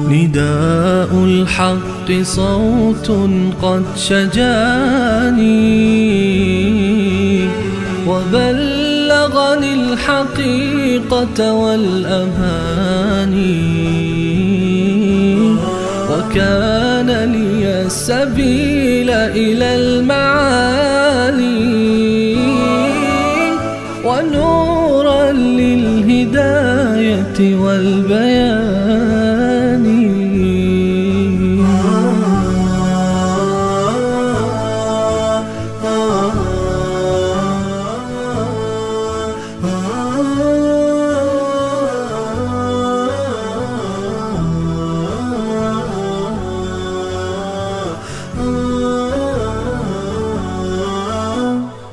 نداء الحق صوت قد شجاني وبلغني الحقيقة والأماني، وكان لي السبيل إلى المعالي ونورا للهداية والبيان.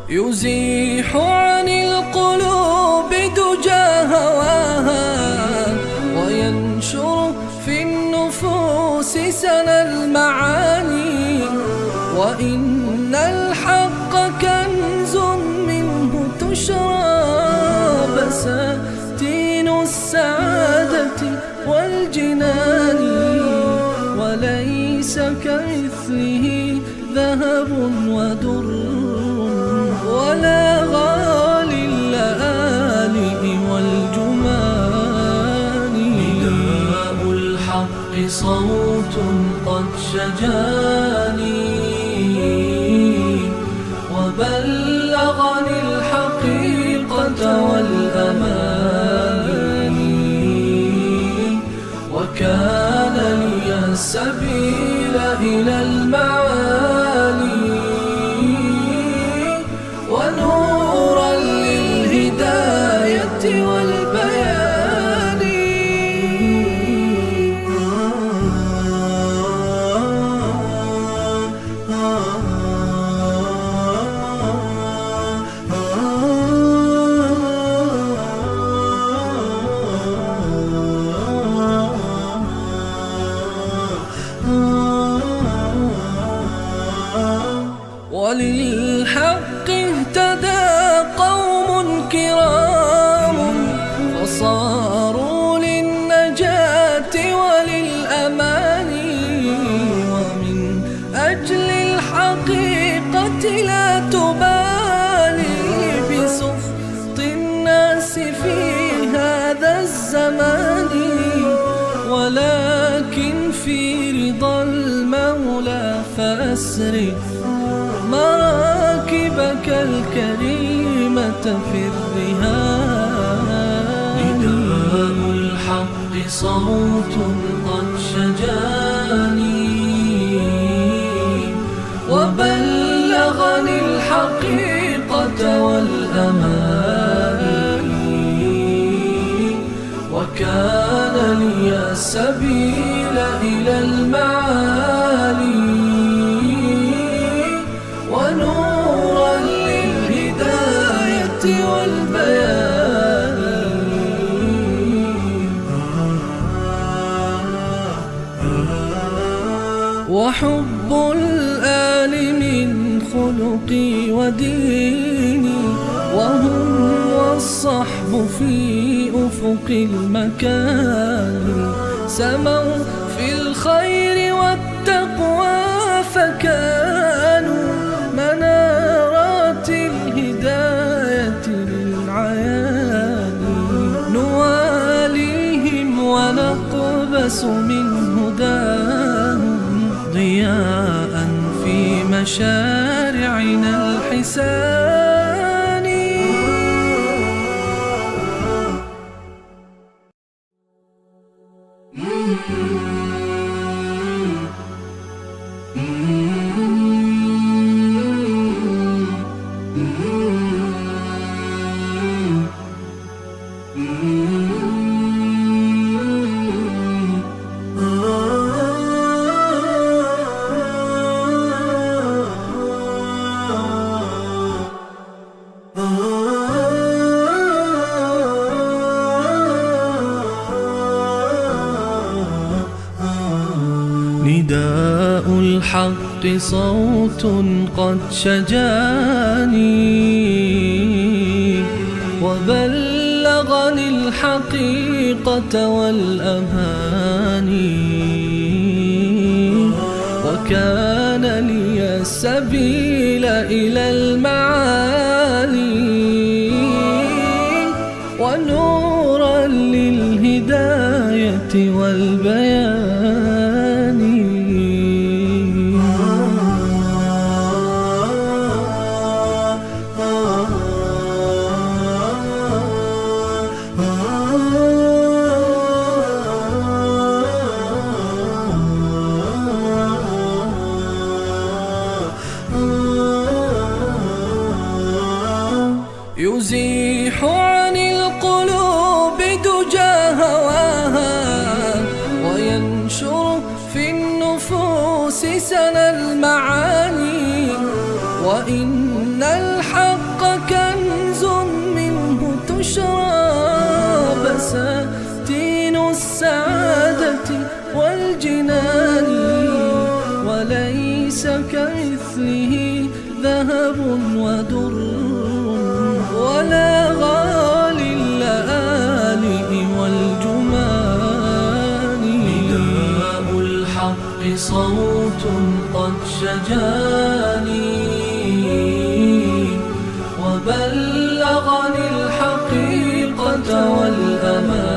يزيح عن القلوب دجى هواها وينشر في النفوس سنا المعاني، وإن الحق كنز منه تشرى بساتين السعادة والجنان، وليس كمثله ذهب ودر ولا غالي اللآلئ والجمان. نداء الحق صوت قد شجاني وبلغني الحقيقة والأماني، وكان لي السبيل إلى المعالي ونورا للهداية والبيان. وللحق اهتدى قوم كرام فصاروا للنجاة وللأمان، ومن أجل الحقيقة لا تبالي بسخط الناس في هذا الزمان، ولكن في رضا المولى فأسرف مراكبك الكريمة في الرهان. نداء الحق صوت قد شجاني وبلغني الحقيقة والأماني، وكان لي السبيل إلى المعالي ونورا للهداية والبيان. وحب الآل من خلقي وديني، وهم والصحب في أفق المكان، سموا في الخير والتقوى فكانوا منارات الهداية للعيان، نواليهم ونقبس من هداهم ضياء في مشارعنا الحسان. الحق صوت قد شجاني وبلغني الحقيقة والأماني، وكان لي السبيل إلى المعالي ونورا للهداية والبيان. يزيح عن القلوب دجى هواها وينشر في النفوس سنا المعاني، وإن الحق كنز منه تشرى بساتين السعادة والجنان، وليس كمثله ذهب ودر ولا غالي اللآلئ والجمان. نداء الحق صوت قد شجاني وبلغني الحقيقة والأماني،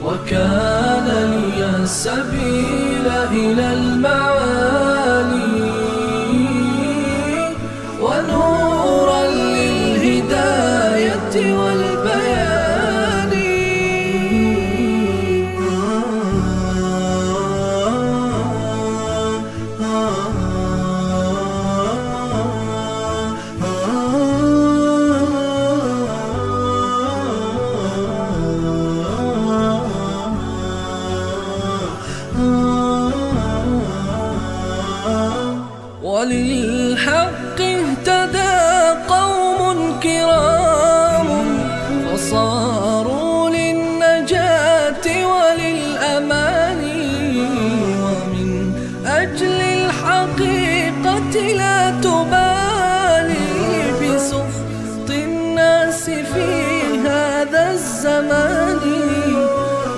وكان لي السبيل إلى المعالي ونورا للهداية والبيان. وللحق اهتدى قوم كرام فصاروا للنجاة وللأمان، ومن أجل الحقيقة لا تبالي بسخط الناس في هذا الزمان،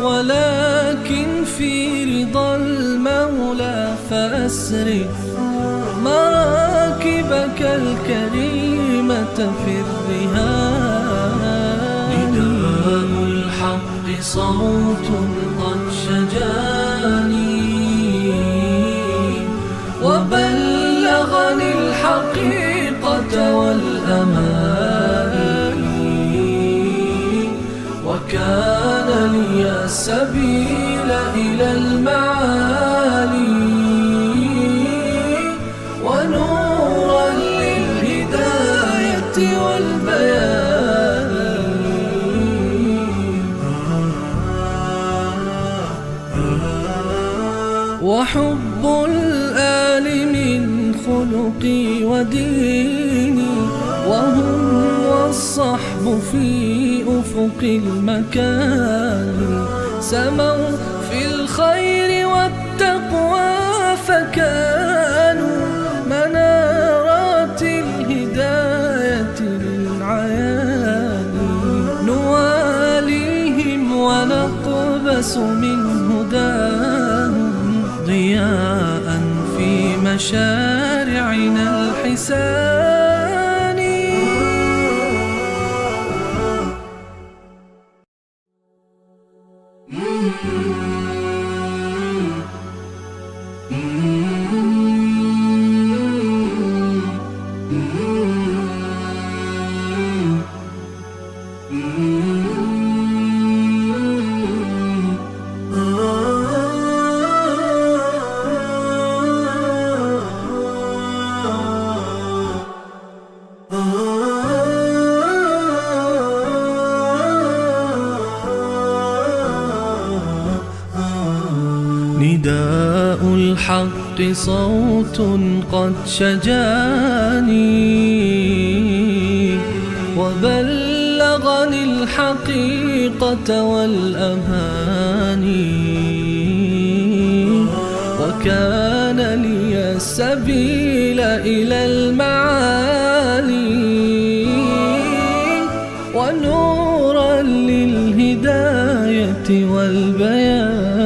ولكن في رضا المولى فأسرف مراكبك الكريمة في الرهان. نداء الحق صوت قد شجاني وبلغني الحقيقة والأماني، وكان لي السبيل إلى المعالي ونورا للهداية والبيان. وحب الآل من خلقي وديني، وهم والصحب في أفق المكان، سموا في الخير والتقوى فكانوا منارات الهداية للعيان. نواليهم ونقبس من هداهم ضياء في مشارعنا الحسان. نداء الحق صوت قد شجاني وبلغني الحقيقة والأماني، وكان لي السبيل إلى المعالي ونورا للهداية والبيان.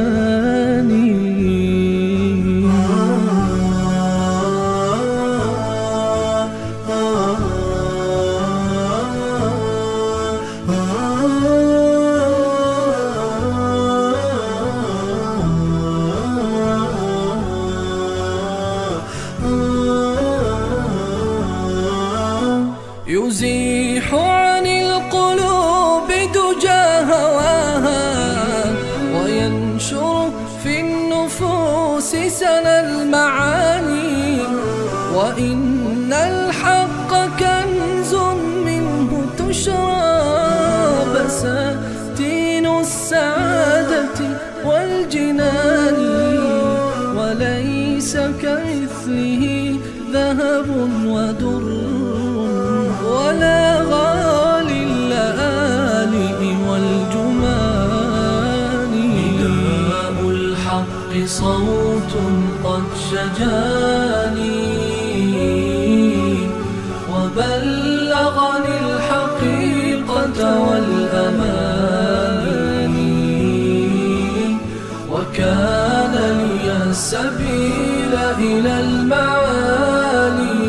يزيح عن القلوب دجى هواها وينشر في النفوس سنا المعاني. وإن الحق كنز منه تشرى بساتين السعادة والجنان. وليس كمثله ذهب ودر ولا غالي اللآلئ والجمان. نداء الحق صوت قد شجاني وبلغني الحقيقة والأماني. وكان لي السبيل إلى المعالي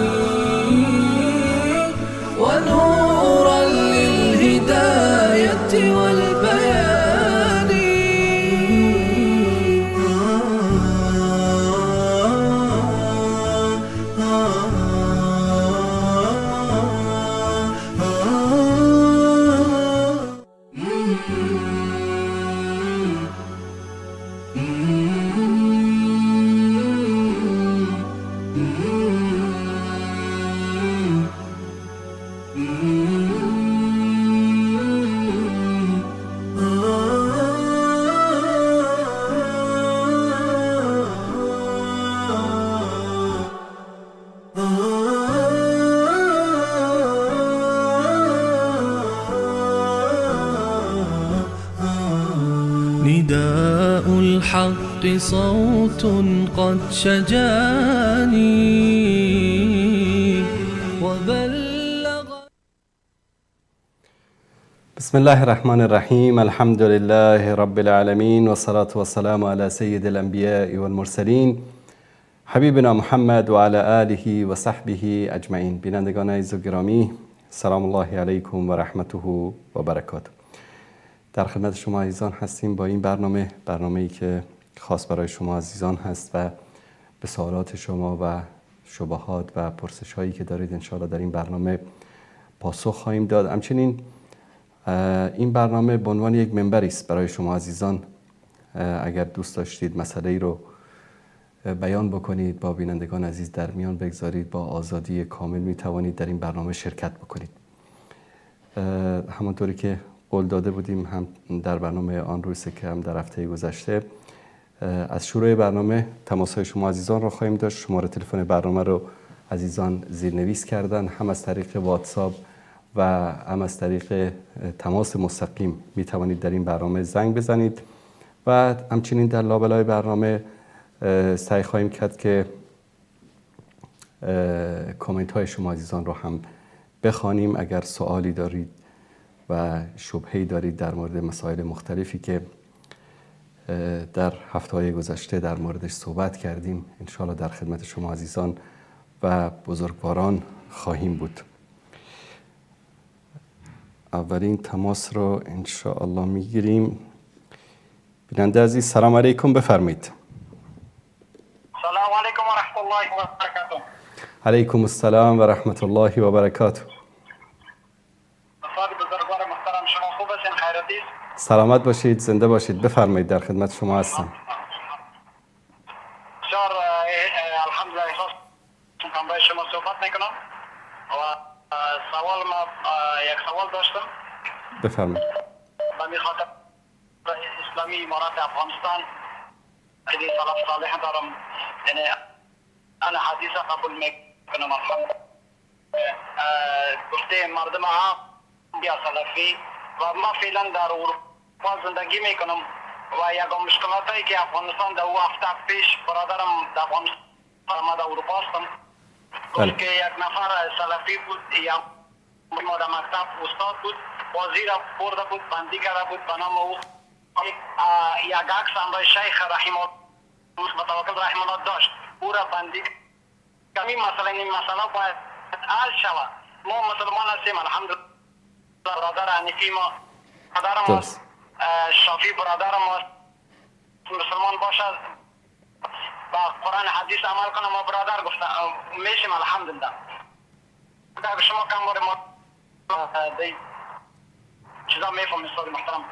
ونورا للهداية والبيان. نداء الحق صوت قد شجاني وبلغ. بسم الله الرحمن الرحيم. الحمد لله رب العالمين والصلاة والسلام على سيد الأنبياء والمرسلين حبیبنا محمد و علی آله و صحبه اجمعین. بینندگان عزیز و گرامی، سلام الله علیکم و رحمته و برکاته. در خدمت شما عزیزان هستیم با این برنامه‌ای که خاص برای شما عزیزان هست و به سوالات شما و شبهات و پرسش‌هایی که دارید انشاءالله در این برنامه پاسخ خواهیم داد. همچنین این برنامه به عنوان یک منبری است برای شما عزیزان. اگر دوست داشتید مسئله‌ای رو بیان بکنید، با بینندگان عزیز در میان بگذارید، با آزادی کامل می توانید در این برنامه شرکت بکنید. همانطوری که قول داده بودیم هم در برنامه آن روزه که هم در هفته گذشته، از شروع برنامه تماس‌های شما عزیزان را خواهیم داشت. شماره تلفن برنامه رو عزیزان زیرنویس کردن، هم از طریق واتساپ و هم از طریق تماس مستقیم می توانید در این برنامه زنگ بزنید و همچنین در لابلای برنامه سعی خواهیم کرد که کامنت های شما عزیزان رو هم بخوانیم. اگر سوالی دارید و شبهه‌ای دارید در مورد مسائل مختلفی که در هفته‌های گذشته در موردش صحبت کردیم، انشاءالله در خدمت شما عزیزان و بزرگواران خواهیم بود. اولین تماس رو انشاءالله میگیریم. بیننده عزیز سلام علیکم، بفرمایید. السلام علیکم و رحمت الله و برکاته. علیکم السلام و رحمت الله و برکاته. افراد بزرگوار محترم، شما خوب هستین؟ خیراتی؟ سلامت باشید، زنده باشید. بفرمایید، در خدمت شما هستم. بسیار الحمدلله احساس میکنم با شما صحبت میکنم و یک سوال داشتم. بفرمایید. به میخاطر اسلامی امارات افغانستان خیلی سلف صالح دارم، یعنی انا حدیث قبول میکنم. گفته مردم ها بیا سلفی و ما فعلا در اروپا زندگی میکنم و یک مشکلات هایی که افغانستان در او هفته پیش برادرم در افغانستان آمد اروپا هستم گفت که یک نفر سلفی بود یا ما در مکتب استاد بود بازی را برده بود بندی کرده بود به نام او یک عکس هم برای شیخ رحمه الله متوکل رحمه الله داشت او را بندی کمی مثلا این مسئله باید حل شود ما مسلمان هستیم الحمدلله برادر حنیفی ما برادر ما شافی برادر ما مسلمان باشد با قرآن حدیث عمل کنم ما برادر گفتم میشیم الحمدلله در شما کم باره ما چیزا میفهم استاد محترم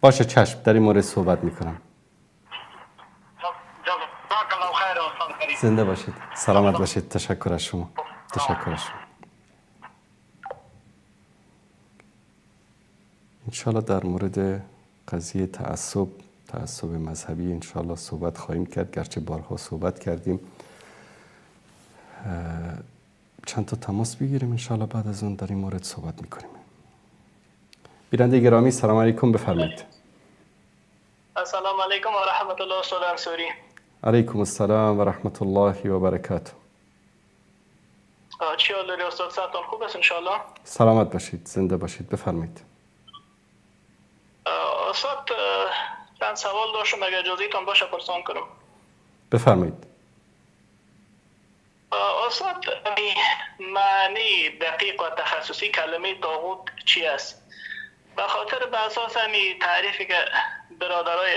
باشه چشم در این مورد صحبت میکنم. جزاک الله خیر استاد کریم. زنده باشید، سلامت باشید. تشکر از شما. تشکر از شما. انشالله در مورد قضیه تعصب مذهبی انشالله صحبت خواهیم کرد، گرچه بارها صحبت کردیم. چند تا تماس بگیریم انشالله بعد از اون در این مورد صحبت میکنیم. بیننده گرامی سلام علیکم، بفرمایید. السلام علیکم و رحمت الله. استاد انصاری. علیکم السلام و رحمت الله و برکاته. چی حال داری استاد؟ صحتتون خوب است انشالله؟ سلامت باشید، زنده باشید، بفرمایید. استاد چند سوال داشتم اگر اجازهتون باشه پرسان کنم. بفرمایید. استاد معنی دقیق و تخصصی کلمه طاغوت چی است؟ به خاطر به اساس تعریفی که برادرای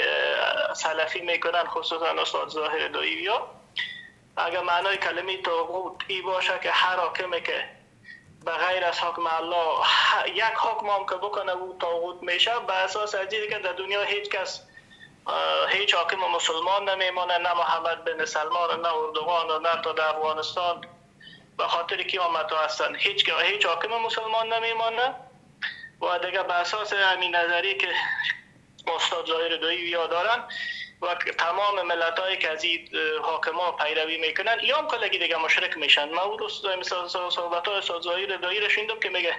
سلفی میکنن خصوصا استاد ظاهر دایویا، اگر معنای کلمه طاغوت ای باشه که هر حاکمی که به غیر از حکم الله یک حکم هم که بکنه او طاغوت میشه، به اساس ازیدی که در دنیا هیچ کس هیچ حاکم مسلمان نمیمونه، نه محمد بن سلمان، نه اردوغان، نه تا در افغانستان به خاطر قیامت هستن هیچ حاکم مسلمان نمیمونه. و دیگه به اساس همین نظری که استاد ظاهر دایویا دارن و تمام ملت هایی که از این حاکمان پیروی میکنن ایام کلگی دیگه مشرک میشن. ما اون روز صحبت های استاد ظاهر دایی رو شنیدم که میگه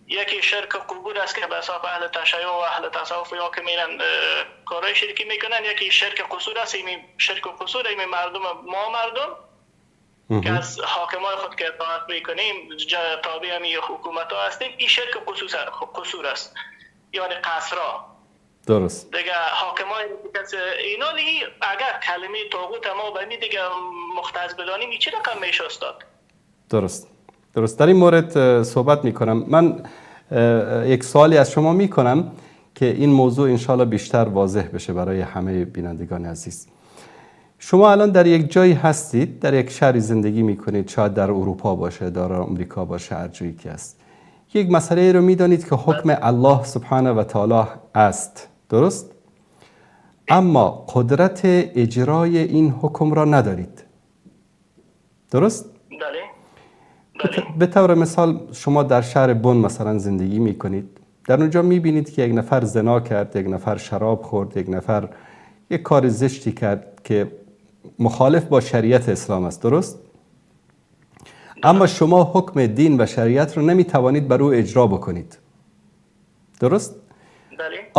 یکی شرک قبور است که به حساب اهل تشیع و اهل تصوف یا که میرن کارهای شرکی میکنن، یکی شرک قصور است. این شرک و قصور این مردم که از حاکمان خود که اطاعت میکنیم تابع همی حکومت ها هستیم، این شرک قصور است یعنی قصرا. درست. دیگه حاکمان اینا دیگه اگر کلمه طاغوت ما به دیگه مختص بدانیم چه رقم میشه استاد؟ درست. در این مورد صحبت میکنم. من یک سوالی از شما میکنم که این موضوع انشالله بیشتر واضح بشه برای همه بینندگان عزیز. شما الان در یک جایی هستید، در یک شهری زندگی میکنید، شاید در اروپا باشه، در آمریکا باشه، هر جایی که است. یک مسئله رو میدانید که حکم الله سبحانه و تعالی است، درست؟ اما قدرت اجرای این حکم را ندارید، درست؟ بله. به طور مثال شما در شهر بن مثلا زندگی میکنید، در اونجا میبینید که یک نفر زنا کرد، یک نفر شراب خورد، یک نفر یک کار زشتی کرد که مخالف با شریعت اسلام است، درست؟ اما شما حکم دین و شریعت رو نمیتوانید بر او اجرا بکنید، درست؟ بله.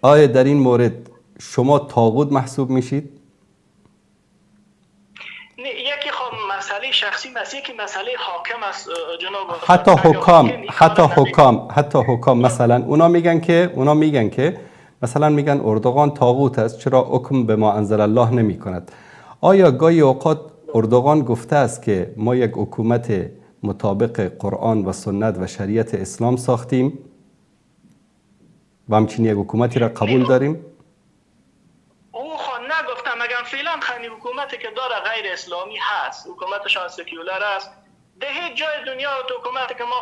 آیا در این مورد شما طاغوت محسوب میشید؟ یکی خب مسئله شخصی است، که مسئله حاکم است جناب. حتی حکام مثلا اونا میگن که مثلا میگن اردوغان طاغوت است چرا حکم به ما انزل الله نمی کند. آیا گاهی اوقات اردوغان گفته است که ما یک حکومت مطابق قرآن و سنت و شریعت اسلام ساختیم و همچنین یک حکومتی را قبول داریم؟ او خود نگفتم، مگر فعلا خیلی حکومتی که داره غیر اسلامی هست، حکومتشان سکولر است. ده هیچ جای دنیا تو حکومتی که ما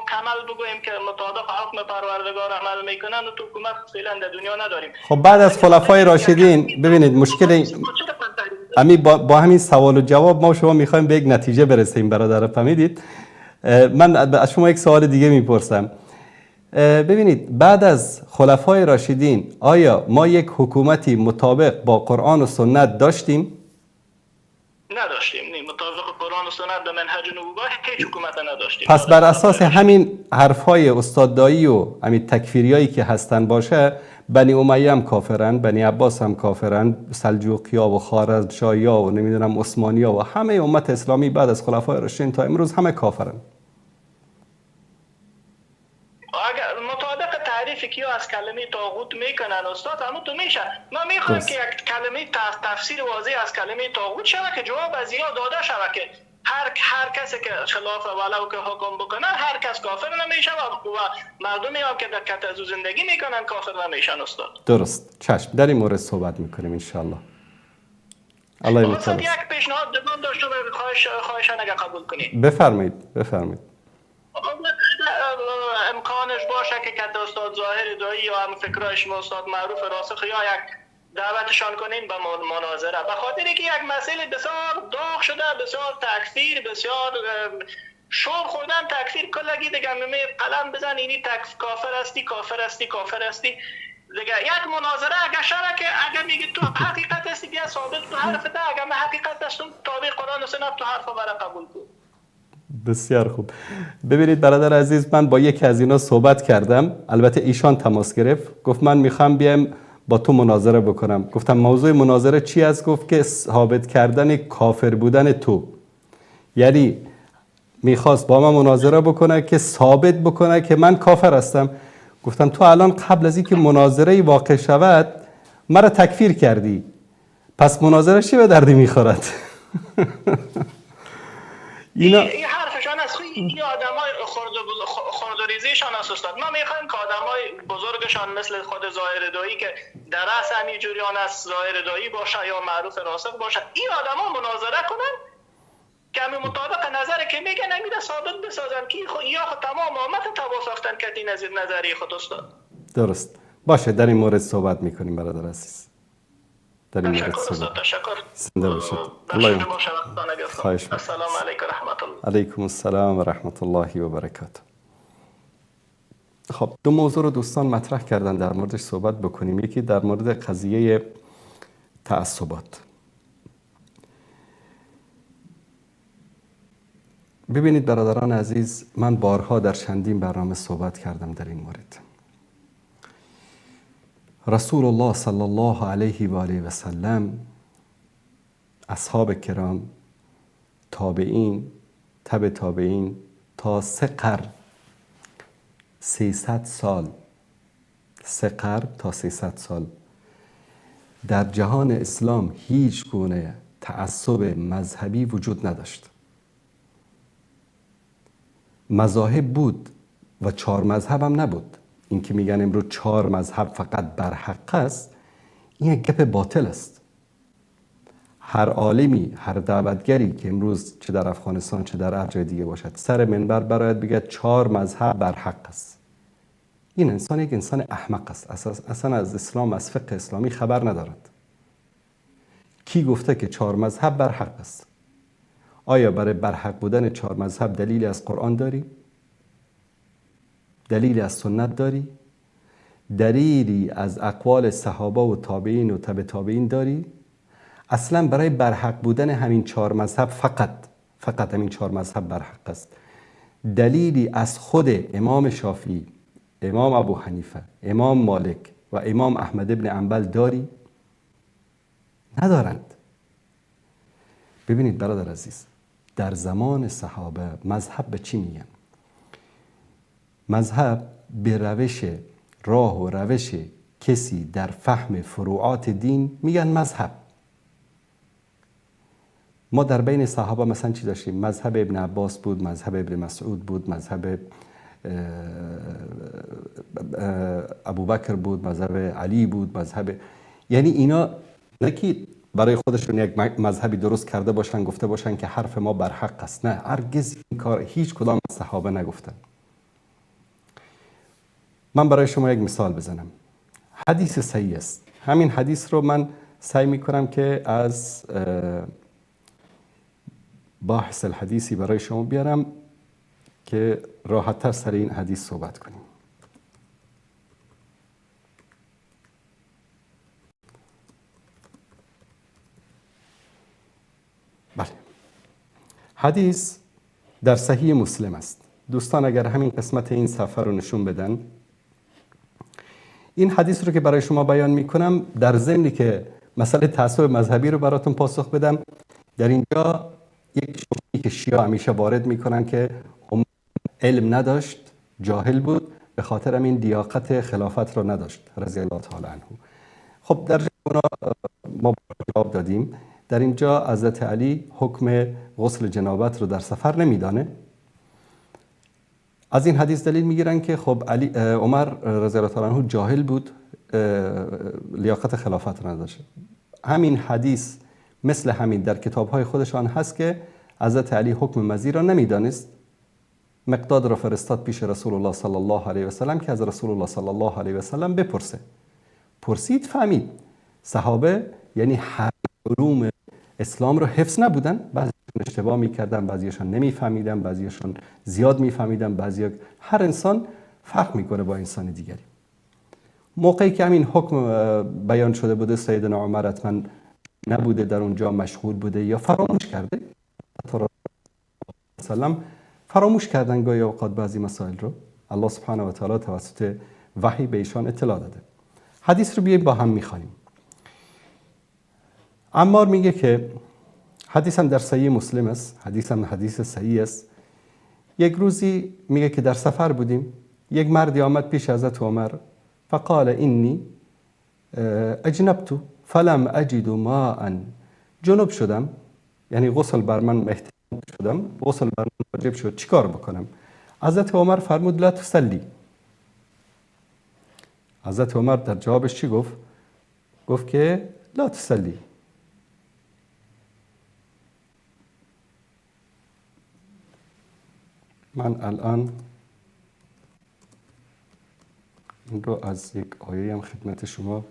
مکمل بگوییم که مطابق حکم پروردگار عمل میکنن و تو حکومت فعلا در دنیا نداریم. خب بعد از خلفای راشدین ببینید مشکل با همین سوال و جواب ما شما میخوایم به یک نتیجه برسیم برادر، فهمیدید؟ من از شما یک سوال دیگه میپرسم. ببینید بعد از خلفای راشدین آیا ما یک حکومتی مطابق با قرآن و سنت داشتیم؟ نداشتیم. مطابق قرآن و سنت به منهج نبوت هیچ حکومت نداشتیم. پس بر اساس همین حرفای استاد دایی و همین تکفیریایی که هستن باشه، بنی امیه هم کافرن، بنی عباس هم کافرن، سلجوقیا و خوارزمشاهیا و نمیدونم عثمانیا و همه امت اسلامی بعد از خلفای راشدین تا امروز همه کافرن. اگر مطابق تعریفی که از کلمه طاغوت میکنن استاد، همون تو میشه. ما میخوایم که یک کلمه تفسیر واضح از کلمه طاغوت شود که جواب از یا داده شود که هر کسی که خلاف ولو که حکم بکنه هر کس کافر نمیشه و مردمی هم که در کتازو زندگی میکنن کافر نمیشن استاد. درست، چشم، در این مورد صحبت میکنیم انشالله. الله استاد یک پیشنهاد دوم داشتم، خواهشان اگر قبول کنید. بفرمایید بفرمایید. امکانش باشه که کت استاد ظاهر دایی یا هم فکرایش استاد معروف راسخ یا یک دعوتشان کنین به مناظره، به خاطر اینکه یک مسئله بسیار داغ شده، بسیار تکفیر، بسیار شور خوردن تکفیر کلگی دیگه می قلم بزن اینی کافر هستی کافر هستی کافر هستی دیگه. یک مناظره اگر شده که اگر میگی تو حقیقت هستی بیا ثابت تو حرف ده، اگر من حقیقت هستم تابع قرآن و سنت تو حرف برای قبول کن. بسیار خوب. ببینید برادر عزیز، من با یکی از اینا صحبت کردم، البته ایشان تماس گرفت، گفت من میخوام بیام با تو مناظره بکنم. گفتم موضوع مناظره چی است؟ گفت که ثابت کردن کافر بودن تو. یعنی میخواست با من مناظره بکنه که ثابت بکنه که من کافر هستم. گفتم تو الان قبل از اینکه مناظره واقع شود مرا تکفیر کردی، پس مناظره چی به دردی میخورد؟ این حرفشان از این آدمای خردوریزیشان است استاد. ما میخوایم که آدمای بزرگشان مثل خود ظاهر دایی که در اصل همین جریان از ظاهر دایی باشه یا معروف راسخ باشه، این آدما مناظره کنن که همین مطابق نظر که میگن امیده ثابت بسازن که یا خود تمام امت تبا ساختن که این نظری خود استاد. درست باشه، در این مورد صحبت میکنیم برادر عزیز. در این مورد صحبت. تشکر. زنده باشید. الله خواهش می‌کنم. السلام علیکم و رحمت الله. علیکم السلام و رحمت الله و برکاته. خب دو موضوع رو دوستان مطرح کردن در موردش صحبت بکنیم. یکی در مورد قضیه تعصبات. ببینید برادران عزیز، من بارها در چندین برنامه صحبت کردم در این مورد. رسول الله صلی الله علیه و آله و سلم، اصحاب کرام، تابعین، تبع تابعین تا 3 قرن 300 سال 3 قرن تا 300 سال در جهان اسلام هیچ گونه تعصب مذهبی وجود نداشت. مذاهب بود و 4 مذهب هم نبود. این که میگن امروز 4 مذهب فقط بر حق است، این یک گپ باطل است. هر عالمی، هر دعوتگری که امروز چه در افغانستان چه در هر جای دیگه باشد سر منبر برایت بگه 4 مذهب بر حق است، این انسان یک انسان احمق است. اصلا از اسلام، از فقه اسلامی خبر ندارد. کی گفته که 4 مذهب بر حق است؟ آیا برای برحق بودن 4 مذهب دلیلی از قرآن داری؟ دلیلی از سنت داری؟ دلیلی از اقوال صحابه و تابعین و تبع تابعین داری؟ اصلا برای برحق بودن همین 4 مذهب فقط همین 4 مذهب برحق است. دلیلی از خود امام شافعی، امام ابو حنیفه، امام مالک و امام احمد ابن حنبل داری؟ ندارند. ببینید برادر عزیز، در زمان صحابه مذهب به چی میگن؟ مذهب به راه و روش کسی در فهم فروعات دین میگن مذهب. ما در بین صحابه مثلا چی داشتیم؟ مذهب ابن عباس بود، مذهب ابن مسعود بود، مذهب ابوبکر بود، مذهب علی بود، یعنی اینا نه که برای خودشون یک مذهبی درست کرده باشن گفته باشن که حرف ما بر حق است. نه، هرگز این کار هیچ کدام از صحابه نگفتن. من برای شما یک مثال بزنم. حدیث صحیح است. همین حدیث رو من سعی میکنم که از باحث الحدیثی برای شما بیارم که راحت‌تر سر این حدیث صحبت کنیم. بله. حدیث در صحیح مسلم است. دوستان اگر همین قسمت این صفحه رو نشون بدن، این حدیث رو که برای شما بیان میکنم در ضمنی که مسئله تعصب مذهبی رو براتون پاسخ بدم. در اینجا یک شبهه‌ای که شیعه همیشه وارد میکنن که عمر علم نداشت، جاهل بود، به خاطر همین لیاقت خلافت رو نداشت رضی الله تعالی عنه. خب در اونا ما جواب دادیم. در اینجا حضرت علی حکم غسل جنابت رو در سفر نمیدانه. از این حدیث دلیل میگیرن که خب عمر رضی الله تعالی عنه جاهل بود، لیاقت خلافت نداشت. همین حدیث مثل همین در کتاب‌های خودشان هست که حضرت علی حکم مزی را نمیدانست. مقداد را فرستاد پیش رسول الله صلی الله علیه و سلم که از رسول الله صلی الله علیه و سلم بپرسه. پرسید، فهمید. صحابه یعنی علوم اسلام رو حفظ نبودن، بعضیشون اشتباه میکردن، بعضیشون نمیفهمیدن، بعضیشون زیاد میفهمیدن، هر انسان فرق میکنه با انسان دیگری. موقعی که همین حکم بیان شده بوده، سیدنا عمر حتما نبوده، در اونجا مشغول بوده یا فراموش کرده. سلام فراموش کردن گاهی اوقات بعضی مسائل رو. الله سبحانه و تعالی توسط وحی به ایشان اطلاع داده. حدیث رو بیاییم با هم میخوانیم. عمار میگه که حدیث هم در صحیح مسلم است، حدیث صحیح است. یک روزی میگه که در سفر بودیم، یک مردی آمد پیش حضرت عمر فقال انی اجنبت فلم اجد ماء. جنوب شدم، یعنی غسل بر من احتیاج شدم، غسل بر من واجب شد، چیکار بکنم؟ حضرت عمر فرمود لا تصلی. حضرت عمر در جوابش چی گفت؟ گفت که لا تصلی. من الان این رو از یک آیه هم خدمت شما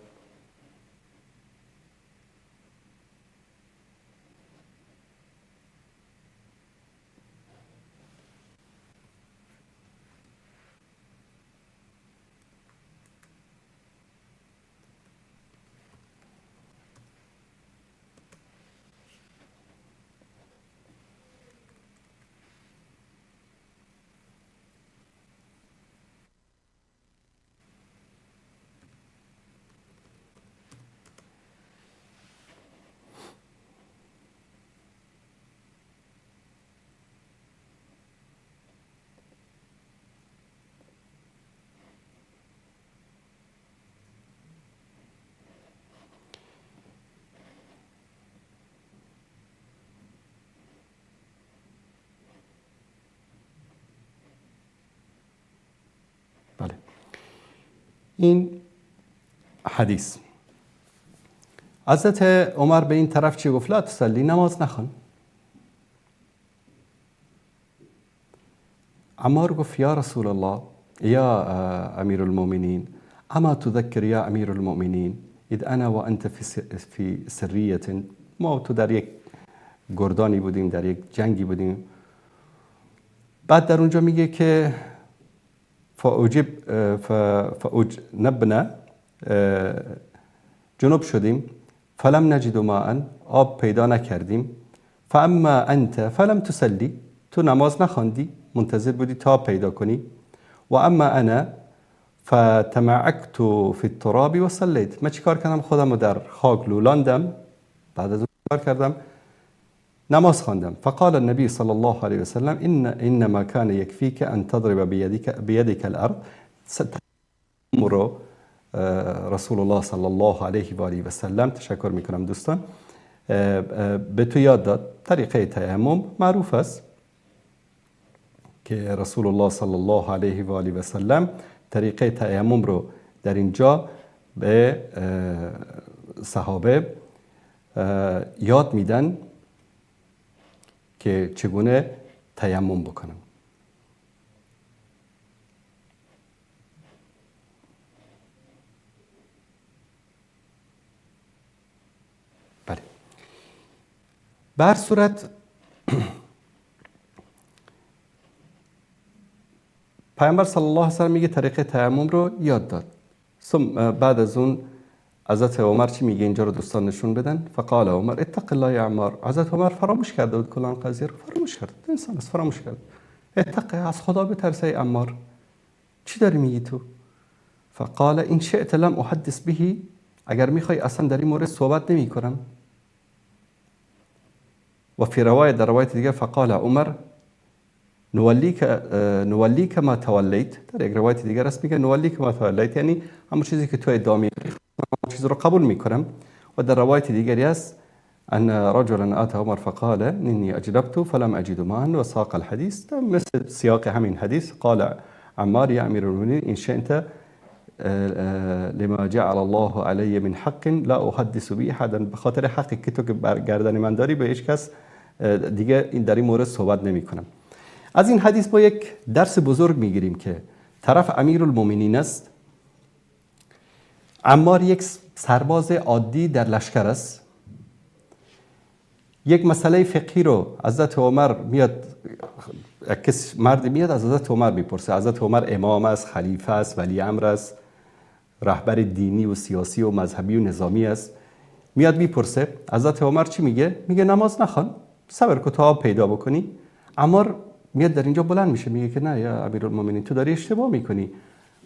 بله. این حدیث حضرت عمر به این طرف چی گفت؟ لا تصلی، نماز نخوان. عمار گفت یا رسول الله یا امیر المؤمنین اما تذکر یا امیر المؤمنین اذ انا و انت فی سریه. ما تو در یک گردانی بودیم، در یک جنگی بودیم. بعد در اونجا میگه که فاجنبنا، جنوب شدیم، فلم نجد ماء، آب پیدا نکردیم، فاما انت فلم تسلی، تو نماز نخواندی، منتظر بودی تا پیدا کنی، و اما انا فتمعکت فی التراب و صلیت، من چیکار کردم؟ خودم رو در خاک لولاندم، بعد از اون کار کردم، نماز خواندم. فقال النبی صلی الله علیه و سلم انما کان یکفیک ان تضرب بیدک الارض. رسول الله صلی الله علیه و آله و سلم، تشکر میکنم دوستان، به تو یاد داد طریقه تیمم. معروف است که رسول الله صلی الله علیه و آله و سلم طریقه تیمم رو در اینجا به صحابه یاد میدن که چگونه تیمم بکنن. بله. به هر صورت پیامبر صلی الله علیه و سلم میگه طریقه تیمم رو یاد داد. بعد از اون حضرت عمر چی میگه اینجا رو دوستان نشون بدن. فقال عمر اتق الله یا عمار. حضرت عمر فراموش کرده بود کلان قضیه رو، فراموش کرد. انسان است، فراموش کرد. اتق، از خدا بترس ای عمار. چی داری میگی تو؟ فقال این شئت لم احدث به، اگر میخوای اصلا در این مورد صحبت نمی کنم. و فی روایت، در روایت دیگه فقال عمر نولیک ما تولیت. در یک روایت دیگه است میگه نولیک ما تولیت، یعنی همون چیزی که تو ادعا میکنی همون چیز رو قبول میکنم. و در روایت دیگری است ان رجلا اتى عمر فقال اني اجلبت فلم اجد ماء و ساق الحديث. مثل سیاق همین حدیث. قال عمار یا امیر المؤمنین ان شئت لما جعل الله علی من حق لا احدث به احدا. به خاطر حقی که تو که برگردن من داری به هیچ کس دیگه در این مورد صحبت نمی کنم. از این حدیث با یک درس بزرگ میگیریم که طرف امیرالمومنین است، عمار یک سرباز عادی در لشکر است. یک مسئله فقهی رو حضرت عمر میاد، کس مرد میاد از حضرت عمر میپرسه. حضرت عمر امام است، خلیفه است، ولی امر است، رهبر دینی و سیاسی و مذهبی و نظامی است. میاد میپرسه حضرت عمر چی میگه؟ میگه نماز نخوان، صبر کن تا پیدا بکنی. عمار میاد در اینجا بلند میشه میگه که نه یا امیرالمومنین تو داری اشتباه میکنی.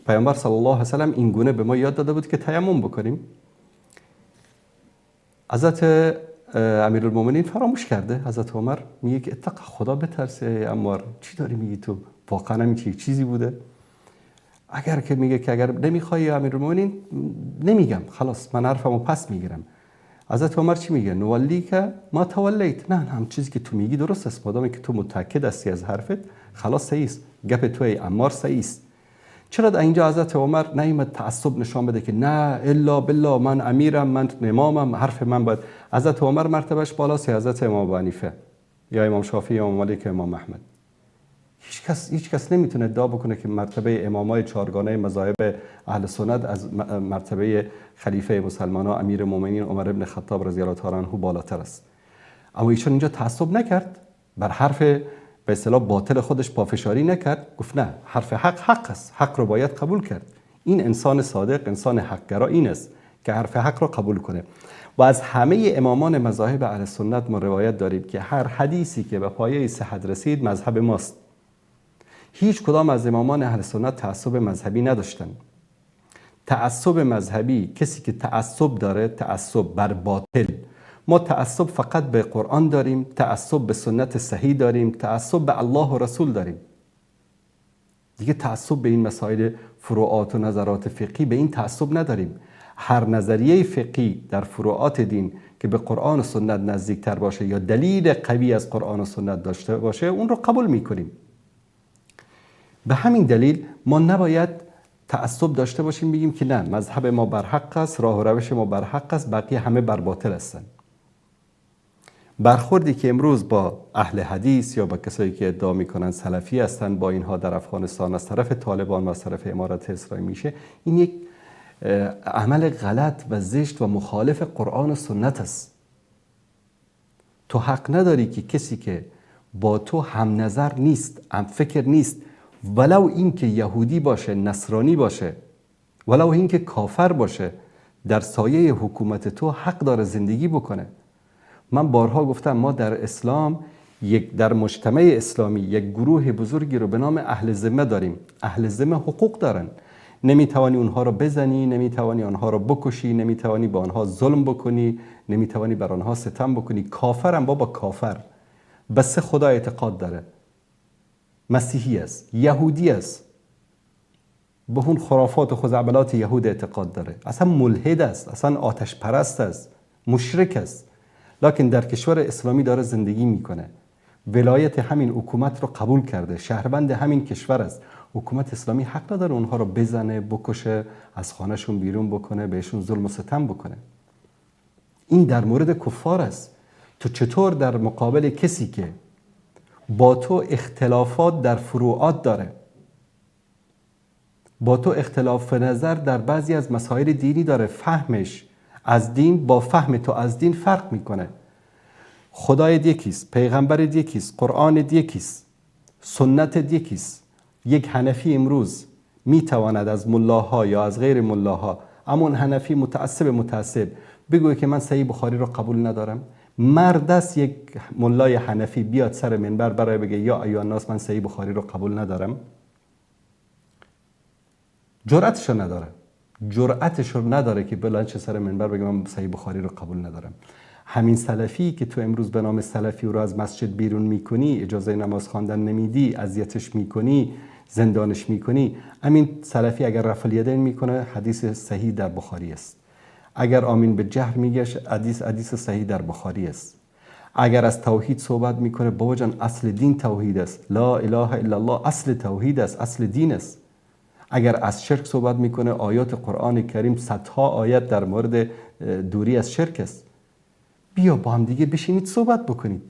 پیامبر صلی الله علیه و سلم این گونه به ما یاد داده بود که تیمم بکنیم. حضرت امیرالمومنین فراموش کرده. حضرت عمر میگه که اتق خدا بترسه عمار، چی داری میگی تو؟ واقعا همین چیزی بوده؟ اگر که میگه که اگر نمیخوای امیرالمومنین نمیگم، خلاص من حرفمو پس میگیرم. حضرت عمر چی میگه؟ نولیک ما تولیت. نه هم چیزی که تو میگی درست است، مادامی که تو متأکد هستی از حرفت خلاص صحیح است، گپ تو ای عمار صحیح است. چرا در اینجا حضرت عمر نیامد تعصب نشان بده که نه الا بالله من امیرم، من امامم، حرف من باید. حضرت عمر مرتبهش بالاست یا حضرت امام ابو حنیفه یا امام شافعی یا امام مالک یا امام احمد؟ هیچ کس نمیتونه ادعا بکنه که مرتبه امامای چهارگانه مذاهب اهل سنت از مرتبه خلیفه مسلمانان امیر مومنین عمر ابن خطاب رضی الله تعالی عنه بالاتر است. اما ایشون اینجا تعصب نکرد، بر حرف به اصطلاح باطل خودش پافشاری نکرد، گفت نه حرف حق است، حق رو باید قبول کرد. این انسان صادق، انسان حق‌گرا این است که حرف حق رو قبول کنه. و از همه امامان مذاهب اهل سنت ما روایت داریم که هر حدیثی که به پایه صحت رسید مذهب ماست. هیچ کدام از امامان اهل سنت تعصب مذهبی نداشتن. تعصب مذهبی، کسی که تعصب داره، تعصب بر باطل. ما تعصب فقط به قرآن داریم، تعصب به سنت صحیح داریم، تعصب به الله و رسول داریم. دیگه تعصب به این مسائل فروعات و نظرات فقهی به این تعصب نداریم. هر نظریه فقهی در فروعات دین که به قرآن و سنت نزدیکتر باشه یا دلیل قوی از قرآن و سنت داشته باشه اون رو قبول میکنیم. به همین دلیل ما نباید تعصب داشته باشیم بگیم که نه مذهب ما بر حق است، راه و روش ما بر حق است، بقیه همه بر باطل هستند. برخوردی که امروز با اهل حدیث یا با کسایی که ادعا میکنن سلفی هستند با اینها در افغانستان از طرف طالبان و از طرف امارات اسرائیل میشه، این یک عمل غلط و زشت و مخالف قرآن و سنت است. تو حق نداری که کسی که با تو هم نظر نیست، هم فکر نیست، ولو این که یهودی باشه، نصرانی باشه، ولو این که کافر باشه، در سایه حکومت تو حق داره زندگی بکنه. من بارها گفتم ما در اسلام در مجتمع اسلامی یک گروه بزرگی رو به نام اهل ذمه داریم. اهل ذمه حقوق دارن. نمیتوانی اونها رو بزنی، نمیتوانی آنها رو بکشی، نمیتوانی با آنها ظلم بکنی، نمیتوانی بر آنها ستم بکنی. کافرم بابا، کافر بس خدا اعتقاد داره، مسیحی است، یهودی است، به اون خرافات و خزعبلات یهود اعتقاد داره، اصلا ملحد است، اصلا آتش پرست است، مشرک است، لکن در کشور اسلامی داره زندگی میکنه، ولایت همین حکومت رو قبول کرده، شهروند همین کشور است. حکومت اسلامی حق نداره اونها رو بزنه، بکشه، از خانهشون بیرون بکنه، بهشون ظلم و ستم بکنه. این در مورد کفار است. تو چطور در مقابل کسی که با تو اختلافات در فروعات داره، با تو اختلاف نظر در بعضی از مسائل دینی داره، فهمش از دین با فهم تو از دین فرق میکنه، خدای یکیست، پیغمبر یکیست، قرآن یکیست، سنت یکیست. یک حنفی امروز میتواند از ملاها یا از غیر ملاها همون حنفی متعصب بگوی که من صحیح بخاری رو قبول ندارم. مرد است یک ملای حنفی بیاد سر منبر برای بگه یا ایها الناس من صحیح بخاری رو قبول ندارم؟ جرأتش رو نداره که بلند شه سر منبر بگه من صحیح بخاری رو قبول ندارم. همین سلفی که تو امروز به نام سلفی رو از مسجد بیرون میکنی، اجازه نماز خواندن نمیدی، اذیتش میکنی، زندانش میکنی، همین سلفی اگر رفع الیدین میکنه حدیث صحیح در بخاری است. اگر آمین به جهر میگه حدیث صحیح در بخاری است. اگر از توحید صحبت میکنه بابا جان اصل دین توحید است، لا اله الا الله اصل توحید است، اصل دین است. اگر از شرک صحبت میکنه آیات قرآن کریم صدها آیت در مورد دوری از شرک است. بیا با هم دیگه بشینید صحبت بکنید.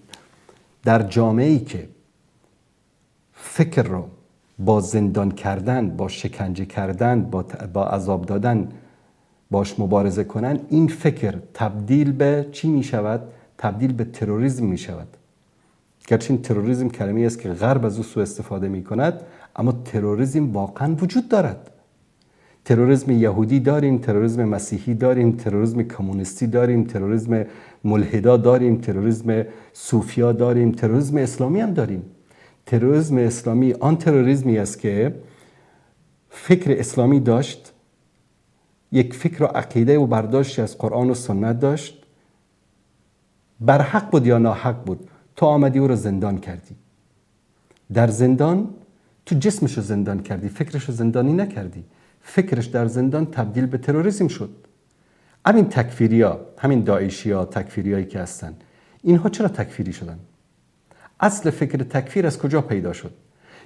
در جامعه‌ای که فکر رو با زندان کردن، با شکنجه کردن، با عذاب دادن باش مبارزه کنن، این فکر تبدیل به چی می شود؟ تبدیل به تروریسم می شود. گرچه این تروریسم کلمه‌ای است که غرب از او سوء استفاده می کند، اما تروریسم واقعا وجود دارد. تروریسم یهودی داریم، تروریسم مسیحی داریم، تروریسم کمونیستی داریم، تروریسم ملحدا داریم، تروریسم صوفیا داریم، تروریسم اسلامی هم داریم. تروریسم اسلامی آن تروریسمی است که فکر اسلامی داشت، یک فکر و عقیده و برداشتی از قرآن و سنت داشت، بر حق بود یا ناحق بود، تو آمدی او رو زندان کردی. در زندان تو جسمش رو زندان کردی، فکرش رو زندانی نکردی. فکرش در زندان تبدیل به تروریسم شد. همین تکفیریا، همین داعشیا، تکفیریایی که هستن، اینها چرا تکفیری شدن؟ اصل فکر تکفیر از کجا پیدا شد؟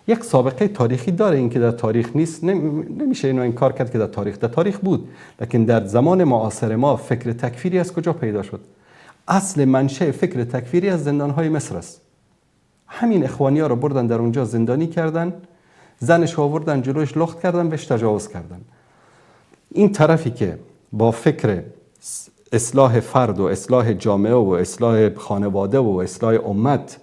یک سابقه تاریخی داره، این که در تاریخ نیست نمیشه اینو انکار کرد که در تاریخ بود، لکن در زمان معاصر ما فکر تکفیری از کجا پیدا شد؟ اصل منشأ فکر تکفیری از زندانهای مصر است. همین اخوانی ها رو بردن در اونجا زندانی کردن، زنش آوردن جلوش لخت کردن، بهش تجاوز کردن. این طرفی که با فکر اصلاح فرد و اصلاح جامعه و اصلاح خانواده و اصلاح امت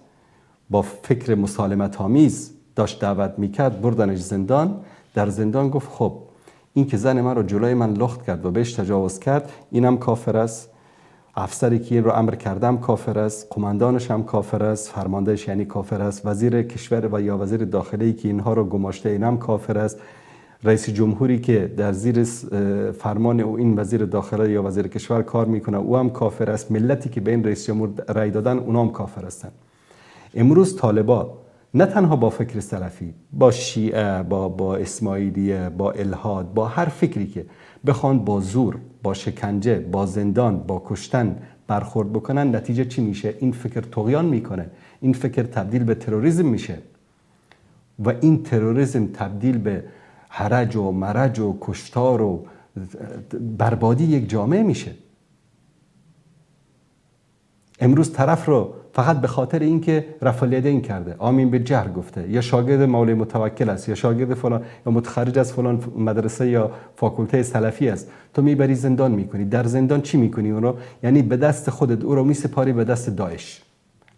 با فکر مسالمت آمیز داشت دعوت میکرد، بردنش زندان. در زندان گفت خب این که زن من رو جلوی من لخت کرد و بهش تجاوز کرد، اینم کافر است. افسری که این رو امر کردم کافر است، قماندانش هم کافر است، فرماندهش یعنی کافر است، وزیر کشور و یا وزیر داخلی که اینها رو گماشته اینم کافر است، رئیس جمهوری که در زیر فرمان او این وزیر داخلی یا وزیر کشور کار میکنه او هم کافر است، ملتی که به این رئیس جمهور رأی دادن اونا هم کافر هستن. امروز طالبان نه تنها با فکر سلفی، با شیعه، با اسماعیلیه، با الحاد، با هر فکری که بخوان با زور، با شکنجه، با زندان، با کشتن برخورد بکنن، نتیجه چی میشه؟ این فکر طغیان میکنه، این فکر تبدیل به تروریسم میشه و این تروریسم تبدیل به هرج و مرج و کشتار و بربادی یک جامعه میشه. امروز طرف رو فقط به خاطر اینکه رفع الیدین کرده، آمین به جهر گفته، یا شاگرد مولوی متوکل است، یا شاگرد فلان، یا متخرج از فلان مدرسه یا فاکولته سلفی است، تو میبری زندان میکنی. در زندان چی میکنی اون رو؟ یعنی به دست خودت او رو میسپاری به دست داعش.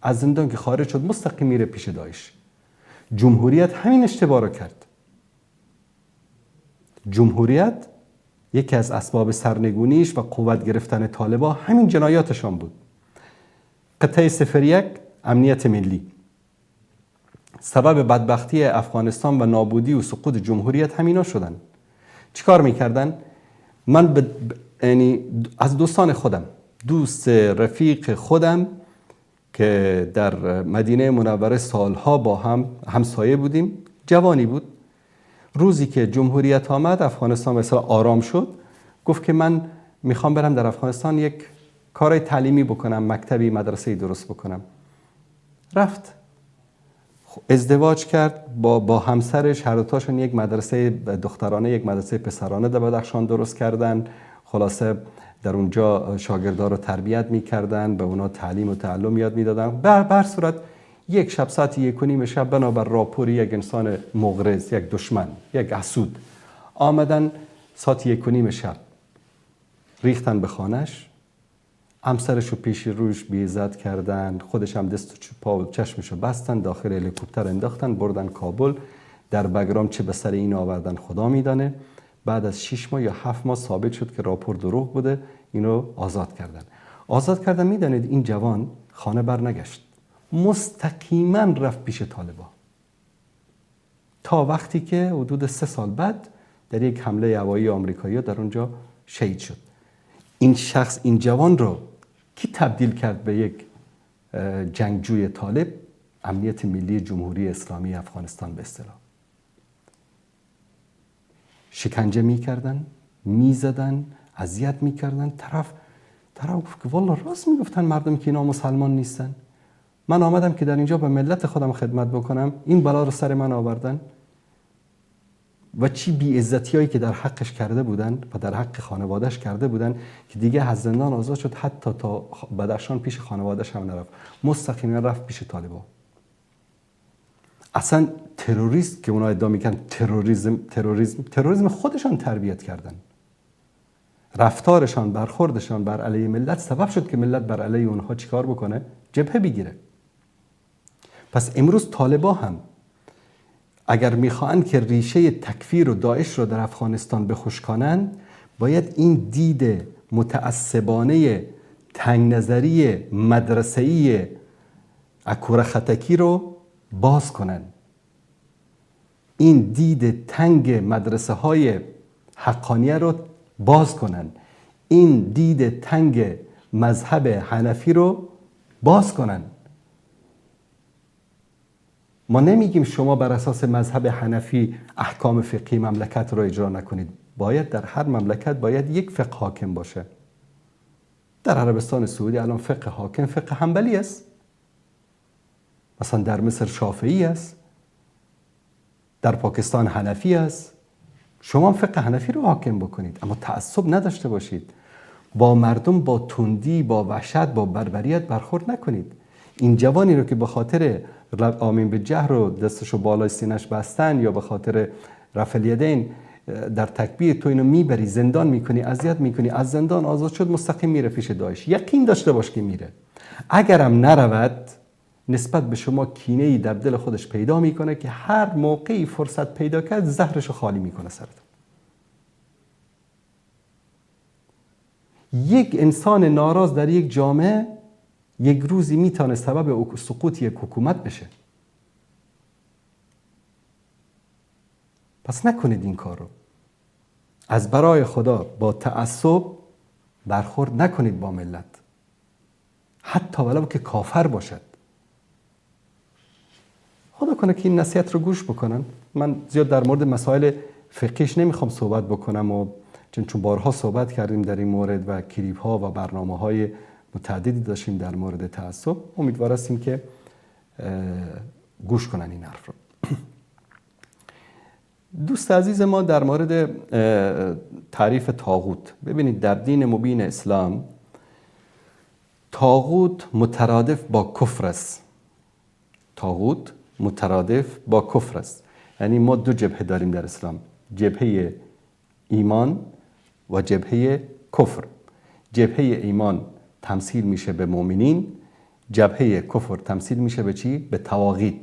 از زندان که خارج شد مستقیم میره پیش داعش. جمهوریت همین اشتباه رو کرد. جمهوریت یکی از اسباب سرنگونیش و قوت گرفتن طالبان همین جنایاتشان بود. قطعه 01 امنیت ملی سبب بدبختی افغانستان و نابودی و سقوط جمهوریت همینا شدن. چیکار میکردن؟ من یعنی از دوستان خودم، دوست رفیق خودم که در مدینه منوره سالها با هم همسایه بودیم، جوانی بود، روزی که جمهوریت آمد افغانستان مثلا آرام شد، گفت که من میخوام برم در افغانستان یک کارهای تعلیمی بکنم، مکتبی مدرسه‌ای درست بکنم. رفت ازدواج کرد با همسرش، هر دوتاشون یک مدرسه دخترانه یک مدرسه پسرانه در بدخشان درست کردن. خلاصه در اونجا شاگردان رو تربیت میکردن، به اونا تعلیم و تعلم یاد میدادن. به هر صورت یک شب ساعت 1:30 شب بنابر راپوری یک انسان مغرض، یک دشمن، یک حسود آمدن ساعت 1:30 شب ریختن به خانهش، همسرشو پیش روش بیعزت کردن، خودش هم دست و پا و چشمشو بستن، داخل هلیکوپتر انداختن، بردن کابل. در بگرام چه به سر این آوردن خدا میدانه. بعد از 6 ماه یا 7 ماه ثابت شد که راپور دروغ بوده، اینو آزاد کردن. میدانید این جوان خانه بر نگشت، مستقیما رفت پیش طالبان تا وقتی که حدود 3 سال بعد در یک حمله هوایی آمریکایی در اونجا شهید شد. این شخص، این جوان رو کی تبدیل کرد به یک جنگجوی طالب؟ امنیت ملی جمهوری اسلامی افغانستان به اصطلاح. شکنجه میکردن، میزدن، اذیت میکردن. طرف گفت که والله راست میگفتن مردم که اینا مسلمان نیستن. من آمدم که در اینجا به ملت خودم خدمت بکنم، این بلا رو سر من آوردن. و چی بی‌عزتیایی که در حقش کرده بودن و در حق خانواده‌اش کرده بودن که دیگه از زندان آزاد شد، حتی تا بدخشان پیش خانواده‌اش هم نرفت، مستقیما رفت پیش طالبان. اصلا تروریست که اونا ادعا میکنن تروریسم خودشان تربیت کردن. رفتارشان، برخوردشان بر علیه ملت سبب شد که ملت بر علیه اونها چیکار بکنه؟ جبهه بگیره. پس امروز طالبان هم اگر میخواهند که ریشه تکفیر و داعش رو در افغانستان بخشکانند، باید این دید متعصبانه تنگ نظری مدرسه‌ای اکوره خطکی رو باز کنند. این دید تنگ مدرسه های حقانیه رو باز کنند. این دید تنگ مذهب حنفی رو باز کنند. ما نمیگیم شما بر اساس مذهب حنفی احکام فقهی مملکت رو اجرا نکنید. باید در هر مملکت باید یک فقه حاکم باشه. در عربستان سعودی الان فقه حاکم فقه حنبلی است. مثلا در مصر شافعی است. در پاکستان حنفی است. شما فقه حنفی رو حاکم بکنید، اما تعصب نداشته باشید. با مردم با تندی، با وحشت، با بربریت برخورد نکنید. این جوانی رو که به خاطر آمین به جهر رو دستشو بالای سینه‌اش بستن یا به خاطر رفع الیدین در تکبیر تو اینو میبری زندان میکنی، اذیت میکنی، از زندان آزاد شد مستقیم میره پیش داعش. یقین داشته باش که میره. اگرم نرود، نسبت به شما کینه‌ای در دل خودش پیدا میکنه که هر موقعی فرصت پیدا کرد زهرشو خالی میکنه سرتون. یک انسان ناراض در یک جامعه یک روزی میتونه سبب سقوط یک حکومت بشه. پس نکنید این کار رو. از برای خدا با تعصب برخورد نکنید با ملت، حتی ولو که کافر باشد. خدا کنه که این نصیحت رو گوش بکنن. من زیاد در مورد مسائل فقهیش نمیخوام صحبت بکنم و چون بارها صحبت کردیم در این مورد و کلیپ ها و برنامه های متعددی داشتیم در مورد تعصب. امیدوار هستیم که گوش کنن این حرف رو. دوست عزیز ما در مورد تعریف طاغوت، ببینید در دین مبین اسلام طاغوت مترادف با کفر است. طاغوت مترادف با کفر است. یعنی ما دو جبهه داریم در اسلام، جبهه ایمان و جبهه کفر. جبهه ایمان تمثیل میشه به مؤمنین، جبهه کفر تمثیل میشه به چی؟ به طواغیت.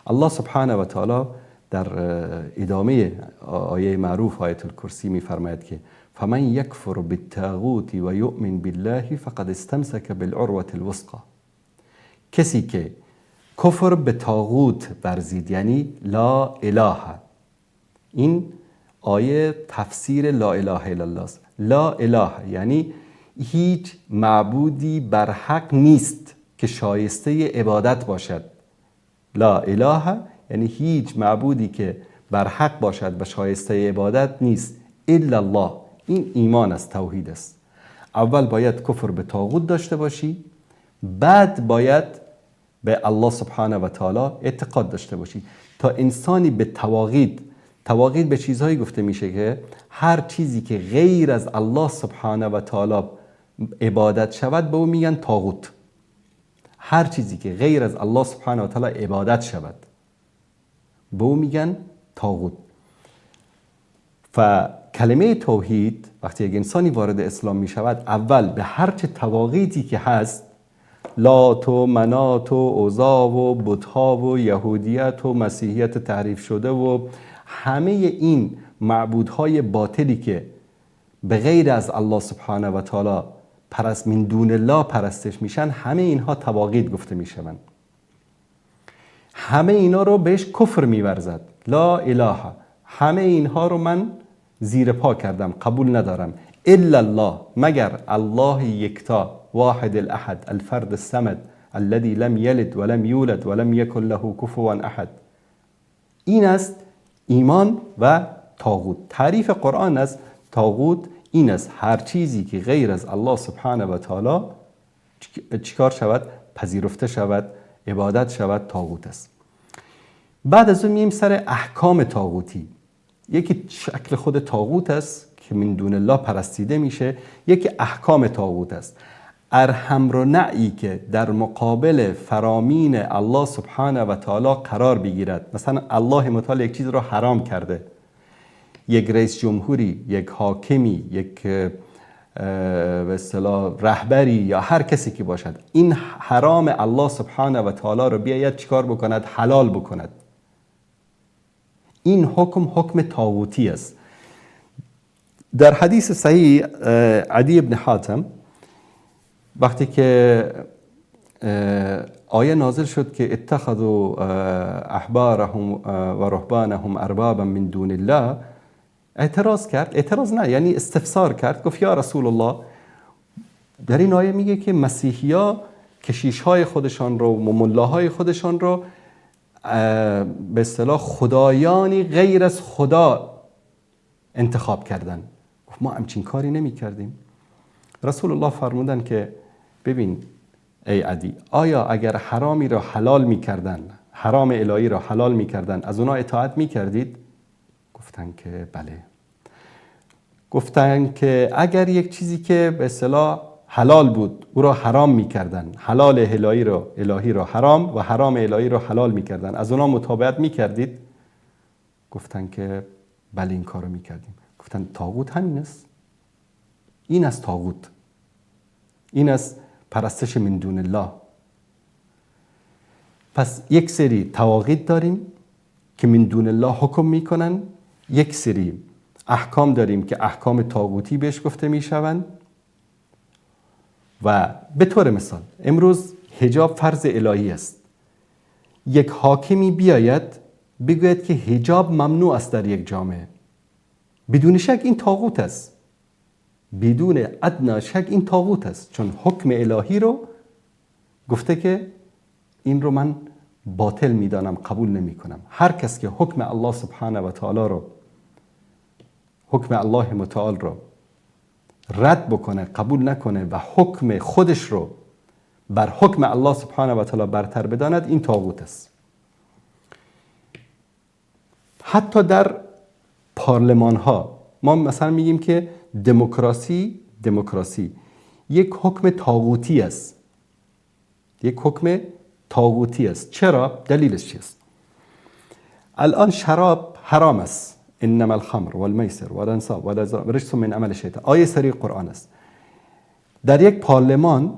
الله سبحانه و تعالی در ادامه آیه معروف آیت الکرسی میفرماید که فمن یکفر بالطاغوت و یؤمن بالله فقد استمسک بالعروة الوثقی. کسی که کفر به طاغوت ورزید، یعنی لا اله، این آیه تفسیر لا اله الا الله است. لا اله یعنی هیچ معبودی بر حق نیست که شایسته عبادت باشد. لا اله یعنی هیچ معبودی که بر حق باشد و شایسته عبادت نیست الا الله. این ایمان است، توحید است. اول باید کفر به طاغوت داشته باشی، بعد باید به الله سبحانه و تعالی اعتقاد داشته باشی. تا انسانی به طواغیت به چیزهایی گفته میشه که هر چیزی که غیر از الله سبحانه و تعالی عبادت شود به او میگن طاغوت. هر چیزی که غیر از الله سبحانه و تعالی عبادت شود به او میگن طاغوت. و کلمه توحید وقتی یک انسانی وارد اسلام میشود، اول به هر چه طواغیتی که هست، لات و منات و عزا و بت‌ها و یهودیت و مسیحیت تحریف شده و همه این معبودهای باطلی که به غیر از الله سبحانه و تعالی من دون الله پرستش میشن، همه اینها طواغیت گفته میشوند. همه اینا رو بهش کفر میورزد. لا اله، همه اینها رو من زیر پا کردم، قبول ندارم. الا الله، مگر الله یکتا، واحد الاحد، الفرد الصمد، الذي لم یلد ولم یولد ولم یکن له کفوا احد. این است ایمان و طاغوت. تعریف قرآن از طاغوت این است: هر چیزی که غیر از الله سبحانه و تعالی چیکار شود؟ پذیرفته شود، عبادت شود، طاغوت است. بعد از اون مییم سر احکام طاغوتی. یکی شکل خود طاغوت است که من دون الله پرستیده میشه، یکی احکام طاغوت است. ارحم و نعی که در مقابل فرامین الله سبحانه و تعالی قرار بگیرد. مثلا الله متعال یک چیز رو حرام کرده، یک رئیس جمهوری، یک حاکمی، یک به اصطلاح رهبری یا هر کسی که باشد، این حرام الله سبحانه و تعالی رو بیاید چیکار بکند؟ حلال بکند. این حکم طاغوتی است. در حدیث صحیح عدی ابن حاتم وقتی که آیه نازل شد که اتخذوا احبارهم و رهبانهم اربابا من دون الله، اعتراض نه، یعنی استفسار کرد. گفت یا رسول الله، در این آیه میگه که مسیحی‌ها کشیش‌های خودشان رو و ملاهای خودشان رو به اصطلاح خدایانی غیر از خدا انتخاب کردن. گفت ما همچین کاری نمی کردیم. رسول الله فرمودن که ببین ای عدی، آیا اگر حرامی را حلال می کردن، حرام الهی را حلال می کردن، از اونا اطاعت می کردید؟ گفتن که بله. گفتن که اگر یک چیزی که به اصطلاح حلال بود او را حرام می کردن، حلال الهی را حرام و حرام الهی را حلال می کردن، از اونا مطابقت می کردید؟ گفتن که بله این کارو می کردیم. گفتن طاغوت همین است. این از طاغوت، این از پرستش من دون الله. پس یک سری طواغیت داریم که من دون الله حکم میکنن، یک سری احکام داریم که احکام طاغوتی بهش گفته میشوند. و به طور مثال امروز حجاب فرض الهی است. یک حاکمی بیاید بگوید که حجاب ممنوع است در یک جامعه، بدون شک این طاغوت است، بدون ادنی شک این طاغوت است، چون حکم الهی رو گفته که این رو من باطل میدانم، قبول نمی کنم. هر کس که حکم الله سبحانه و تعالی رو، حکم الله متعال رو رد بکنه، قبول نکنه و حکم خودش رو بر حکم الله سبحانه و تعالی برتر بداند، این طاغوت است. حتی در پارلمان ها ما مثلا میگیم که دموکراسی یک حکم طاغوتی است. یک حکم طاغوتی است. چرا؟ دلیلش چیست؟ الان شراب حرام است. انما الخمر والمیسر والانصاب والازلام رجس من عمل الشیطان. آیه صریح قرآن است. در یک پارلمان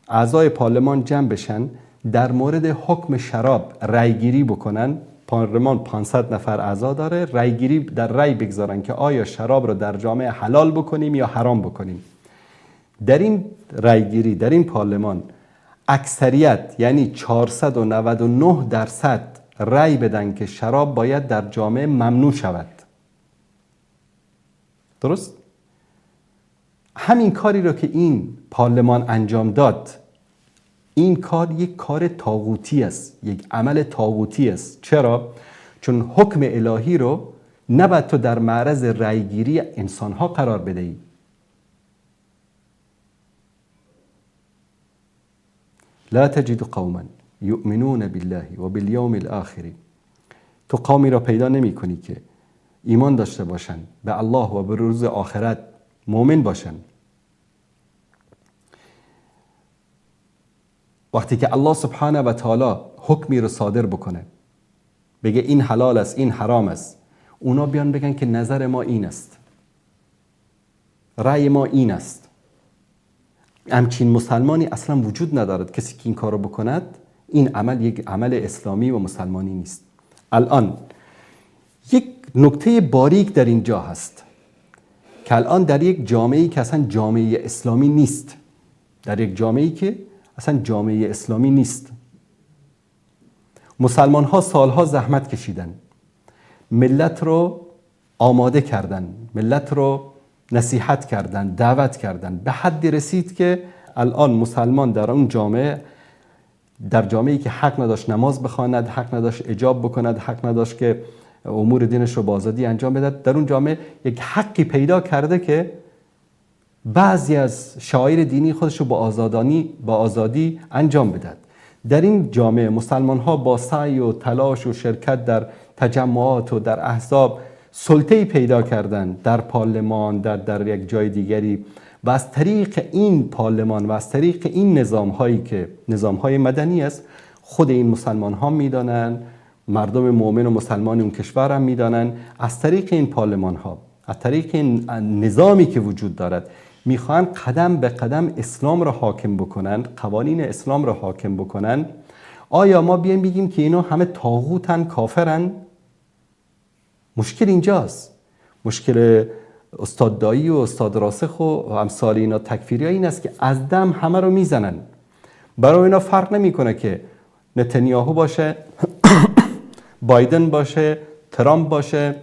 اعضای پارلمان جمع بشن در مورد حکم شراب رأیگیری بکنن. پارلمان 500 نفر اعضا داره، رأیگیری در رأی بگذارن که آیا شراب رو در جامعه حلال بکنیم یا حرام بکنیم. در این رأیگیری در این پارلمان اکثریت یعنی 499% رأی بدن که شراب باید در جامعه ممنوع شود. درست؟ همین کاری رو که این پارلمان انجام داد، این کار یک کار طاغوتی است، یک عمل طاغوتی است. چرا؟ چون حکم الهی رو نباید تو در معرض رأیگیری انسانها قرار بدهی. لا تجد قوما یؤمنون بالله و بالیوم الاخر. تو قومی را پیدا نمی کنی که ایمان داشته باشند به الله و به روز آخرت، مؤمن باشند. وقتی که الله سبحانه و تعالی حکمی رو صادر بکنه، بگه این حلال است، این حرام است، اونا بیان بگن که نظر ما این است، رأی ما این است. همچین مسلمانی اصلا وجود ندارد. کسی که این کارو بکند، این عمل یک عمل اسلامی و مسلمانی نیست. الان یک نکته باریک در اینجا هست که الان در یک جامعه‌ای که اصلا جامعه اسلامی نیست، در یک جامعه‌ای که اصلا جامعه اسلامی نیست، مسلمان ها سالها زحمت کشیدن، ملت رو آماده کردن، ملت رو نصیحت کردن، دعوت کردن، به حدی رسید که الان مسلمان در اون جامعه، در جامعه‌ای که حق نداشت نماز بخواند، حق نداشت حجاب بکند، حق نداشت که امور دینش رو با آزادی انجام بده، در اون جامعه یک حقی پیدا کرده که بعضی از شعائر دینی خودش رو با آزادی انجام بده. در این جامعه مسلمان ها با سعی و تلاش و شرکت در تجمعات و در احزاب سلطه‌ای پیدا کردن، در پارلمان، در یک جای دیگری، و از طریق این پارلمان و از طریق این نظام‌هایی که نظام‌های مدنی است، خود این مسلمان ها میدانن، مردم مؤمن و مسلمان اون کشور هم میدانن، از طریق این پارلمان ها، از طریق این نظامی که وجود دارد، میخوان قدم به قدم اسلام را حاکم بکنن، قوانین اسلام را حاکم بکنن. آیا ما بیایم بگیم که اینا همه طاغوتن، کافرن؟ مشکل اینجاست. مشکل استاد دایی و استاد راسخ و امثال اینا تکفیری ها این است که از دم همه رو میزنن. برای اینا فرق نمیکنه که نتانیاهو باشه، بایدن باشه، ترامپ باشه،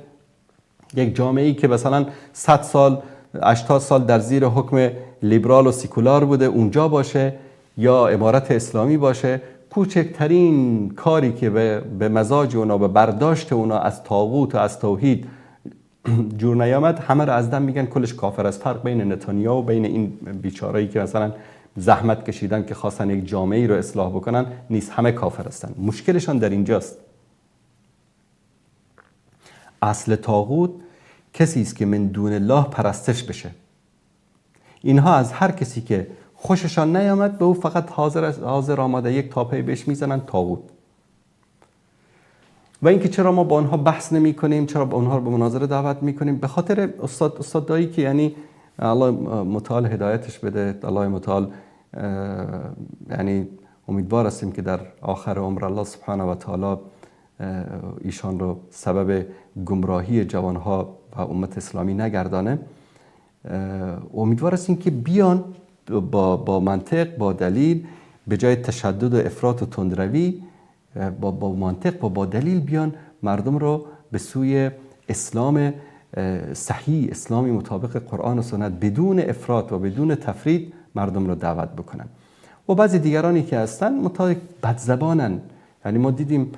یک جامعه‌ای که مثلا 100 سال 80 سال در زیر حکم لیبرال و سیکولار بوده اونجا باشه، یا امارت اسلامی باشه، کوچکترین کاری که به مزاج اونا، به برداشت اونا از طاغوت و از توحید جور نیامد، همه رو از دم میگن کلش کافر است. فرق بین نتانیاهو و بین این بیچارهایی که مثلا زحمت کشیدن که خواستن یک جامعه‌ای رو اصلاح بکنن نیست، همه کافر هستن. مشکلشان در اینجاست. اصل طاغوت کسی است که من دون الله پرستش بشه. اینها از هر کسی که خوششان نیامد به او فقط حاضر آماده یک تاپه بهش میزنن طاغوت. و اینکه چرا ما با آنها بحث نمی کنیم، چرا با آنها رو به مناظره دعوت می کنیم؟ به خاطر استاد دایی که یعنی الله متعال هدایتش بده، الله متعال یعنی امیدوار هستیم که در آخر عمر الله سبحانه و تعالی ایشان رو سبب گمراهی جوانها و امت اسلامی نگردانه. امیدوار هستیم که بیان با منطق، با دلیل، به جای تشدد و افراط و تندروی، با منطق و با دلیل بیان مردم رو به سوی اسلام صحیح، اسلامی مطابق قرآن و سنت، بدون افراط و بدون تفرید مردم رو دعوت بکنن. و بعضی دیگرانی که هستن متأ بدزبانن. یعنی ما دیدیم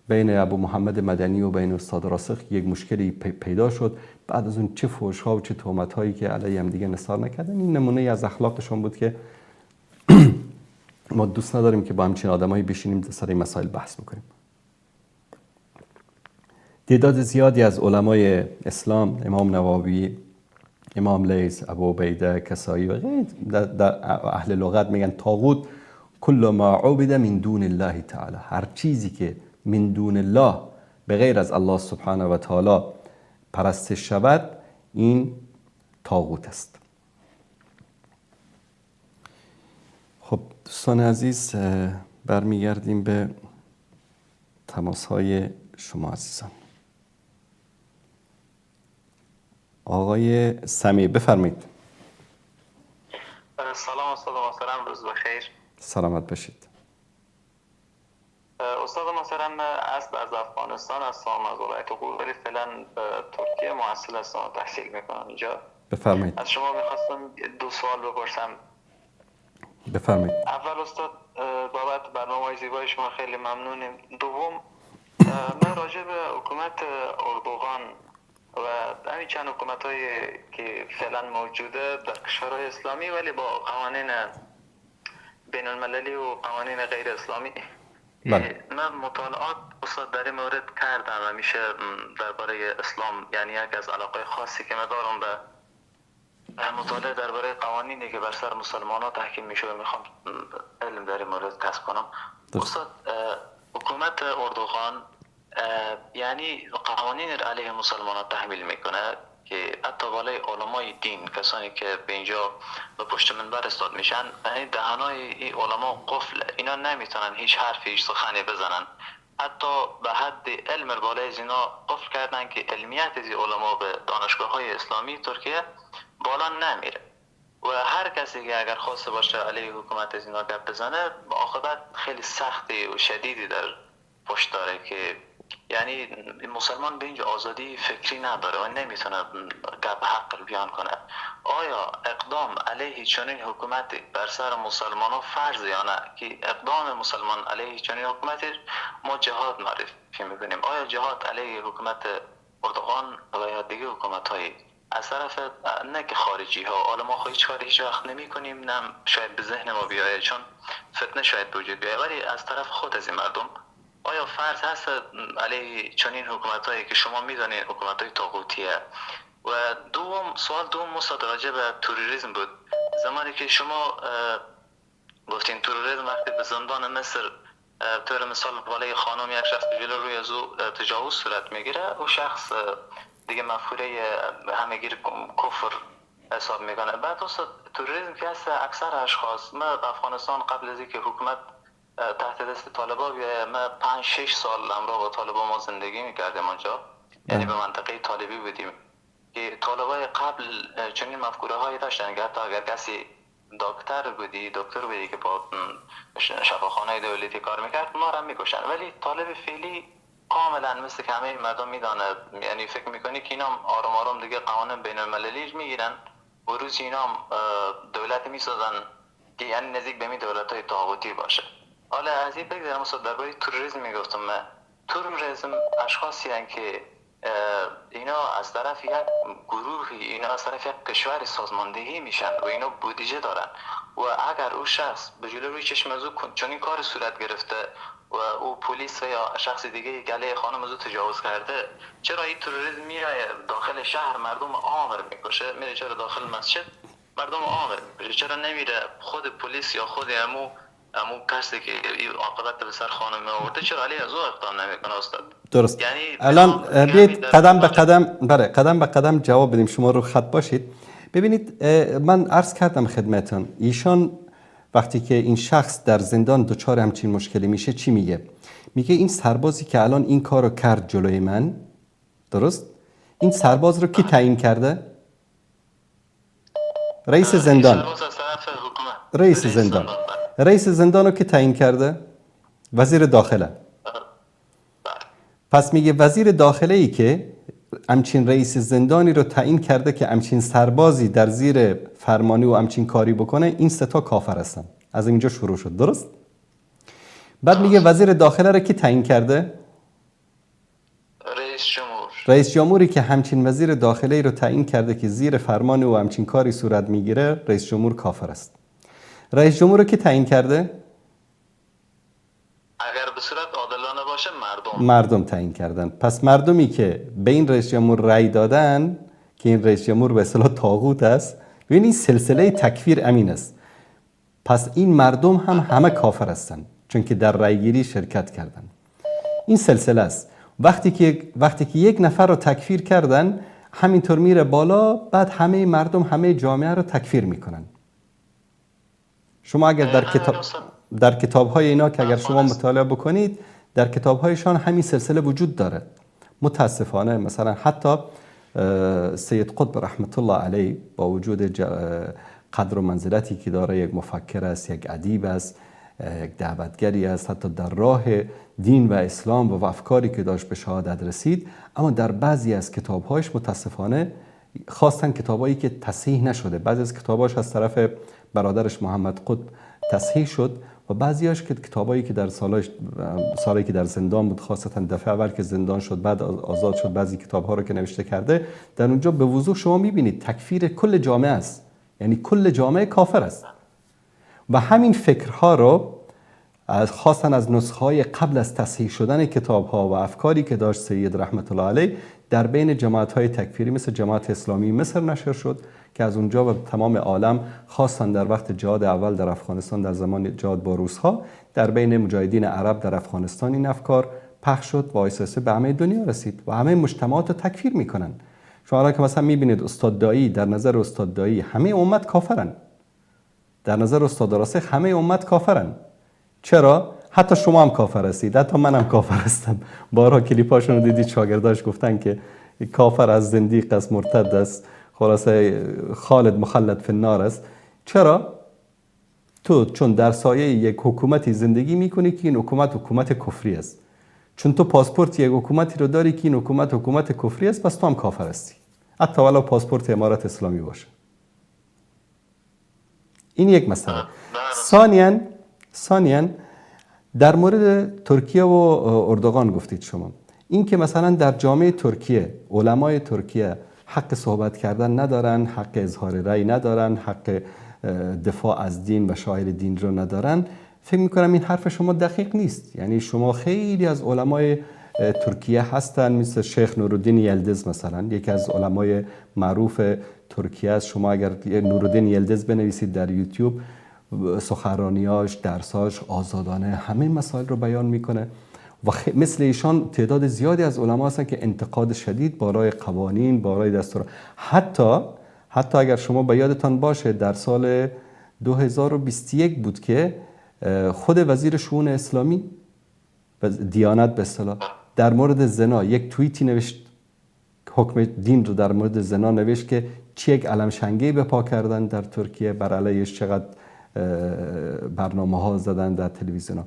بین ابو محمد مدنی و بین استاد راسخ یک مشکلی پیدا شد، بعد از اون چه فحش‌ها و چه تهمت‌هایی که علیه هم دیگه نثار نکردن. این نمونه از اخلاقشون بود که ما دوست نداریم که با همچین آدمایی بشینیم سر این مسائل بحث بکنیم. تعداد زیادی از علمای اسلام، امام نووی، امام لیث، ابو عبیده کسایی و غیره، در اهل لغت میگن طاغوت کل ما عبد من دون الله تعالی، هر چیزی که من دون الله، به غیر از الله سبحانه و تعالی پرستش شود، این طاغوت است. خب دوستان عزیز، برمیگردیم به تماس‌های شما عزیزان. آقای سمیع بفرمایید. سلام استاد محترم، روز بخیر. سلامت باشید. استاد محترم، اصل از افغانستان هستم، از ولایت قوم، ولی فعلا ترکیه محصل هستم، تحصیل میکنم اینجا. بفرمایید. از شما میخواستم 2 سوال بپرسم. بفرمایید. اول استاد، بابت برنامه‌های زیبای شما خیلی ممنونیم. دوم، من راجع به حکومت اردوغان و همین چند حکومت‌هایی که فعلا موجوده در کشورهای اسلامی ولی با قوانین بین المللی و قوانین غیر اسلامی، من مطالعات استاد در این مورد کردم و میشه درباره اسلام، یعنی یک از علاقه خاصی که من دارم به مطالعه درباره قوانینی که بر سر مسلمان ها تحکیم میشه و میخوام علم در این مورد کسب کنم. استاد، حکومت اردوغان یعنی قوانین علیه مسلمان ها تحمیل میکنه که حتی بالای علمای دین، کسانی که به اینجا به پشت منبر استاد میشن، دهانای این علما قفل، اینا نمیتونن هیچ حرفی، هیچ سخنی بزنن. حتی به حد علم بالای از اینا قفل کردن که علمیت از علما به دانشگاه های اسلامی ترکیه بالا نمیره و هر کسی که اگر خواسته باشه علیه حکومت از اینا گپ بزنه عاقبت خیلی سختی و شدیدی در پشت داره که یعنی مسلمان به اینجا آزادی فکری نداره و نمیتونه گپ حق بیان کنه. آیا اقدام علیه چنین حکومتی بر سر مسلمان ها فرض یا نه که اقدام مسلمان علیه چنین حکومتی ما جهاد معرفی میکنیم؟ آیا جهاد علیه حکومت اردوغان و یا دیگه حکومت هایی از طرف نه که خارجی ها عالم ها هیچ کاری هیچ وقت نمی کنیم، نه شاید به ذهن ما بیاید چون فتنه شاید وجود بیاید، ولی از طرف خود از این مردم آیا فرض هست علیه چنین حکومت هایی که شما میدانید حکومت های طاغوتیه؟ و سوال دوم مستاد راجع به تروریسم بود. زمانی که شما گفتین تروریسم وقتی به زندان مصر طور مثال بالای خانم یک شخص جلو روی از او تجاوز صورت میگیره، او شخص دیگه مفهوره همگیر کفر حساب میکنه. بعد اصلا تروریسم که هست اکثر اشخاص، ما افغانستان قبل از اینکه حکومت تحت دست طالبا بیایه ما 5-6 سال همراه با طالبا ما زندگی میکردیم اونجا، یعنی به منطقه طالبی بودیم که طالبای قبل چنین مفکوره هایی داشتن که حتی اگر کسی دکتر بودی که با شفاخانه دولتی کار میکرد ما را میکشن، ولی طالب فعلی کاملا مثل که همه مردم میدانه، یعنی فکر میکنی که اینا آرام آرام دیگه قوانین بین المللی میگیرن و روز اینا دولت میسازن که یعنی نزدیک به می دولت های طاغوتی باشه. حالا از این بگذارم اصلا درباره تروریسم میگفتم. تروریسم اشخاصی هستند که اینا از طرف یک گروهی، اینا از طرف یک کشور سازماندهی میشن و اینا بودجه دارن و اگر او شخص به جلوی روی چشم از او چون این کار صورت گرفته و او پلیس و یا شخص دیگه گله خانم از او تجاوز کرده، چرا این تروریسم میره داخل شهر مردم عام میکشه؟ میره چرا داخل مسجد مردم عام میکشه؟ چرا نمیره خود پلیس یا خود امو کسی که عاقبت به سر خانم آورده چرا علیه از او اقدام نمیکنه استاد؟ درست. یعنی الان بیایید قدم به قدم جواب بدیم، شما رو خط باشید. ببینید من عرض کردم خدمتتون، ایشان وقتی که این شخص در زندان دچار همچین مشکلی میشه چی میگه؟ میگه این سربازی که الان این کارو کرد جلوی من، درست؟ این سرباز رو کی تعیین کرده؟ رئیس زندان. رئیس زندان رو کی تعیین کرده؟ وزیر داخله. پس میگه وزیر داخله ای که همچین رئیس زندانی رو تعیین کرده که همچین سربازی در زیر فرمانی و همچین کاری بکنه، این سه تا کافر هستن. از اینجا شروع شد، درست؟ بعد میگه وزیر داخله رو کی تعیین کرده؟ رئیس جمهوری که همچین وزیر داخله ای رو تعیین کرده که زیر فرمان و همچین کاری صورت میگیره، رئیس جمهور کافر است. رئیس جمهور رو کی تعیین کرده؟ اگر به صورت عادلانه باشه مردم تعیین کردن. پس مردمی که به این رئیس جمهور رأی دادن که این رئیس جمهور به اصطلاح طاغوت است، ببین این سلسله تکفیر امین است. پس این مردم هم همه کافر هستند چون که در رأی گیری شرکت کردن. این سلسله است. وقتی که یک نفر رو تکفیر کردن، همینطور میره بالا، بعد همه مردم، همه جامعه رو تکفیر میکنن. شما اگر در کتاب‌های اینا که اگر شما مطالعه بکنید، در کتاب‌هایشان همین سلسله وجود داره. متاسفانه مثلا حتی سید قطب رحمت الله علیه با وجود قدر و منزلتی که داره، یک مفکر است، یک ادیب است، یک دعوتگری است، حتی در راه دین و اسلام و افکاری که داشت به شهادت رسید، اما در بعضی از کتاب‌هایش متاسفانه خواستن کتابایی که تصحیح نشده، بعضی از کتاباش از طرف برادرش محمد قطب تصحیح شد و بعضیاش که کتابایی که در سالایی که در زندان بود، خاصتا دفعه اول که زندان شد بعد آزاد شد، بعضی کتاب‌ها رو که نوشته کرده، در اونجا به وضوح شما می‌بینید تکفیر کل جامعه است، یعنی کل جامعه کافر است. و همین فکرها رو خاصا از نسخه‌های قبل از تصحیح شدن کتاب‌ها و افکاری که داشت سید رحمت الله علیه، در بین جماعت‌های تکفیری مثل جماعت اسلامی مصر نشر شد که از اونجا به تمام عالم، خاصا در وقت جهاد اول در افغانستان، در زمان جهاد با روس‌ها، در بین مجاهدین عرب در افغانستان این افکار پخش شد و اساساً به همه دنیا رسید و همه مجتمعات رو تکفیر میکنن. شما که مثلا میبینید استاد دایی، در نظر استاد دایی همه امت کافرن، در نظر استاد راسخ همه امت کافرن. چرا؟ حتی شما هم کافر هستید، حتی منم کافر هستم. بارها کلیپاشون رو دیدید، شاگرداش گفتن که کافر از زندیق است، مرتد است، خلاصه خالد مخلد فی النار است. چرا؟ تو چون در سایه یک حکومتی زندگی میکنی که این حکومت کفری است. چون تو پاسپورت یک حکومتی رو داری که این حکومت کفری است، پس تو هم کافر هستی، حتی ولو پاسپورت امارت اسلامی باشه. این یک مسئله. ثانیاً در مورد ترکیه و اردوغان گفتید شما. این که مثلا در جامعه ترکیه علمای ترکیه حق صحبت کردن ندارن، حق اظهار رأی ندارن، حق دفاع از دین و شاعر دین رو ندارن، فکر میکنم این حرف شما دقیق نیست. یعنی شما خیلی از علمای ترکیه هستن، مثل شیخ نورالدین یلدز مثلا، یکی از علمای معروف ترکیه است. شما اگر نورالدین یلدز بنویسید در یوتیوب، سخنرانیاش، درساش آزادانه همه مسائل رو بیان میکنه و مثل ایشان تعداد زیادی از علما هستن که انتقاد شدید بالای قوانین، بالای دستور. حتی اگر شما به یادتان باشه در سال 2021 بود که خود وزیر شؤون اسلامی دیانت به اصطلاح در مورد زنا یک توییتی نوشت، حکم دین رو در مورد زنا نوشت که چه یک علمشنگی به پا کردن در ترکیه، بر علیهش چقدر برنامه ها زدن در تلویزیون ها.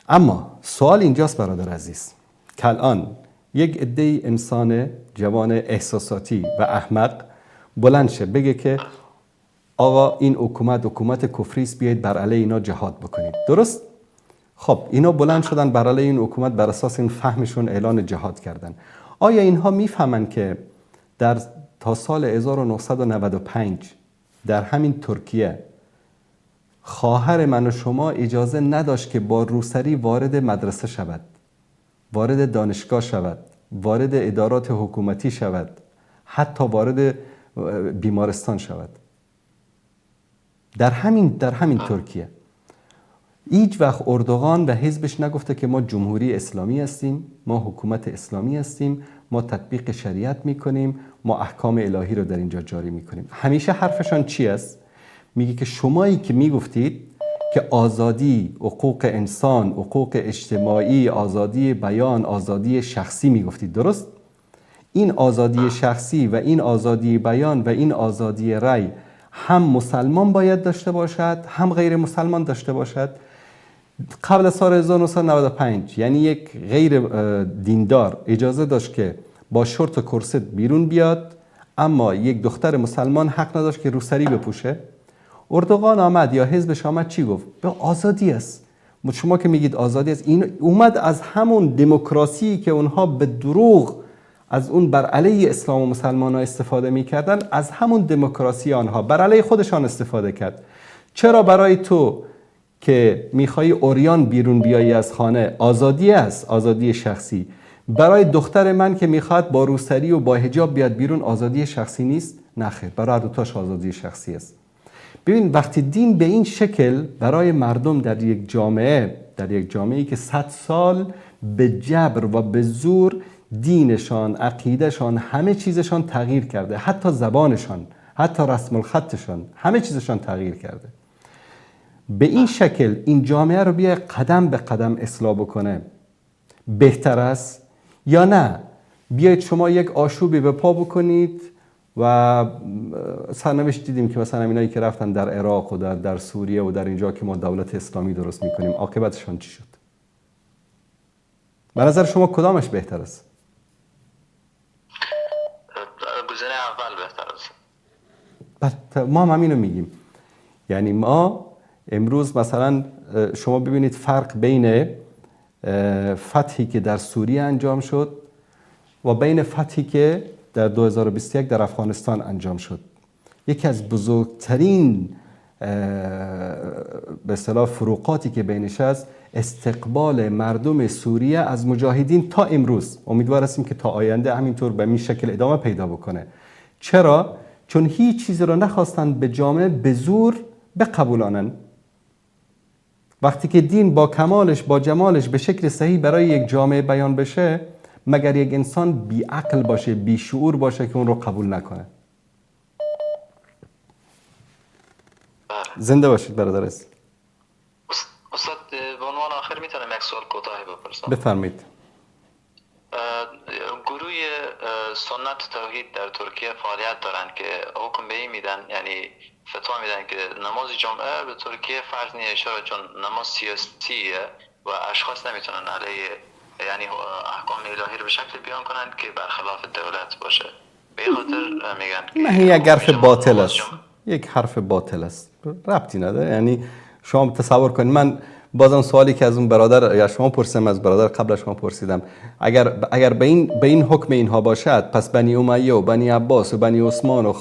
اما سوال اینجاست برادر عزیز که الان یک عده انسان جوان احساساتی و احمق بلند شه بگه که آقا این حکومت کفری است، بیایید بر علیه اینا جهاد بکنید. درست؟ خب اینا بلند شدن بر علیه این حکومت، بر اساس این فهمشون اعلان جهاد کردن. آیا اینها میفهمن که تا سال 1995 در همین ترکیه خواهر من و شما اجازه نداشت که با روسری وارد مدرسه شود، وارد دانشگاه شود، وارد ادارات حکومتی شود، حتی وارد بیمارستان شود؟ در همین ترکیه هیچ وقت اردوغان و حزبش نگفته که ما جمهوری اسلامی هستیم، ما حکومت اسلامی هستیم، ما تطبیق شریعت میکنیم، ما احکام الهی رو در اینجا جاری میکنیم. همیشه حرفشان چی است؟ میگه که شمایی که میگفتید که آزادی، حقوق انسان، حقوق اجتماعی، آزادی بیان، آزادی شخصی میگفتید، درست؟ این آزادی شخصی و این آزادی بیان و این آزادی رأی هم مسلمان باید داشته باشد، هم غیر مسلمان داشته باشد. قبل از سال 1995 یعنی یک غیر دیندار اجازه داشت که با شورت و کرست بیرون بیاد، اما یک دختر مسلمان حق نداشت که روسری بپوشه. اردوغان آمد یا حزبش آمد چی گفت؟ به آزادی است. شما که میگید آزادی است، این اومد از همون دموکراسی که اونها به دروغ از اون بر علیه اسلام و مسلمان ها استفاده میکردن، از همون دموکراسی آنها بر علیه خودشان استفاده کرد. چرا برای تو که میخوای اوریان بیرون بیایی از خانه آزادی است، آزادی شخصی، برای دختر من که میخواد با روسری و با حجاب بیاد بیرون آزادی شخصی نیست؟ نخیر، برای هر دوتاش آزادی شخصی است. ببین وقتی دین به این شکل برای مردم در یک جامعه‌ای که 100 سال به جبر و به زور دینشان، عقیدهشان، همه چیزشان تغییر کرده، حتی زبانشان، حتی رسم الخطشان، همه چیزشان تغییر کرده، به این شکل این جامعه رو بیا قدم به قدم اصلاح بکنه بهتر است یا نه بیایید شما یک آشوبی به پا بکنید و سرنوشت دیدیم که مثلا اینایی که رفتن در عراق و در سوریه و در اینجا که ما دولت اسلامی درست میکنیم عاقبتشان چی شد؟ به نظر شما کدامش بهتر است؟ گزینه اول بهتر است. ما هم همینو میگیم. یعنی ما امروز مثلا شما ببینید فرق بین فتحی که در سوریه انجام شد و بین فتحی که در 2021 در افغانستان انجام شد. یکی از بزرگترین به اصطلاح فروقاتی که بینش است استقبال مردم سوریه از مجاهدین تا امروز. امیدوار هستیم که تا آینده همینطور به این شکل ادامه پیدا بکنه. چرا؟ چون هیچ چیزی رو نخواستند به جامعه به زور بقبولانن. وقتی که دین با کمالش، با جمالش به شکل صحیح برای یک جامعه بیان بشه، مگر یک انسان بی عقل باشه، بی شعور باشه که اون رو قبول نکنه. زنده باشید برادر عزیز. استاد، به عنوان آخر میتونم یک سوال کوتاهی بپرسم؟ بفرمایید. گروه سنت توحید در ترکیه فعالیت دارن که حکم به این میدن، یعنی فتوا میدن که نماز جمعه به ترکیه فرض نیست، چرا؟ چون نماز سیاسیه و اشخاص نمیتونن علیه یعنی احکام الهی رو به شکل بیان کنن که برخلاف دولت باشه. به این خاطر میگن نه، یک حرف باطل است. یک حرف باطل است، ربطی نداره. یعنی شما تصور کنید، من بازم سوالی که از اون برادر یا شما پرسیدم، از برادر قبل شما پرسیدم، اگر به این حکم اینها باشد، پس بنی امیه و بنی عباس و بنی عثمان و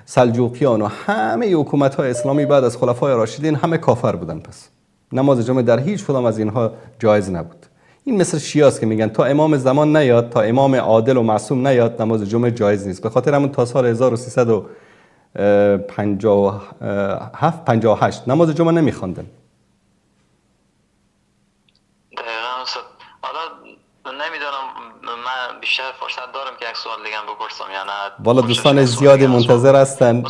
سلجوقیان و همه حکومت‌های اسلامی بعد از خلفای راشدین همه کافر بودن، پس نماز جمعه در هیچ کدام از اینها جایز نبود. این مثل شیعاست که میگن تا امام زمان نیاد، تا امام عادل و معصوم نیاد، نماز جمعه جایز نیست. به خاطر همون تا سال 1358 نماز جمعه نمیخواندن. حالا نمیدونم، من بیشتر فرصت دارم که یک سوال دیگه هم بپرسم یا نه؟ والا دوستان زیادی منتظر هستن.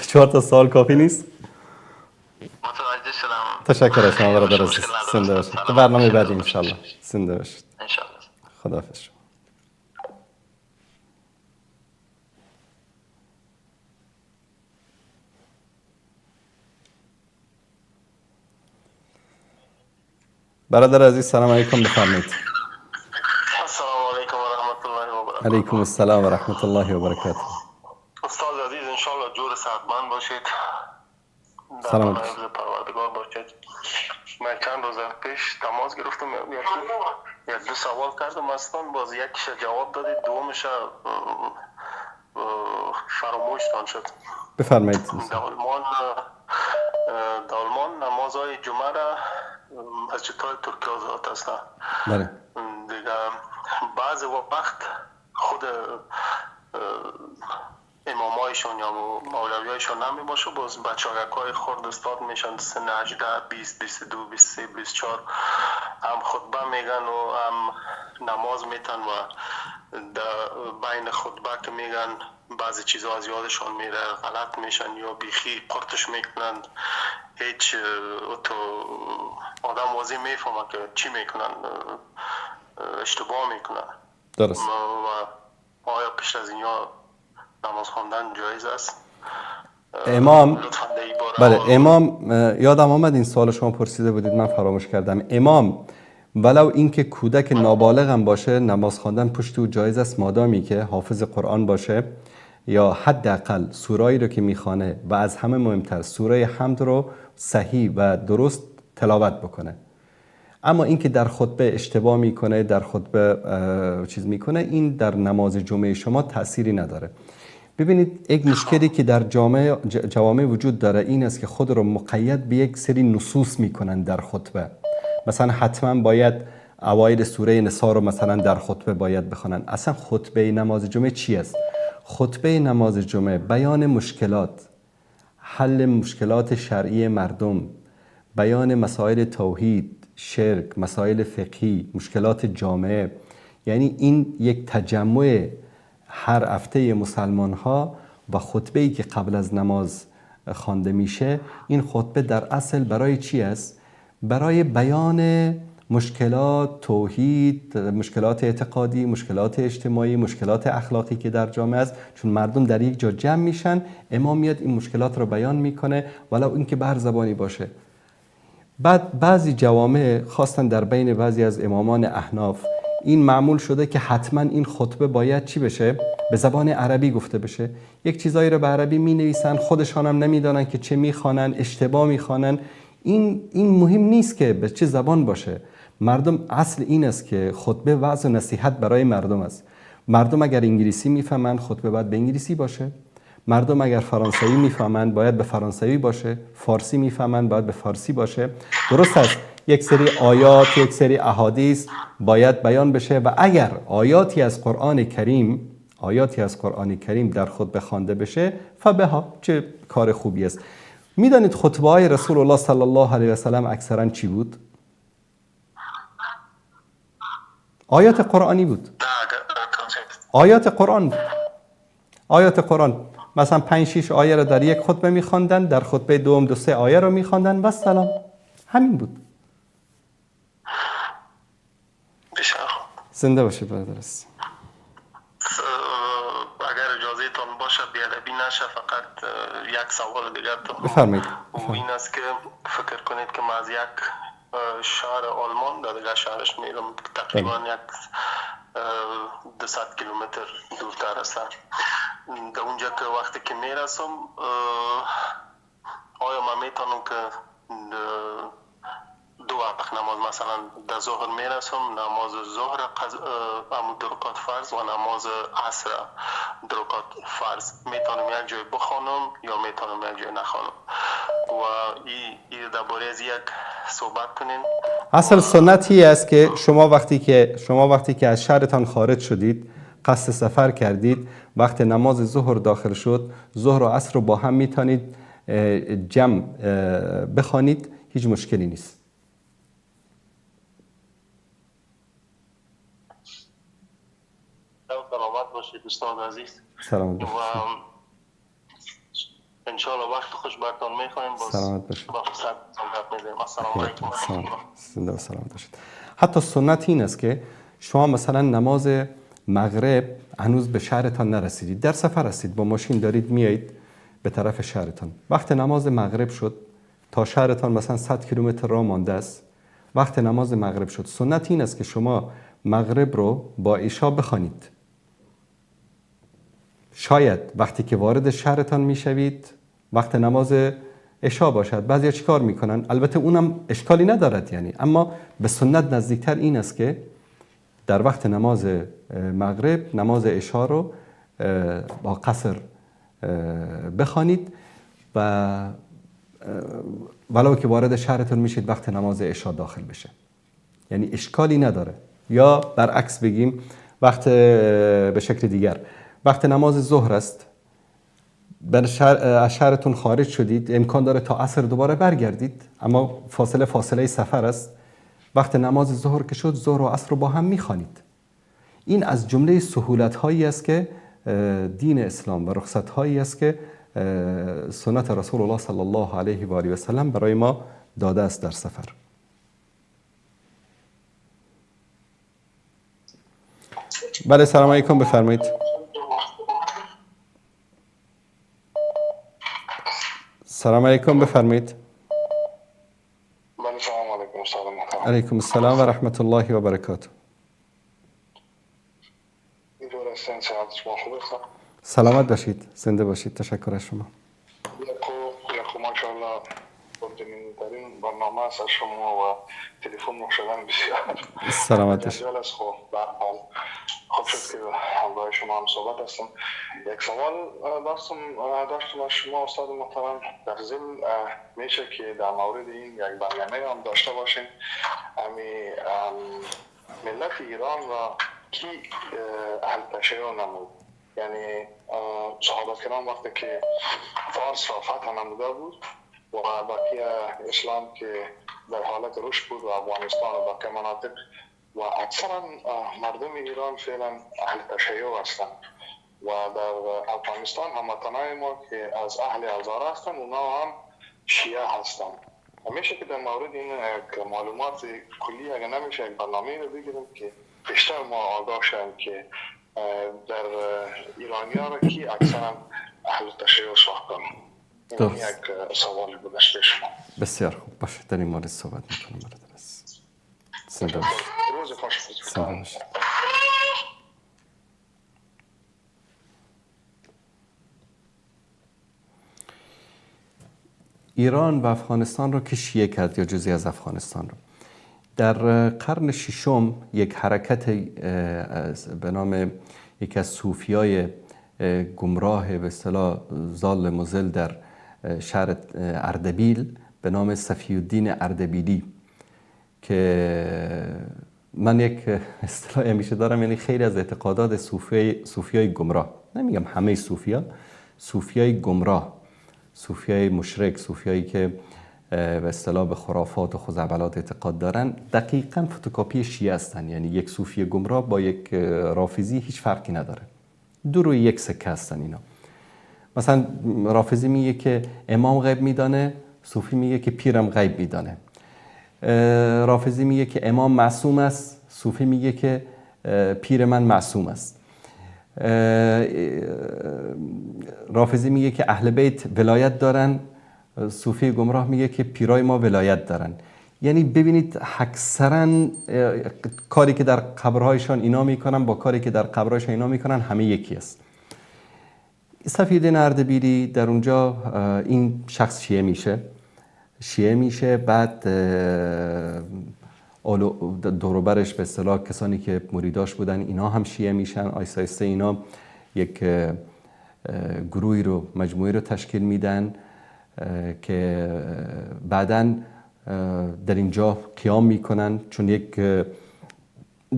4 تا سوال کافی نیست؟ متوجه شدم. تشکر از شما برادر عزیز. زنده باشید. تا برنامه بعدی ان شاء الله. زنده باشید. ان شاء الله. خداحافظ. برادر عزیز سلام علیکم، بفرمایید. السلام علیکم و رحمت الله و برکاته. علیکم السلام و رحمت الله و برکاته. استاد عزیز ان شاء الله جور صحتمند باشید. سلام. حفظ پروردگار باشید. من چند روز پیش تماس گرفتم، یک دو سوال کردم اصلا، باز یکیش جواب دادید، دومش فراموشتان شد. بفرمایید. دالمان نمازهای جمعه را مسجدهای ترکیه آزاد هستن. بله. دیگه بعض وقت خود امامایشون یا مولویایشون نمی باشه، باز بچه‌های خرد استاد میشن سن 18 20 22 23 24 هم خطبه میگن و هم نماز میتن و در بین خطبه که میگن بعضی چیزا از یادشون میره، غلط میشن یا بیخی قرتش میکنن، هیچ تو آدم واضح میفهمه که چی میکنن، اشتباه میکنن. درست. و آیا پیش از اینها نماز خواندن جایز است؟ امام، بله امام، یادم آمد این سوال شما پرسیده بودید، من فراموش کردم. امام ولو اینکه کودک نابالغ هم باشه نماز خواندن پشت او جایز است، مادامی که حافظ قرآن باشه یا حداقل سوره‌ای رو که میخوانه و از همه مهمتر سوره حمد رو صحیح و درست تلاوت بکنه. اما اینکه در خطبه اشتباه میکنه، در خطبه چیز میکنه، این در نماز جمعه شما تأثیری نداره. ببینید یک مشکلی که در جوامع وجود داره این است که خود رو مقید به یک سری نصوص میکنن در خطبه. مثلا حتما باید اوایل سوره نساء رو مثلا در خطبه باید بخونن. اصلا خطبه نماز جمعه چی است؟ خطبه نماز جمعه بیان مشکلات، حل مشکلات شرعی مردم، بیان مسائل توحید، شرک، مسائل فقهی، مشکلات جامعه. یعنی این یک تجمع هر هفته مسلمان ها و خطبه‌ای که قبل از نماز خوانده میشه. این خطبه در اصل برای چی است؟ برای بیان مشکلات توحید، مشکلات اعتقادی، مشکلات اجتماعی، مشکلات اخلاقی که در جامعه است. چون مردم در یک جا جمع میشن، امام میاد این مشکلات رو بیان میکنه، ولو اینکه به هر زبانی باشه. بعد بعضی جوامع خواستن در بین بعضی از امامان احناف این معمول شده که حتما این خطبه باید چی بشه؟ به زبان عربی گفته بشه. یک چیزایی رو به عربی می نویسن، خودشان هم نمیدانن که چه میخوانن، اشتباه میخوانن. این مهم نیست که به چه زبان باشه. مردم اصل این است که خطبه وعظ و نصیحت برای مردم است. مردم اگر انگلیسی میفهمن خطبه باید به انگلیسی باشه. مردم اگر فرانسوی میفهمن باید به فرانسوی باشه. فارسی میفهمن باید به فارسی باشه. درست است یک سری آیات، یک سری احادیث باید بیان بشه و اگر آیاتی از قرآن کریم در خطبه خوانده بشه فبها، چه کار خوبی است. میدانید خطبه های رسول الله صلی الله علیه و سلم اکثرا چی بود؟ آیات قرآنی بود. آیات قرآن مثلا 5-6 آیه رو در یک خطبه میخواندن، در خطبه دوم 2-3 آیه رو میخواندن و سلام. همین بود. بسیار خوب. زنده باشید برادر عزیز. اگر اجازه تان باشه بیادبی نشه، فقط یک سوال دیگر تو بفرمایید. و این است که فکر کنید که ما از یک شهر آلمان در دیگر شهرش میرم، تقریبا یک 200 کیلومتر دورتر هستم. در اونجا که وقتی که میرسم آیا من میتونم که دو وقت نماز، مثلا در ظهر میرسم نماز ظهر در رکعت فرض و نماز عصر در رکعت فرض میتونم یک جای بخوانم یا میتونم یک جای نخوانم و این درباره از یک صحبت کنین. اصل سنتی است که شما وقتی که از شهرتان خارج شدید، قصد سفر کردید، وقت نماز ظهر داخل شد، ظهر و عصر رو با هم میتونید جمع بخوانید، هیچ مشکلی نیست. سلامت باشید استاد عزیز. سلامت و باشید. انشاءالله وقت خوش برتان میخوایم. سلامت باشید. با فرصت صحبت می‌کنیم. السلام علیکم. زنده و سلامت باشید. حتی سنت این است که شما مثلا نماز مغرب هنوز به شهرتان نرسیدید، در سفر هستید، با ماشین دارید میایید به طرف شهرتان، وقت نماز مغرب شد، تا شهرتان مثلا 100 کیلومتر راه مانده است، وقت نماز مغرب شد، سنت این است که شما مغرب رو با عشا بخوانید. شاید وقتی که وارد شهرتان میشوید وقت نماز عشا باشد، بعضیا چیکار میکنن؟ البته اونم اشکالی ندارد یعنی، اما به سنت نزدیکتر این است که در وقت نماز مغرب نماز عشا رو با قصر بخوانید و ولو که وارد شهرتون میشید وقت نماز عشا داخل بشه، یعنی اشکالی نداره. یا برعکس بگیم وقت به شکل دیگر، وقت نماز ظهر است، از شهرتون خارج شدید، امکان داره تا عصر دوباره برگردید، اما فاصله سفر است، وقت نماز ظهر که شد ظهر و عصر رو با هم میخوانید. این از جمله سهولت هایی است که دین اسلام و رخصت هایی است که سنت رسول الله صلی الله علیه و آله و سلم برای ما داده است در سفر. بله سلام علیکم، بفرمایید. سلام علیکم، بفرمایید. بله سلام علیکم. سلام علیکم السلام و رحمت الله و برکاته. سلامت باشید، زنده باشید. تشکر از شما. یکو ماشاءالله بردنین برنامه از شما و تلفن شدن بسیار سلامت باشید. خوب شد که همراه شما هم صحبت هستم. یک سوال داشتم از شما استاد محترم. در ضمن میشه که در مورد این یک برنامه هم داشته باشین، ملت ایران را کی اهل تشیع نمود؟ یعنی صحابه کرام وقتی که فارس را فتح نموده بود و باقی اسلام که در حالت رشد بود و افغانستان و باقی مناطق و اکثرا مردم ایران فعلا اهل تشیع هستند و در افغانستان هموطنان ما که از اهل هزاره هستند اونا هم شیعه هستند. همیشه که در مورد این معلومات کلی اگر نمیشه یک برنامه رو بگیریم که بیشتر ما آگاه شدیم که در ایرانی ها را کی اکثرا اهل تشیع ساختن. این یک سوال بودش به شما. بسیار خوب، باشه در این مورد صحبت میکنم. روز خوش باشید. ایران و افغانستان رو که شیعه کرد یا جزئی از افغانستان رو. در قرن ششم یک حرکت به نام یکی از صوفیای گمراه به اصطلاح ضال مضل در شهر اردبیل به نام صفی الدین اردبیلی که من یک اصطلاح همیشه دارم، یعنی خیلی از اعتقادات صوفیای گمراه، نمیگم همه صوفیای گمراه، صوفیای مشرک، صوفیایی که به اصطلاح به خرافات و خزعبلات اعتقاد دارن، دقیقاً فتوکپی شیعه هستن. یعنی یک صوفی گمراه با یک رافضی هیچ فرقی نداره، دو روی یک سکه هستن اینا. مثلا رافضی میگه که امام غیب میدانه، صوفی میگه که پیرم غیب میدانه. رافضی میگه که امام معصوم است، صوفی میگه که پیر من معصوم است. رافضی میگه که اهل بیت ولایت دارن، صوفی گمراه میگه که پیرای ما ولایت دارن. یعنی ببینید اکثرا کاری که در قبرهایشان اینا میکنن با کاری که در قبرهایشان اینا میکنن همه یکی است. صفی‌الدین اردبیلی در اونجا این شخص شیعه میشه، بعد دوروبرش به اصطلاح کسانی که مریداش بودن اینا هم شیعه میشن. آیسته اینا یک گروهی رو، مجموعی رو تشکیل میدن که بعداً در اینجا قیام میکنن، چون یک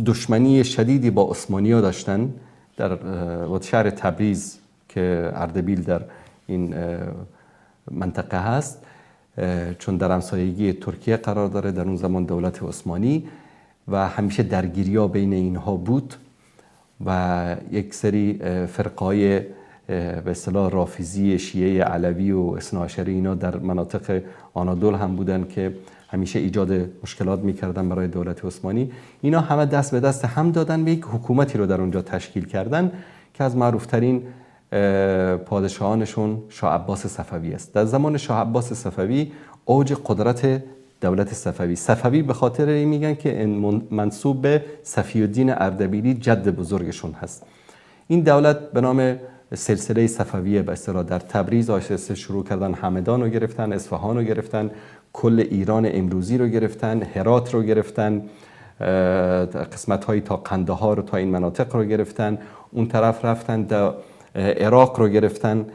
دشمنی شدیدی با عثمانی‌ها داشتن در شهر تبریز که اردبیل در این منطقه هست، چون در همسایگی ترکیه قرار داره در اون زمان دولت عثمانی، و همیشه درگیری‌ها بین اینها بود و یک سری فرقای به اصطلاح رافضی، شیعه علوی و اثناعشری اینا در مناطق آنادول هم بودن که همیشه ایجاد مشکلات میکردن برای دولت عثمانی. اینا همه دست به دست هم دادن و یک حکومتی رو در اونجا تشکیل کردن که از معروفترین پادشاهانشون شاه عباس صفوی است. در زمان شاه عباس صفوی اوج قدرت دولت صفوی به خاطر این میگن که منسوب به صفی‌الدین اردبیلی جد بزرگشون هست. این دولت به نام سلسله صفویه به اصطلاح در تبریز آشسته شروع کردن، همدان رو گرفتن، اصفهان رو گرفتن، کل ایران امروزی رو گرفتن، هرات رو گرفتن، قسمت هایی تا قندهار رو، تا این مناطق رو گرفتن، اون طرف رفتن عراق رو گرفتن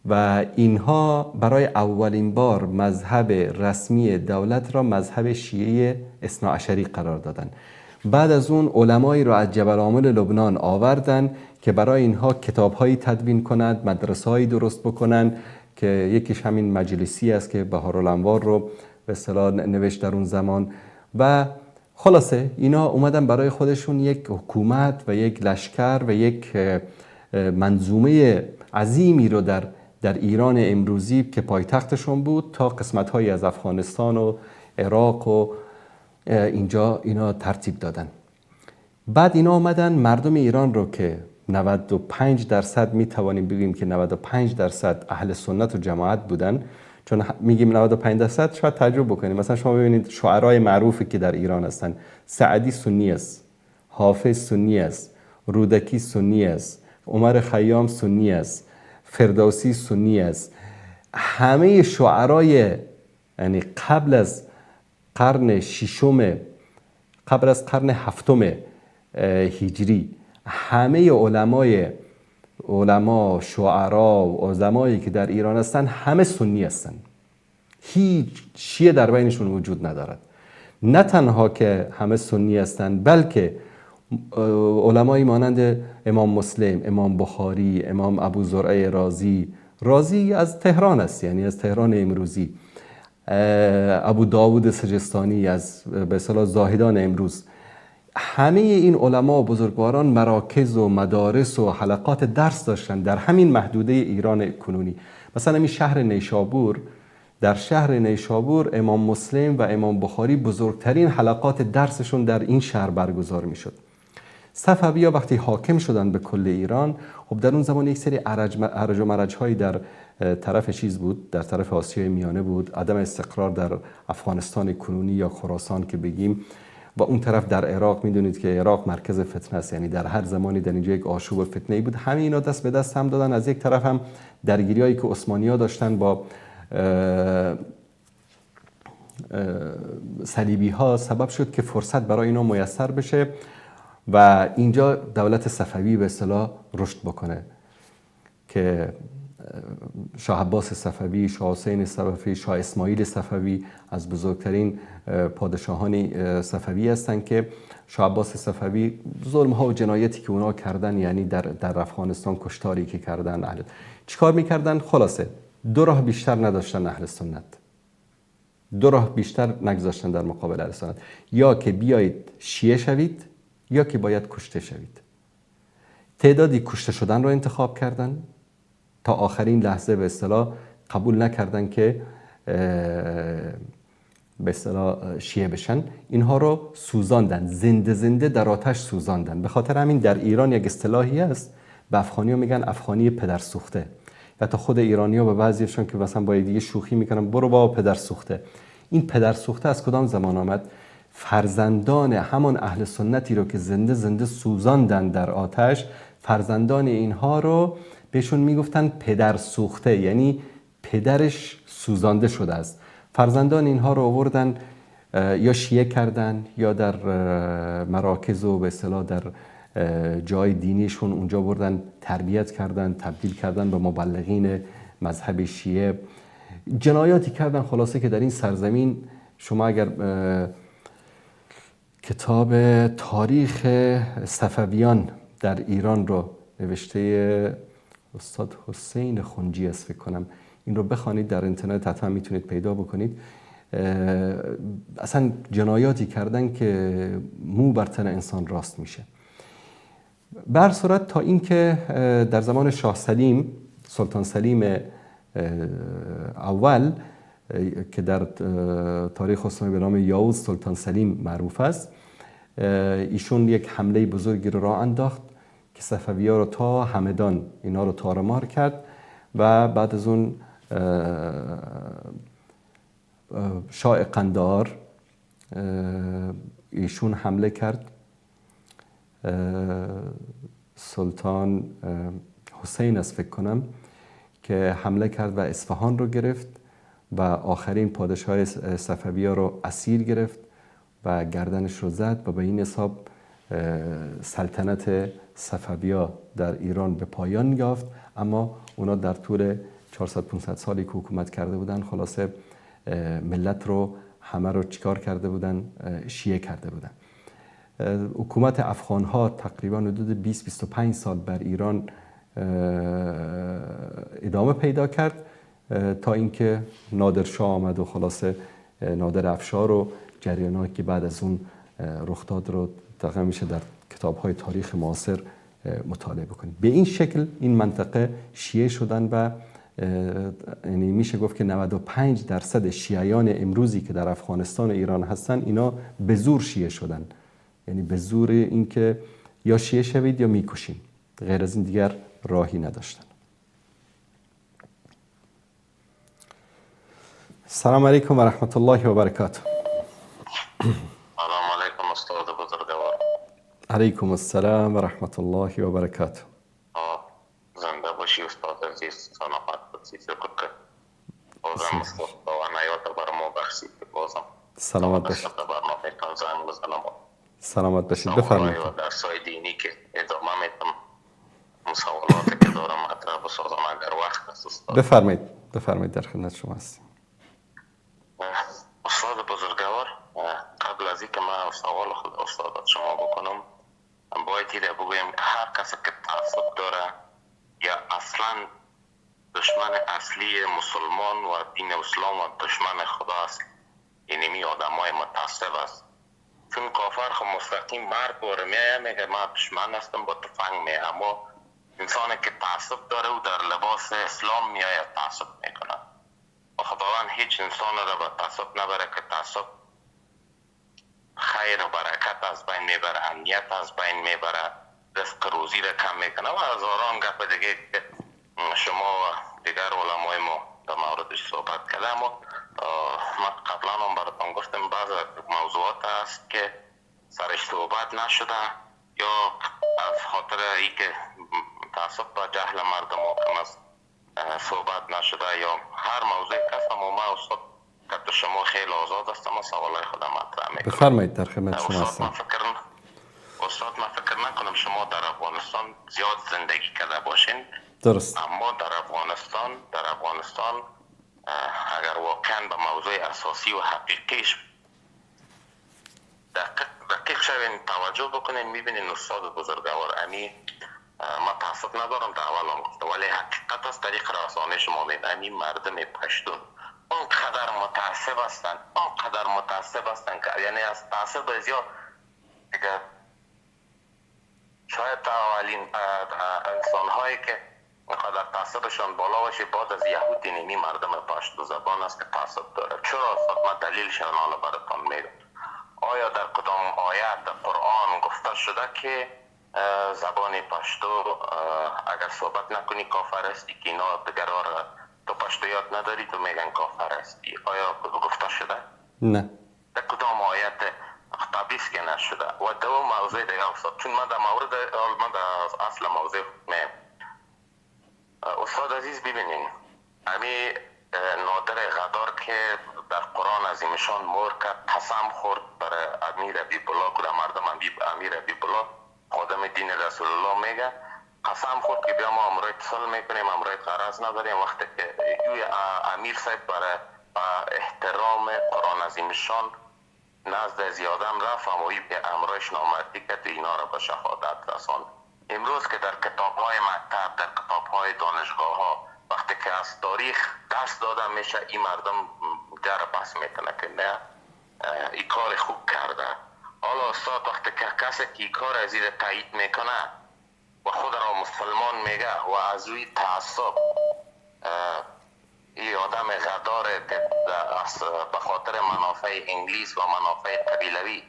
و اینها برای اولین بار مذهب رسمی دولت را مذهب شیعه اثناعشری قرار دادن. بعد از اون علمایی رو از جبل عامل لبنان آوردن که برای اینها کتاب‌هایی تدوین کنند، مدرسه‌هایی درست بکنن که یکیش همین مجلسی است که بهارالانوار رو به اصطلاح نوشت در اون زمان. و خلاصه اینا اومدن برای خودشون یک حکومت و یک لشکر و یک منظومه عظیمی رو در ایران امروزی که پایتختشون بود تا قسمت‌هایی از افغانستان و عراق و اینجا اینا ترتیب دادن. بعد اینا آمدن مردم ایران رو که 95% میتوانیم بگیم که 95% اهل سنت و جماعت بودن، چون میگیم 95% شاید تجربه بکنیم. مثلا شما ببینید شعرای معروفی که در ایران هستن، سعدی سنی است، حافظ سنی است، رودکی سنی است، عمر خیام سنی است، فردوسی سنی است. همه شعرای یعنی قبل از قرن ششم، قبل از قرن هفتم هجری، همه علما، شعرا و عظمایی که در ایران هستن همه سنی هستن. هیچ شیعه در بینشون وجود ندارد. نه تنها که همه سنی هستن، بلکه علمایی مانند امام مسلم، امام بخاری، امام ابو زرعه رازی از تهران است، یعنی از تهران امروزی، ابو داوود سجستانی از به اصطلاح زاهدان امروز. همه این علما و بزرگواران مراکز و مدارس و حلقات درس داشتن در همین محدوده ایران کنونی. مثلا این شهر نیشابور، در شهر نیشابور امام مسلم و امام بخاری بزرگترین حلقات درسشون در این شهر برگزار می شد. صفوی‌ها وقتی حاکم شدن به کل ایران، خب در اون زمان یک سری ارج و مرج هایی در طرف چیز بود، در طرف آسیای میانه بود، عدم استقرار در افغانستان کنونی یا خراسان که بگیم، و اون طرف در عراق. میدونید که عراق مرکز فتنه است، یعنی در هر زمانی در اینجا یک آشوب و فتنه‌ای بود. همه اینا دست به دست هم دادن. از یک طرف هم درگیریایی که عثمانی‌ها داشتن با صلیبی‌ها سبب شد که فرصت برای اینا میسر بشه و اینجا دولت صفوی به اصطلاح رشد بکنه که شاه عباس صفوی، شاه حسین صفوی، شاه اسماعیل صفوی از بزرگترین پادشاهان صفوی هستند که شاه عباس صفوی ظلم‌ها و جنایتی که اونا کردن، یعنی در افغانستان کشتاری که کردن، چیکار میکردن؟ خلاصه دو راه بیشتر نداشتن اهل سنت، دو راه بیشتر نگذاشتن در مقابل اهل سنت، یا که بیایید شیعه شوید یا که باید کشته شوید. تعدادی کشته شدن رو انتخاب کردن، تا آخرین لحظه به اصطلاح قبول نکردن که به اصطلاح شیعه بشن، اینها رو سوزاندن، زنده در آتش سوزاندن. به خاطر همین در ایران یک اصطلاحی هست، به افغانی‌ها میگن افغانی پدر سوخته. حتی خود ایرانی‌ها به بعضیشون که مثلا با دیگه شوخی میکنن برو بابا پدر سوخته. این پدر سوخته از کدام زمان آمد؟ فرزندان همان اهل سنتی رو که زنده سوزاندن در آتش، فرزندان اینها رو بهشون میگفتن پدر سوخته، یعنی پدرش سوزانده شده است. فرزندان اینها رو آوردن یا شیعه کردن یا در مراکز و به اصطلاح در جای دینیشون اونجا بردن تربیت کردن، تبدیل کردن به مبلغین مذهب شیعه، جنایاتی کردن. خلاصه که در این سرزمین شما اگر کتاب تاریخ صفویان در ایران رو نوشته استاد حسین خنجی است فکر کنم، این رو بخوانید در اینترنت حتما میتونید پیدا بکنید. اصلا جنایاتی کردن که مو بر تن انسان راست میشه. به هر صورت تا اینکه در زمان شاه سلیم، سلطان سلیم اول که در تاریخ اسلامی به نام یاوز سلطان سلیم معروف است، ایشون یک حمله بزرگی رو راه انداخت که صفوی‌ها رو تا همدان اینا رو تارمار کرد و بعد از اون شاه قندهار ایشون حمله کرد. سلطان حسین است فکر کنم که حمله کرد و اصفهان رو گرفت و آخرین پادشاه صفوی‌ها رو اسیر گرفت و گردنش رو زد و به این حساب سلطنت صفوی‌ها در ایران به پایان یافت. اما اونا در طول 400-500 سالی که حکومت کرده بودن خلاصه ملت رو همه رو چیکار کرده بودن؟ شیعه کرده بودن. حکومت افغان‌ها تقریبا حدود 20-25 سال بر ایران ادامه پیدا کرد تا اینکه نادرشاه آمد و خلاصه نادر افشار و جریاناتی که بعد از اون رخ داد رو تقریبا میشه در کتاب‌های تاریخ معاصر مطالعه بکنید. به این شکل این منطقه شیعه شدن و یعنی میشه گفت که 95% شیعیان امروزی که در افغانستان و ایران هستن اینا به زور شیعه شدن، یعنی به زور اینکه یا شیعه شوید یا میکشین، غیر از این دیگر راهی نداشتن. السلام علیکم و رحمت الله و برکاته. سلام علیکم استاد بزرگوار. علیکم السلام و رحمت الله و برکاته. زنده باشی استاد عزیز، سلامت باشی. شکر که بازم استاد و عنایات بر ما بخشید. بازم سلامت باشید. برنامه‌تان زنگ بزنم. سلامت باشید. بفرمایید. درس‌های دینی که ادامه میدم، مسائلاتی که دارم مطرح بسازم اگر وقت است استاد. بفرمایید در خدمت شما هستیم. استاد بزرگوار، قبل از اینکه من سوال خود استاد شما بکنم باید اینو بگویم که هر کسی که تعصب داره یا اصلا دشمن اصلی مسلمان و دین اسلام و دشمن خدا است، اینمی آدمای متعصب است. چون کافر خب مستقیم مرگ و میگه من دشمن هستم با تفنگ می، اما انسانی که تعصب داره و در لباس اسلام میآید تعصب میکنه. و خداوند هیچ انسان را به تعصب نبره که تعصب خیر و برکت از بین میبره، امنیت از بین میبره، رزق روزی را کم میکنه و هزاران گپ دیگه که شما و دیگر علمای ما در موردش صحبت کرده. اما من قبلا هم براتون گفتم بعض موضوعات هست که سرش صحبت نشده یا از خاطر ای که تعصب و جهل مردم حاکم است صحبت نشده یا هر موضوعی که هستم و ما استاد که شما خیلی آزاد هستم و سوالای خودم مطرح میکنم. بفرمایید در خدمت شما هستم. استاد من فکر نکنم شما در افغانستان زیاد زندگی کرده باشین. درست. اما در افغانستان اگر واقعا به موضوع اساسی و حقیقیش دقیق شوین توجه بکنین میبینین استاد بزرگوار امی ما تعصب ندارم در اول هم گفته، ولی حقیقت از طریق رسانه شما میبینین مردم پشتون اونقدر متعصب هستن که یعنی از تعصب زیاد دیگه شاید اولین انسان هایی که اینقدر تعصبشان بالا باشه، بعد از یهود نیمی مردم پشتو زبان است که تعصب داره. چرا استاد؟ من دلیلشان حالا براتون میگم. آیا در کدام آیت در قرآن گفته شده که زبان پشتو اگر صحبت نکنی کافر هستی، که اینا دیگرها را تو پشتو یاد نداری تو میگن کافر هستی؟ آیا گفته شده؟ نه. در کدام آیت تابیس که نشده؟ و دو موضوع دیگه استاد، چون من در مورد اصل موضوع میم استاد عزیز ببینین، امی نادر غدار که در قرآن عظیمشان مور کرد، قسم خورد برای امیر حبیب الله، که مردم امیر حبیب الله خادم دین رسول الله میگه، قسم خورد که بیا ما امروز اتصال میکنیم، امروز غرض نداریم. وقتی که امیر صاحب برای احترام قرآن عظیمشان نزد زیادم رفت، اموی به امروش نامردی که اینا را به شهادت رساند. امروز که در کتاب های مکتب، در کتاب های دانشگاه ها وقتی که از تاریخ دست داده میشه، این مردم جر بس میکنه که نه این کار خوب کرده. حالا استاد وقتی که کسی که این کار از این تایید میکنه و خود را مسلمان میگه و از روی تعصب این آدم غداره که به خاطر منافع انگلیس و منافع قبیلوی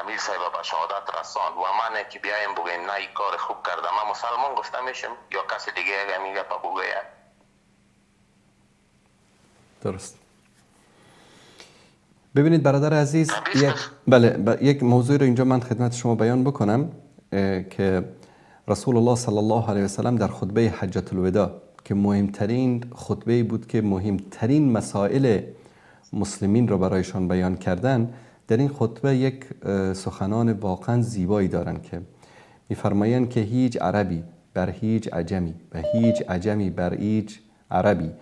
امیر صاحب به شهادت رساند و من که بیایم بگیم نه این کار خوب کرده، من مسلمان گفته میشم یا کسی دیگه اگه میگه پا بگویه؟ درست. ببینید برادر عزیز، یک موضوع رو اینجا من خدمت شما بیان بکنم که رسول الله صلی الله علیه و سلم در خطبه حجت الوداع که مهمترین خطبه بود که مهمترین مسائل مسلمین رو برایشان بیان کردن، در این خطبه یک سخنان واقعا زیبایی دارن که میفرمایند که هیچ عربی بر هیچ عجمی و هیچ عجمی بر هیچ عربی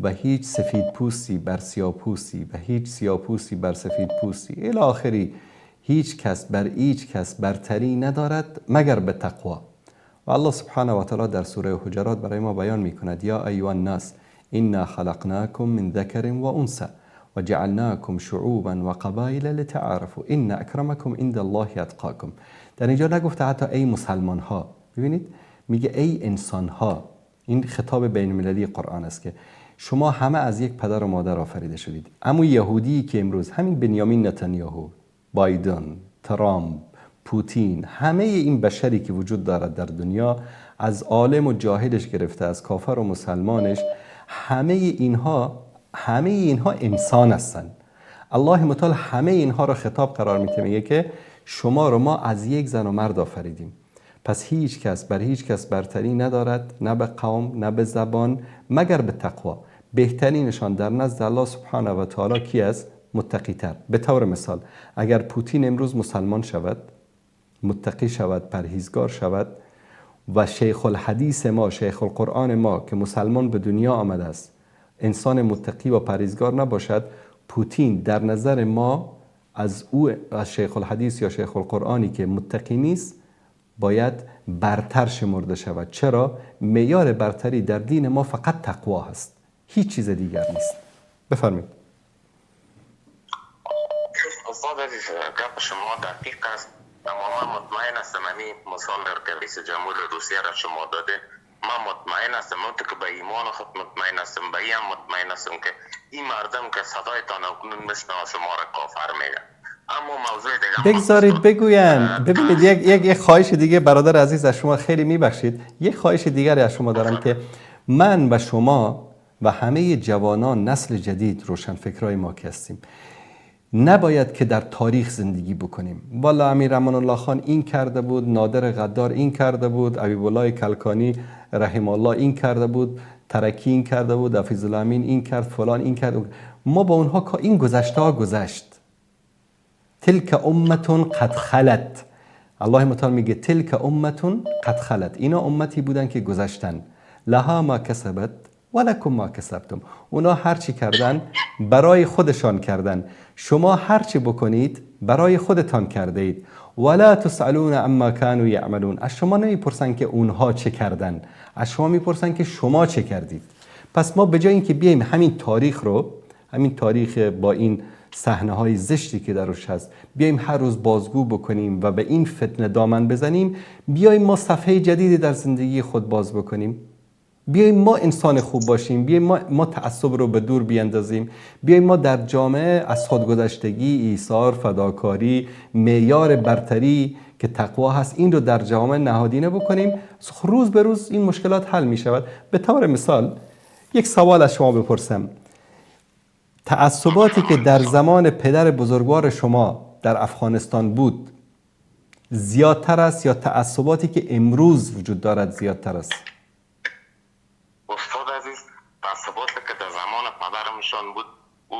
و هیچ سفید پوستی بر سیاه پوستی و هیچ سیاه پوستی بر سفید پوستی الی آخری، هیچ کس بر هیچ کس برتری ندارد مگر به تقوا. و الله سبحانه و تعالی در سوره حجرات برای ما بیان میکند یا ایها الناس انا خلقناکم من ذکر و انثی و جعلناکم شعوبا و قبایل لتعارفوا ان اکرمکم عند الله اتقاکم. در اینجا نگفته حتی ای مسلمان ها، ببینید میگه ای انسان ها. این خطاب بین المللی قرآن است که شما همه از یک پدر و مادر آفریده شدید. اما یهودی که امروز همین بنیامین نتانیاهو، بایدن، ترامپ، پوتین، همه این بشری که وجود دارد در دنیا، از عالم و جاهلش گرفته از کافر و مسلمانش، همه اینها انسان هستند. الله متعال همه اینها را خطاب قرار میده، میگه که شما رو ما از یک زن و مرد آفریدیم، پس هیچ کس بر هیچ کس برتری ندارد، نه به قوم نه به زبان مگر به تقوا. بهترینشان در نزد الله سبحانه و تعالی کی است؟ متقی تر. به طور مثال اگر پوتین امروز مسلمان شود، متقی شود، پرهیزگار شود و شیخ الحدیث ما، شیخ القرآن ما که مسلمان به دنیا آمده است انسان متقی و پرهیزگار نباشد، پوتین در نظر ما از شیخ الحدیث یا شیخ القرآنی که متقی نیست باید برتر شمرده شود. چرا؟ معیار برتری در دین ما فقط تقوا هست، هیچ چیز دیگر نیست. بفرمایید. استاد عزیز گپ شما دقیق است، اما من مطمئن هستم همین مثال که رئیس جمهور روسیه را شما داده، من مطمئن هستم که به ایمان خود مطمئن هستم، به این مطمئن هستم که این مردم که صدایتان اکنون میشنوه شما را کافر میگن. اما موضوع دیگه بگذارید بگوین. ببینید یک خواهش دیگه برادر عزیز از شما، خیلی میبخشید، یک خواهش دیگری از شما دارم که من و شما و همه جوانان نسل جدید روشنفکرای ما که هستیم نباید که در تاریخ زندگی بکنیم. والا امیر امان الله خان این کرده بود، نادر غدار این کرده بود، حبیب الله کلکانی رحم الله این کرده بود، ترکی این کرده بود، حفیظ الله امین این کرد، فلان این کرد. ما با اونها این گذشته ها گذشت. تلک امتون قد خلت. الله متعال میگه تلک امتون قد خلت. اینا امتی بودن که گذشتن. لها ما کسبت ولکم ما کسبتم. اونا هرچی کردن برای خودشان کردن، شما هرچی بکنید برای خودتان کرده اید. ولا تسألون عما كانوا يعملون. از شما نمیپرسن که اونها چه کردن، از شما میپرسن که شما چه کردید. پس ما به جای اینکه بیایم همین تاریخ با این صحنه‌های زشتی که درش هست، بیایم هر روز بازگو بکنیم و به این فتنه دامن بزنیم، بیایم ما صفحه جدیدی در زندگی خود باز بکنیم. بیایم ما انسان خوب باشیم، بیایم ما تعصب رو به دور بیاندازیم، بیایم ما در جامعه از خودگذشتگی، ایثار، فداکاری، معیار برتری که تقوا هست، این رو در جامعه نهادینه بکنیم. روز به روز این مشکلات حل می شود. به طور مثال یک سوال از شما بپرسم، تعصباتی که در زمان پدر بزرگوار شما در افغانستان بود زیادتر است یا تعصباتی که امروز وجود دارد زیادتر است؟ استاد عزیز، تعصباتی که در زمان پدرمشان بود او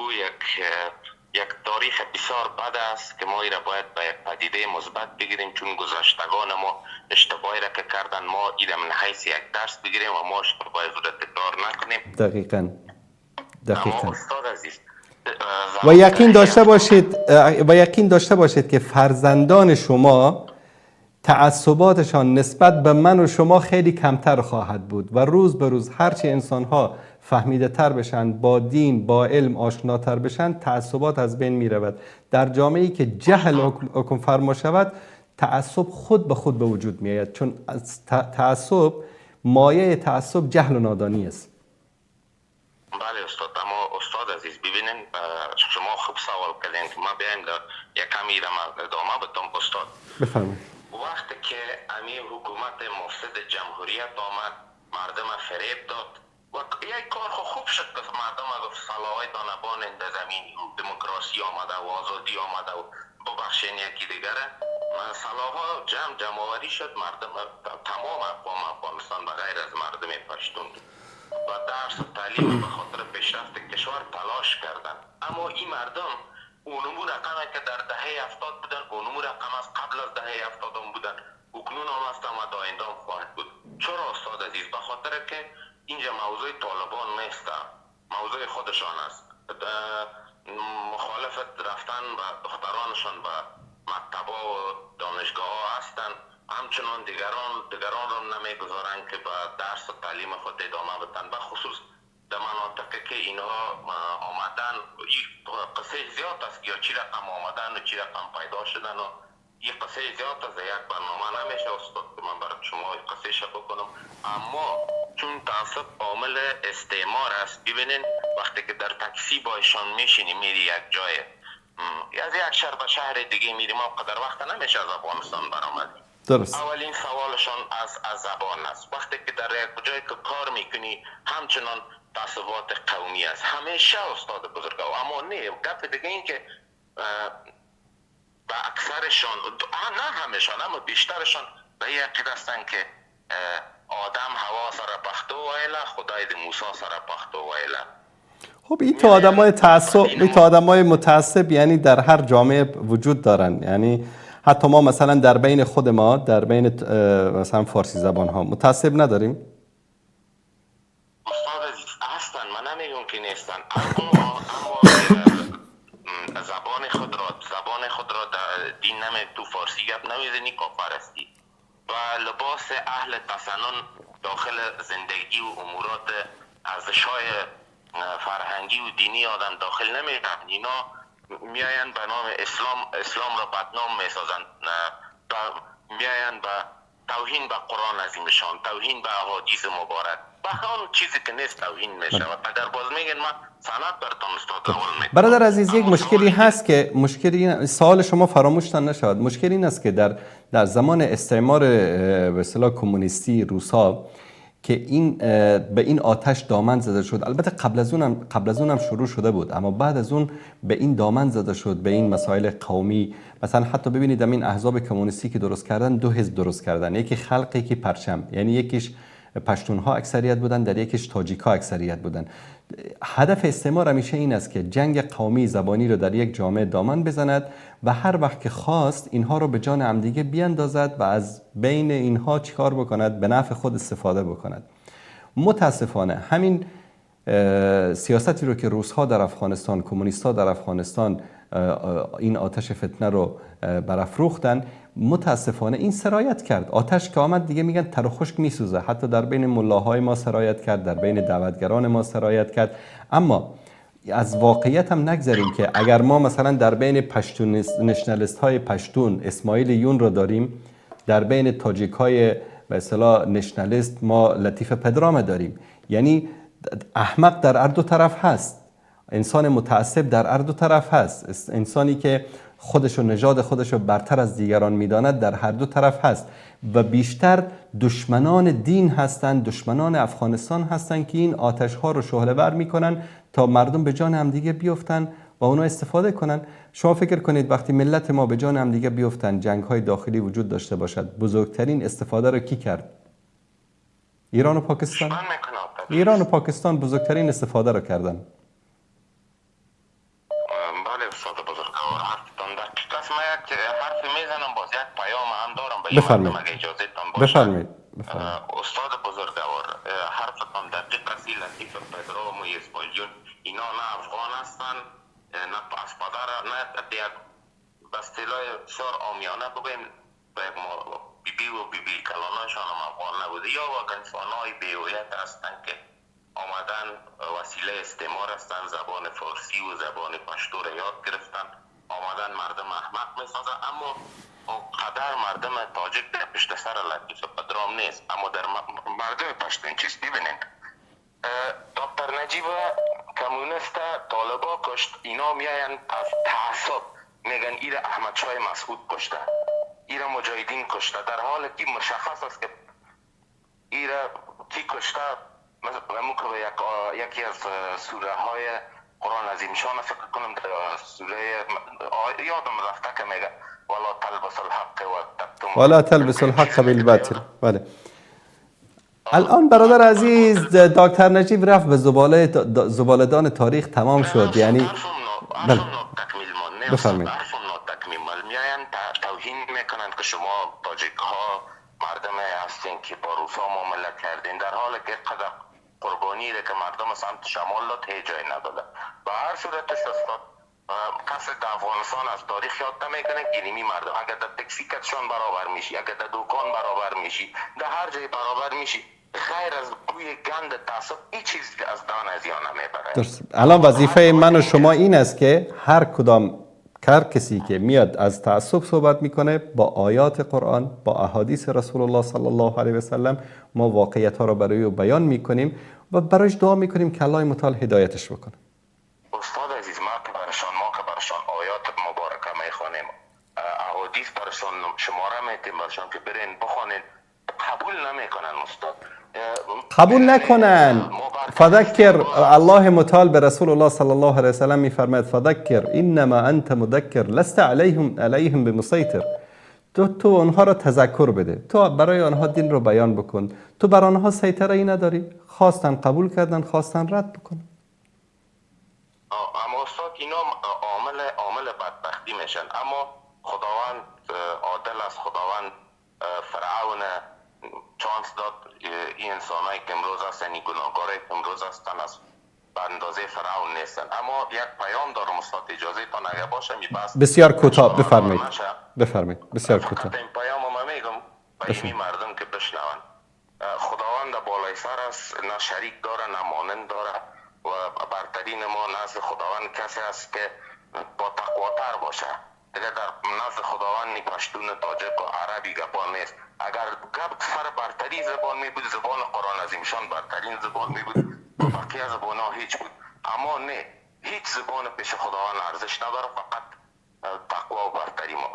یک تاریخ بسیار بد است که ما را باید به یک پدیده مثبت بگیریم، چون گذشتگان ما اشتباهی را که کردن ما این من حیث یک درس بگیریم و ما اشتباهی را تکرار نکنیم. دقیقاً. اما استاد عزیز و یقین داشته باشید که فرزندان شما تعصباتشان نسبت به من و شما خیلی کمتر خواهد بود و روز به روز هرچی انسان‌ها فهمیده تر بشن، با دین، با علم آشناتر بشن، تعصبات از بین می رود. در جامعه‌ای که جهل حکم فرما شود، تعصب خود به خود به وجود می آید، چون تعصب، مایه تعصب جهل و نادانی است. بله استاد، اما استاد عزیز ببینین شما خوب سوال کردین که ما بیایم در یک کمی ادامه بدم استاد. بفرمایید. وقتی که امی حکومت مفسد جمهوریت آمد، مردم فریب داد و یک کار خوب شد که مردم از صلاحی دانبان در زمین دموکراسی آمده و آزادی آمده و ببخشین یکی دیگره صلاحا جمع‌آوری شد، مردم تمام اقوام افغانستان به غیر از مردم پشتون و درس و تعلیم به خاطر پیشرفت کشور تلاش کردند. اما این مردم اونمو رقم که در دهه 70 بودن، اونمو رقم از قبل از دهه 70 بودن، اکنون هم هستن و تا آینده خواهد بود. چرا استاد عزیز؟ به خاطر که اینجا موضوع طالبان نیست، موضوع خودشان است. مخالفت رفتن و دخترانشان به مکتبا و دانشگاه ها هستن، همچنان دیگران را نمیگذارن که به درس و تعلیم خود ادامه بدن. به خصوص در مناطقی که اینها آمدن قصه زیاد است که چی رقم آمدن و چی رقم پیدا شدن و این قصه زیاد است، یک برنامه نمیشه استاد که من برای شما قصه شو بکنم. اما چون تعصب عامل استعمار است، ببینین وقتی که در تاکسی با ایشان میشینی میری یک جای از یک شهر به شهر دیگه میری، ما قدر وقت نمیشه از افغانستان برآمدیم. درست. اولین سوالشان از زبان است. وقتی که در یک جایی که کار میکنی همچنان تعصبات قومی است همیشه استاد بزرگوار. اما نه، گپ دیگه این که به اکثرشان، نه همیشان اما بیشترشان به این عقیده هستند که آدم هوا سر پختو وایله، خدای د موسی سر پختو وایله. خب این تو آدمای تعصب، این تو آدمای متعصب یعنی در هر جامعه وجود دارن. یعنی حتی ما مثلا در بین خود ما، در بین مثلا فارسی زبان ها متعصب نداریم. استاد عزیز هستن، من نمیگم که نیستن، اما زبان خود را در دین تو فارسی گپ نمیزنی کافرستی و لباس اهل تسنن داخل زندگی و امورات ارزش‌های فرهنگی و دینی آدم داخل نمیرن. اینا میاین به نام اسلام را بدنام میسازن، میاین به توهین به قرآن عظیمشان، توهین به احادیث مبارک، به هر چیزی که نیست توهین میشه. و اگر باز میگن ما سند براتون استاد اول میگم. برادر عزیز، یک مشکلی هست که سوال شما فراموشتان نشود. مشکل این است که در زمان استعمار به اصطلاح کمونیستی روس‌ها که این به این آتش دامن زده شد، البته قبل از اونم شروع شده بود، اما بعد از اون به این دامن زده شد، به این مسائل قومی. مثلا حتی ببینید این احزاب کمونیستی که درست کردن، دو حزب درست کردن، یکی خلق، یکی پرچم. یعنی یکیش پشتونها اکثریت بودن، در یکیش تاجیک‌ها اکثریت بودن. هدف استعمار همیشه این است که جنگ قومی زبانی رو در یک جامعه دامن بزند و هر وقت که خواست اینها رو به جان همدیگه بیاندازد و از بین اینها چیکار بکند؟ به نفع خود استفاده بکند. متاسفانه همین سیاستی رو که روس‌ها در افغانستان، کمونیست‌ها در افغانستان این آتش فتنه رو برافروختن، متاسفانه این سرایت کرد. آتش که آمد دیگه میگن تر و خشک میسوزه. حتی در بین ملاهای ما سرایت کرد، در بین دعوتگران ما سرایت کرد. اما از واقعیت هم نگذاریم که اگر ما مثلا در بین پشتون نشنالیست های پشتون اسماعیل یون رو داریم، در بین تاجیک های به اصطلاح نشنالیست ما لطیف پدرام داریم. یعنی احمق در هر دو طرف هست، انسان متعصب در هر دو طرف هست، انسانی که خودشو نژاد خودشو برتر از دیگران میداند در هر دو طرف هست و بیشتر دشمنان دین هستند، دشمنان افغانستان هستند که این آتش ها رو شعله ور میکنن تا مردم به جان همدیگه بیفتن و اونا استفاده کنن. شما فکر کنید وقتی ملت ما به جان همدیگه بیفتن، جنگ های داخلی وجود داشته باشد، بزرگترین استفاده رو کی کرد؟ ایران و پاکستان. ایران و پاکستان بزرگترین استفاده رو کردن. بله استاد بزرگوار، حرفتان در کلاس ما یک حرف میزنم، باز یک پیام هم دارم به بفرمایید. مردم اگه اجازه تان باشه. بفرمایید. استاد بزرگوار، حرفتان دقیق است. لطیف پدرام و اسماعیل جون اینا نه افغان هستن، نه از پدر، نه یک به اصطلاح شعر عامیانه بگویم بیبی و بیبی کلانشان هم افغان نبوده، یا واقعا انسانهای بی‌هویت هستن که آمدن وسیله استعمار هستن، زبان فارسی و زبان پشتو را یاد گرفتن، آمدن مردم احمق میسازن. اما قدر مردم تاجیک در پشت سر لطیف پدرام نیست، اما در مردم پشتون چیست ببینید. دکتر نجیب کمونیست طالبا کشت، اینا میاین از تعصب میگن ایره احمد شاه مسعود کشته، ایره مجاهدین کشته، در حالی که مشخص است که ایره کی کشته. مثلا یکی از سوره های قرآن عظیم شان فکر کنم سوره یادم رفته که میگه ولا تلبس الحق و تکتم ولا تلبس الحق بالباطل. بله. الان برادر عزیز دکتر نجیب رفت به زباله‌دان تاریخ تمام شد. یعنی بله بفرمایید. میاین توهین میکنند که شما تاجیک ها مردم هستین که با روسا معامله کردین، در حالی که قدر قربانی که مردم سمت شمال داد هیچ جای نداده. و هر صورتش استاد کسی در افغانستان از تاریخ یاد نمیکنه که اینمی مردم اگر در تکسی کتشان برابر میشی، اگر در دکان برابر میشی، در هر جای برابر میشی، خیر از بوی گند تعصب هیچ چیز از دان از یا نمیبره. درست. الان وظیفه من و شما این است که هر کدام کسی که میاد از تعصب صحبت میکنه با آیات قرآن، با احادیث رسول الله صلی الله علیه و سلم ما واقعیت ها را برای او بیان میکنیم و برایش دعا میکنیم که الله متعال هدایتش بکنه. استاد عزیز، ما که برشان آیات مبارکه میخوانیم، احادیث برشان شماره میتیم برشان که برین بخوانین، قبول نمیکنن استاد. قبول نکنن. فذکر، الله متعال به رسول الله صلی الله علیه و سلم میفرماید فذکر انما انت مذکر لست علیهم بمسیطر. تو آنها را تذکر بده، تو برای آنها دین رو بیان بکن، تو بر آنها سیطره ای نداری. خواستن قبول کردن، خواستن رد بکن. اما استاد اینا عامل بدبختی میشن. اما خداوند عادل است، خداوند فرعون چانس داد این انسانایی که امروز هستن، این گناهکارایی که امروز هستن از به اندازه فرعون نیستن. اما یک پیام دارم استاد، اجازه تان اگه باشه میبست بسیار کوتاه بفرمایید. بسیار کوتاه. این پیام ما میگم به این مردم که بشنون. خداوند بالای سر است، نه شریک داره نه مانند داره و برترین ما نزد خداوند کسی است که با تقواتر باشه. دیگه در نزد خداوند نی پشتون، تاجک و عربی گپان نیست. اگر گپ سر برتری زبان می بود، زبان قرآن عظیمشان برترین زبان می بود، بقیه زبان ها هیچ بود. اما نه، هیچ زبان پیش خداوند ارزش نداره، فقط تقوا و برتری ما.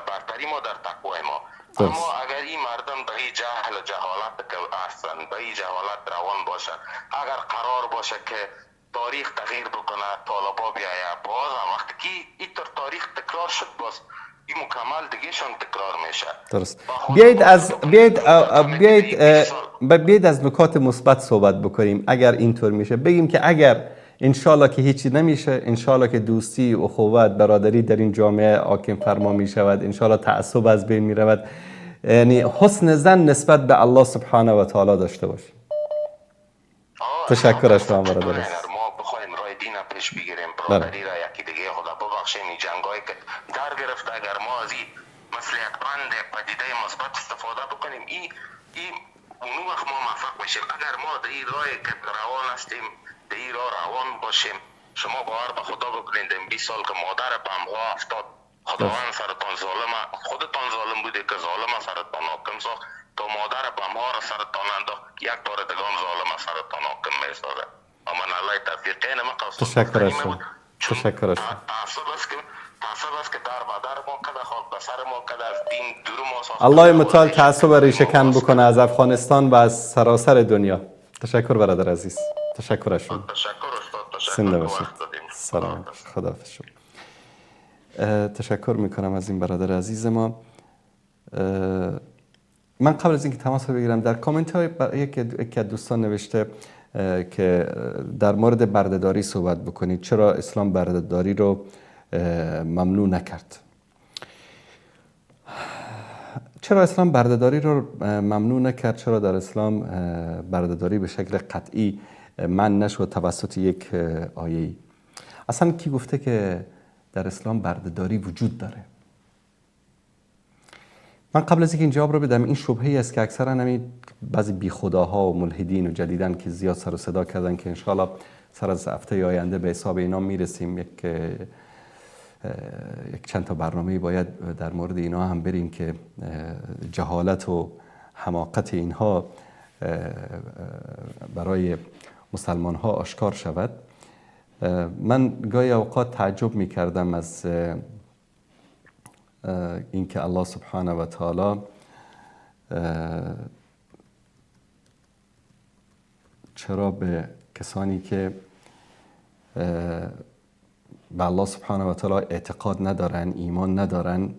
برتری ما در تقوای ما. اما اگر این مردم به این جهل و جهالت که هستن، به این جهالت روان باشن، اگر قرار باشه که تاریخ تغییر بکنه، طالبا بیایه، باز هم وقتی که این تاریخ تکرار شد، باز این مکمل دیگهشان تکرار میشه. درست. بیاید از نکات مثبت صحبت بکنیم. اگر اینطور میشه بگیم که اگر انشالله که هیچی نمیشه، انشالله که دوستی، اخوت، برادری در این جامعه حاکم فرما میشود، انشالله تعصب از بین میرود، یعنی حسن ظن نسبت به الله سبحانه و تعالی داشته باشیم. تشکر از شما برادر. اگر ما بخوایم راه دین پیش بگیریم، برادری را یکی دیگه خدا ببخشیم، این جنگایی که در گرفته، اگر ما از این مثل یک بند پدیده مثبت استفاده بکنیم، این اون وقت ما موفق میشیم. اگر ما در این راهی که روان هستیم در این راه روان باشیم. شما باور به خدا بکنید این 20 سال که مادر بمها افتاد، خداوند سرتان ظالم، خودتان ظالم بوده که ظالم سرتان حاکم ساخت تا مادر بمها را سرتان انداخت، یک بار دیگه ظالم سرتان حاکم میسازه. اما الله توفیق ما قصد تشکر ازتون. تشکر ازتون. تعصب است که در بدر ما کده، خاک به سر ما کده، از دین دور ما ساخته. الله متعال تعصب ریشه کن بکنه از افغانستان و از سراسر دنیا. تشکر برادر عزیز. تشکر اشون. تشکر استاد. زنده باشید. سلام. خداحافظ شما. تشکر میکنم از این برادر عزیز ما. من قبل از اینکه تماس بگیرم، در کامنت های یکی از دوستان نوشته که در مورد بردهداری صحبت بکنید، چرا اسلام بردهداری رو ممنوع نکرد. چرا اسلام بردهداری رو ممنوع نکرد؟ چرا در اسلام بردهداری به شکل قطعی منع نشد توسط یک آیه‌ای؟ اصلا کی گفته که در اسلام بردهداری وجود داره؟ من قبل از اینکه این جواب رو بدم، این شبهه‌ای است که اکثرا همین بعضی بیخداها و ملحدین و جدیدن که زیاد سر و صدا کردن که انشالله سر از هفته آینده به حساب اینا میرسیم، یک چند تا برنامه باید در مورد اینا هم بریم که جهالت و حماقت اینها برای مسلمان ها آشکار شود. من گاهی اوقات تعجب می کردم از اینکه الله سبحانه و تعالی چرا به کسانی که به الله سبحانه و تعالی اعتقاد ندارن، ایمان ندارن،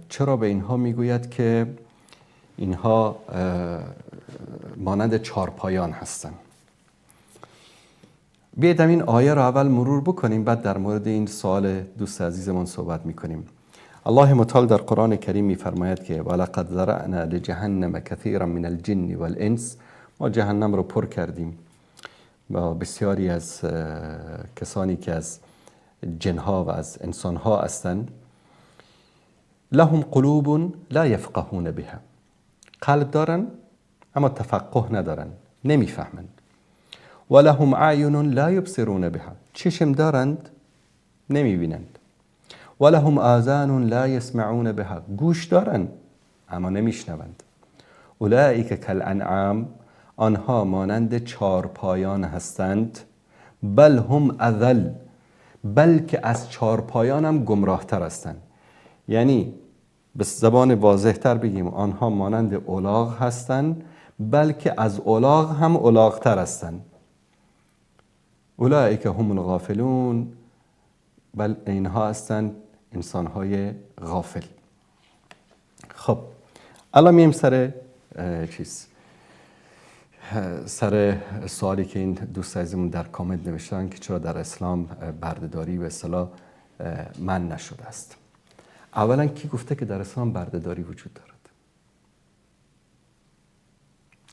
چرا به اینها میگوید که اینها مانند چارپایان هستن. بیایید این آیه رو اول مرور بکنیم، بعد در مورد این سوال دوست عزیزمون صحبت میکنیم. الله متعال در قرآن کریم میفرماید که ولقد ذرأنا لجهنم کثیرا من الجن والانس، ما جهنم رو پر کردیم با بسیاری از کسانی که از جنها و از انسانها هستند. لهم قلوب لا یفقهون بها، قلب دارن اما تفقه ندارن، نمیفهمند. و لهم اعین لا یبصرون بها، چشم دارند نمیبینند. و لهم آذان لا یسمعون بها، گوش دارند اما نمیشنوند. اولئک کالانعام، آنها مانند چارپایان هستند. بل هم اضل، بلکه از چارپایان هم گمراه تر هستند. یعنی به زبان واضح تر بگیم، آنها مانند الاغ هستند، بلکه از الاغ هم الاغ تر هستند. اولئک هم الغافلون، بل اینها هستند انسانهای غافل. خب الان میم سر سر سوالی که این دوست عزیزمون در کامنت نوشتن که چرا در اسلام بردهداری به اصطلاح منع نشده است. اولا کی گفته که در اسلام بردهداری وجود دارد؟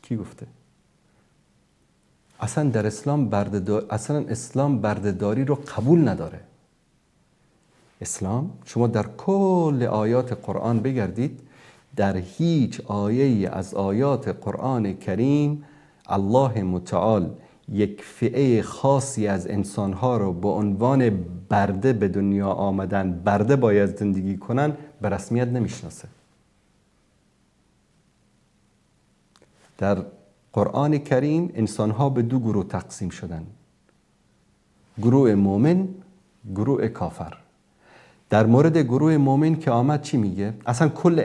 کی گفته؟ اصلا در اسلام اسلام بردهداری رو قبول نداره. اسلام، شما در کل آیات قرآن بگردید، در هیچ آیه از آیات قرآن کریم الله متعال یک فئه خاصی از انسانها رو به عنوان برده به دنیا آمدن، برده باید زندگی کنن، به رسمیت نمیشناسه. در قرآن کریم انسانها به دو گروه تقسیم شدن، گروه مؤمن، گروه کافر. در مورد گروه مؤمن که آمد چی میگه؟ اصلا کل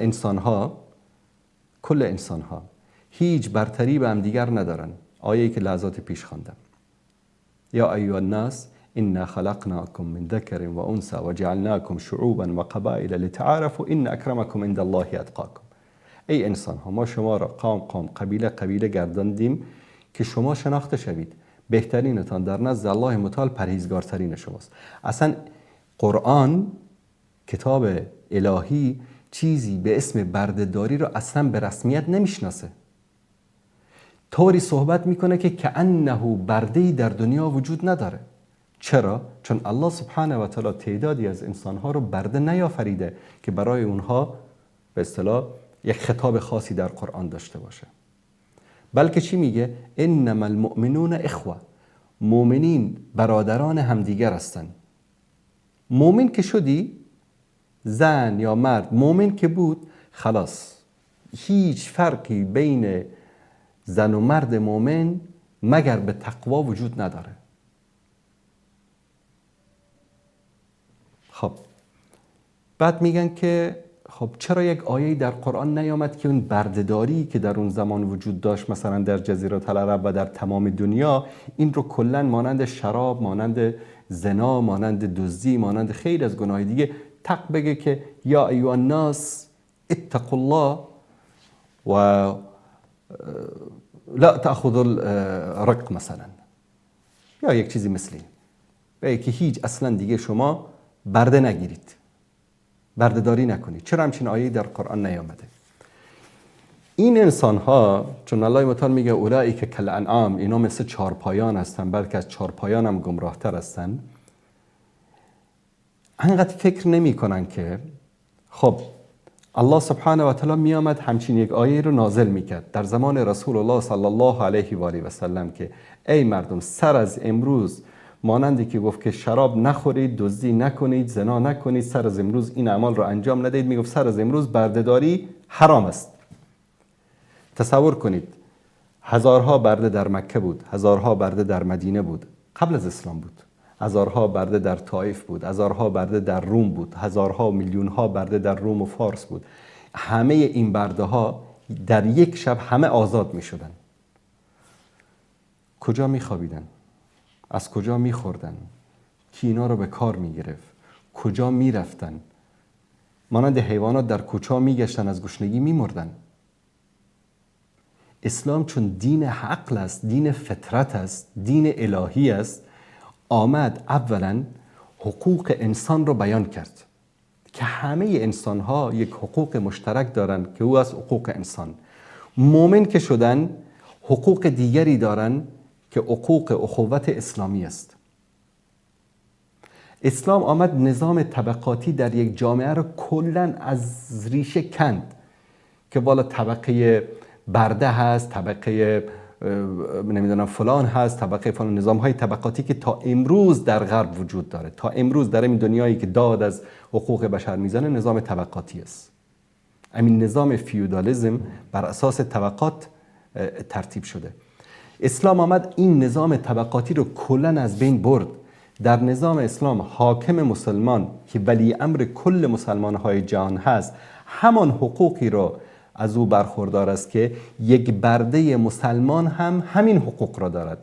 انسانها هیچ برتری به هم دیگر ندارن. آیه‌ای که لحظات پیش خواندم، یا ایها الناس انا خلقناکم من ذکر و انثی و جعلناکم شعوبا و قبائل لتعارفوا ان اکرمکم عند الله اتقاکم. ای انسان ها، ما شما را قوم قبیله گرداندیم که شما شناخته شوید، بهترینتان در نزد الله متعال پرهیزگارترین شماست. اصلا قرآن، کتاب الهی، چیزی به اسم بردهداری رو اصلا به رسمیت نمیشناسه. طوری صحبت میکنه که کأنه برده‌ای در دنیا وجود نداره. چرا؟ چون الله سبحانه و تعالی تعدادی از انسانها رو برده نیافریده که برای اونها به اصطلاح یک خطاب خاصی در قرآن داشته باشه. بلکه چی میگه؟ انما المؤمنون اخوه، مؤمنین برادران همدیگر هستن. مؤمن که شدی، زن یا مرد مؤمن که بود، خلاص هیچ فرقی بین زن و مرد مؤمن مگر به تقوا وجود نداره. خب بعد میگن که خب چرا یک آیه در قرآن نیامد که اون بردهداری که در اون زمان وجود داشت مثلا در جزیره العرب و در تمام دنیا، این رو کلا مانند شراب، مانند زنا، مانند دزدی، مانند خیلی از گناه دیگه تق بگه که یا ایها الناس اتقوا الله و لا تأخذوا الرق مثلا، یا یک چیزی مثلی، بگه که هیچ اصلا دیگه شما برده نگیرید، بردهداری نکنید. چرا همچین آیه در قرآن نیامده؟ این انسان ها، چون الله متعال میگه اولئک کالانعام، اینا مثل چارپایان هستن، بلکه از چارپایان هم گمراهتر هستن، انقدر فکر نمی کنن که خب الله سبحانه و تعالی می آمد همچین یک آیه رو نازل میکرد در زمان رسول الله صلی الله علیه و آله و سلم که ای مردم، سر از امروز مانندی که گفت که شراب نخورید، دزدی نکنید، زنا نکنید، سر از امروز این اعمال رو انجام ندهید، میگفت سر از امروز بردهداری حرام است. تصور کنید هزارها برده در مکه بود، هزارها برده در مدینه بود، قبل از اسلام بود، هزارها برده در طائف بود، هزارها برده در روم بود، هزارها میلیونها برده در روم و فارس بود. همه این برده ها در یک شب همه آزاد می شدن. کجا می خوابیدن؟ از کجا می خوردن؟ کی اینا رو به کار می گرفت؟ کجا می رفتن؟ مانند حیوانات در کوچه می گشتن، از گشنگی می مردن. اسلام چون دین عقل است، دین فطرت است، دین الهی است، آمد اولا حقوق انسان رو بیان کرد که همه انسان ها یک حقوق مشترک دارن که او از حقوق انسان. مؤمن که شدن حقوق دیگری دارن که حقوق اخوت اسلامی است. اسلام آمد نظام طبقاتی در یک جامعه رو کلاً از ریشه کند که والا طبقه برده هست، طبقه نمیدونم فلان هست، طبقه فلان، نظام های طبقاتی که تا امروز در غرب وجود داره، تا امروز در این دنیایی که داد از حقوق بشر میزنه نظام طبقاتی است. همین نظام فیودالیسم بر اساس طبقات ترتیب شده. اسلام آمد این نظام طبقاتی رو کلاً از بین برد. در نظام اسلام حاکم مسلمان که ولی امر کل مسلمان های جهان هست همان حقوقی رو از او برخوردار است که یک برده مسلمان هم همین حقوق را دارد،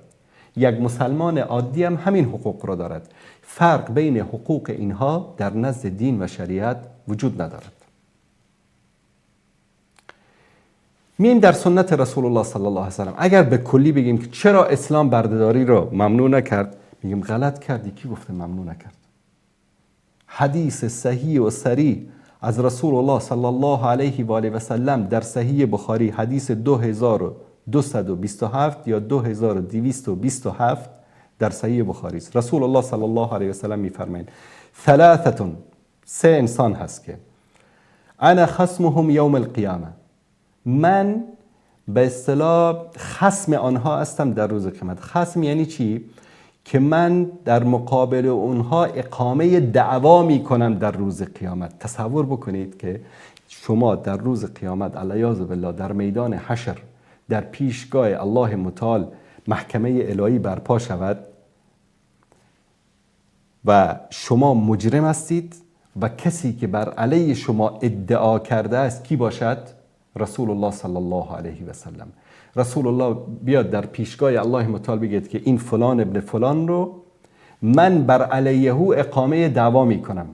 یک مسلمان عادی هم همین حقوق را دارد. فرق بین حقوق اینها در نزد دین و شریعت وجود ندارد. میایم در سنت رسول الله صلی الله علیه و سلم. اگر به کلی بگیم که چرا اسلام بردهداری رو ممنوع نکرد، میگیم غلط کردی. کی گفته ممنوع نکرد؟ حدیث صحیح و صریح از رسول الله صلی الله علیه و آله و سلم در صحیح بخاری، حدیث 2227 یا 2227 در صحیح بخاری است. رسول الله صلی الله علیه و سلم میفرمایند ثلاثه، سه انسان هست که انا خصمهم یوم القیامه، من به اصطلاح خصم آنها هستم در روز قیامت. خصم یعنی چی؟ که من در مقابل اونها اقامه دعوا می کنم در روز قیامت. تصور بکنید که شما در روز قیامت علیاذ بالله در میدان حشر در پیشگاه الله متعال محکمه الهی برپا شود و شما مجرم هستید و کسی که بر علیه شما ادعا کرده است کی باشد؟ رسول الله صلی الله علیه و سلم. رسول الله بیاد در پیشگاه الله متعال بگید که این فلان ابن فلان رو من بر علیه او اقامه دعوا می کنم.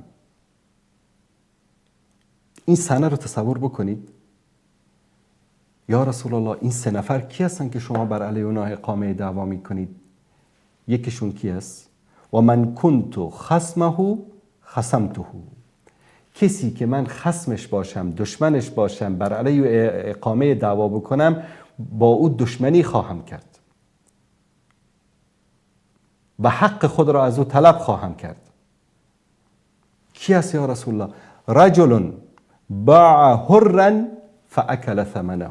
این صحنه رو تصور بکنید. یا رسول الله این سه نفر کی هستن که شما بر علیه اونا اقامه دعوا می کنید؟ یکیشون کی است؟ و من کنت خصمه خصمته، کسی که من خصمش باشم، دشمنش باشم، بر علیه اقامه دعوا بکنم، با او دشمنی خواهم کرد و حق خود را از او طلب خواهم کرد. کی است یا رسول الله؟ رجل باع حرا فاکل ثمنه،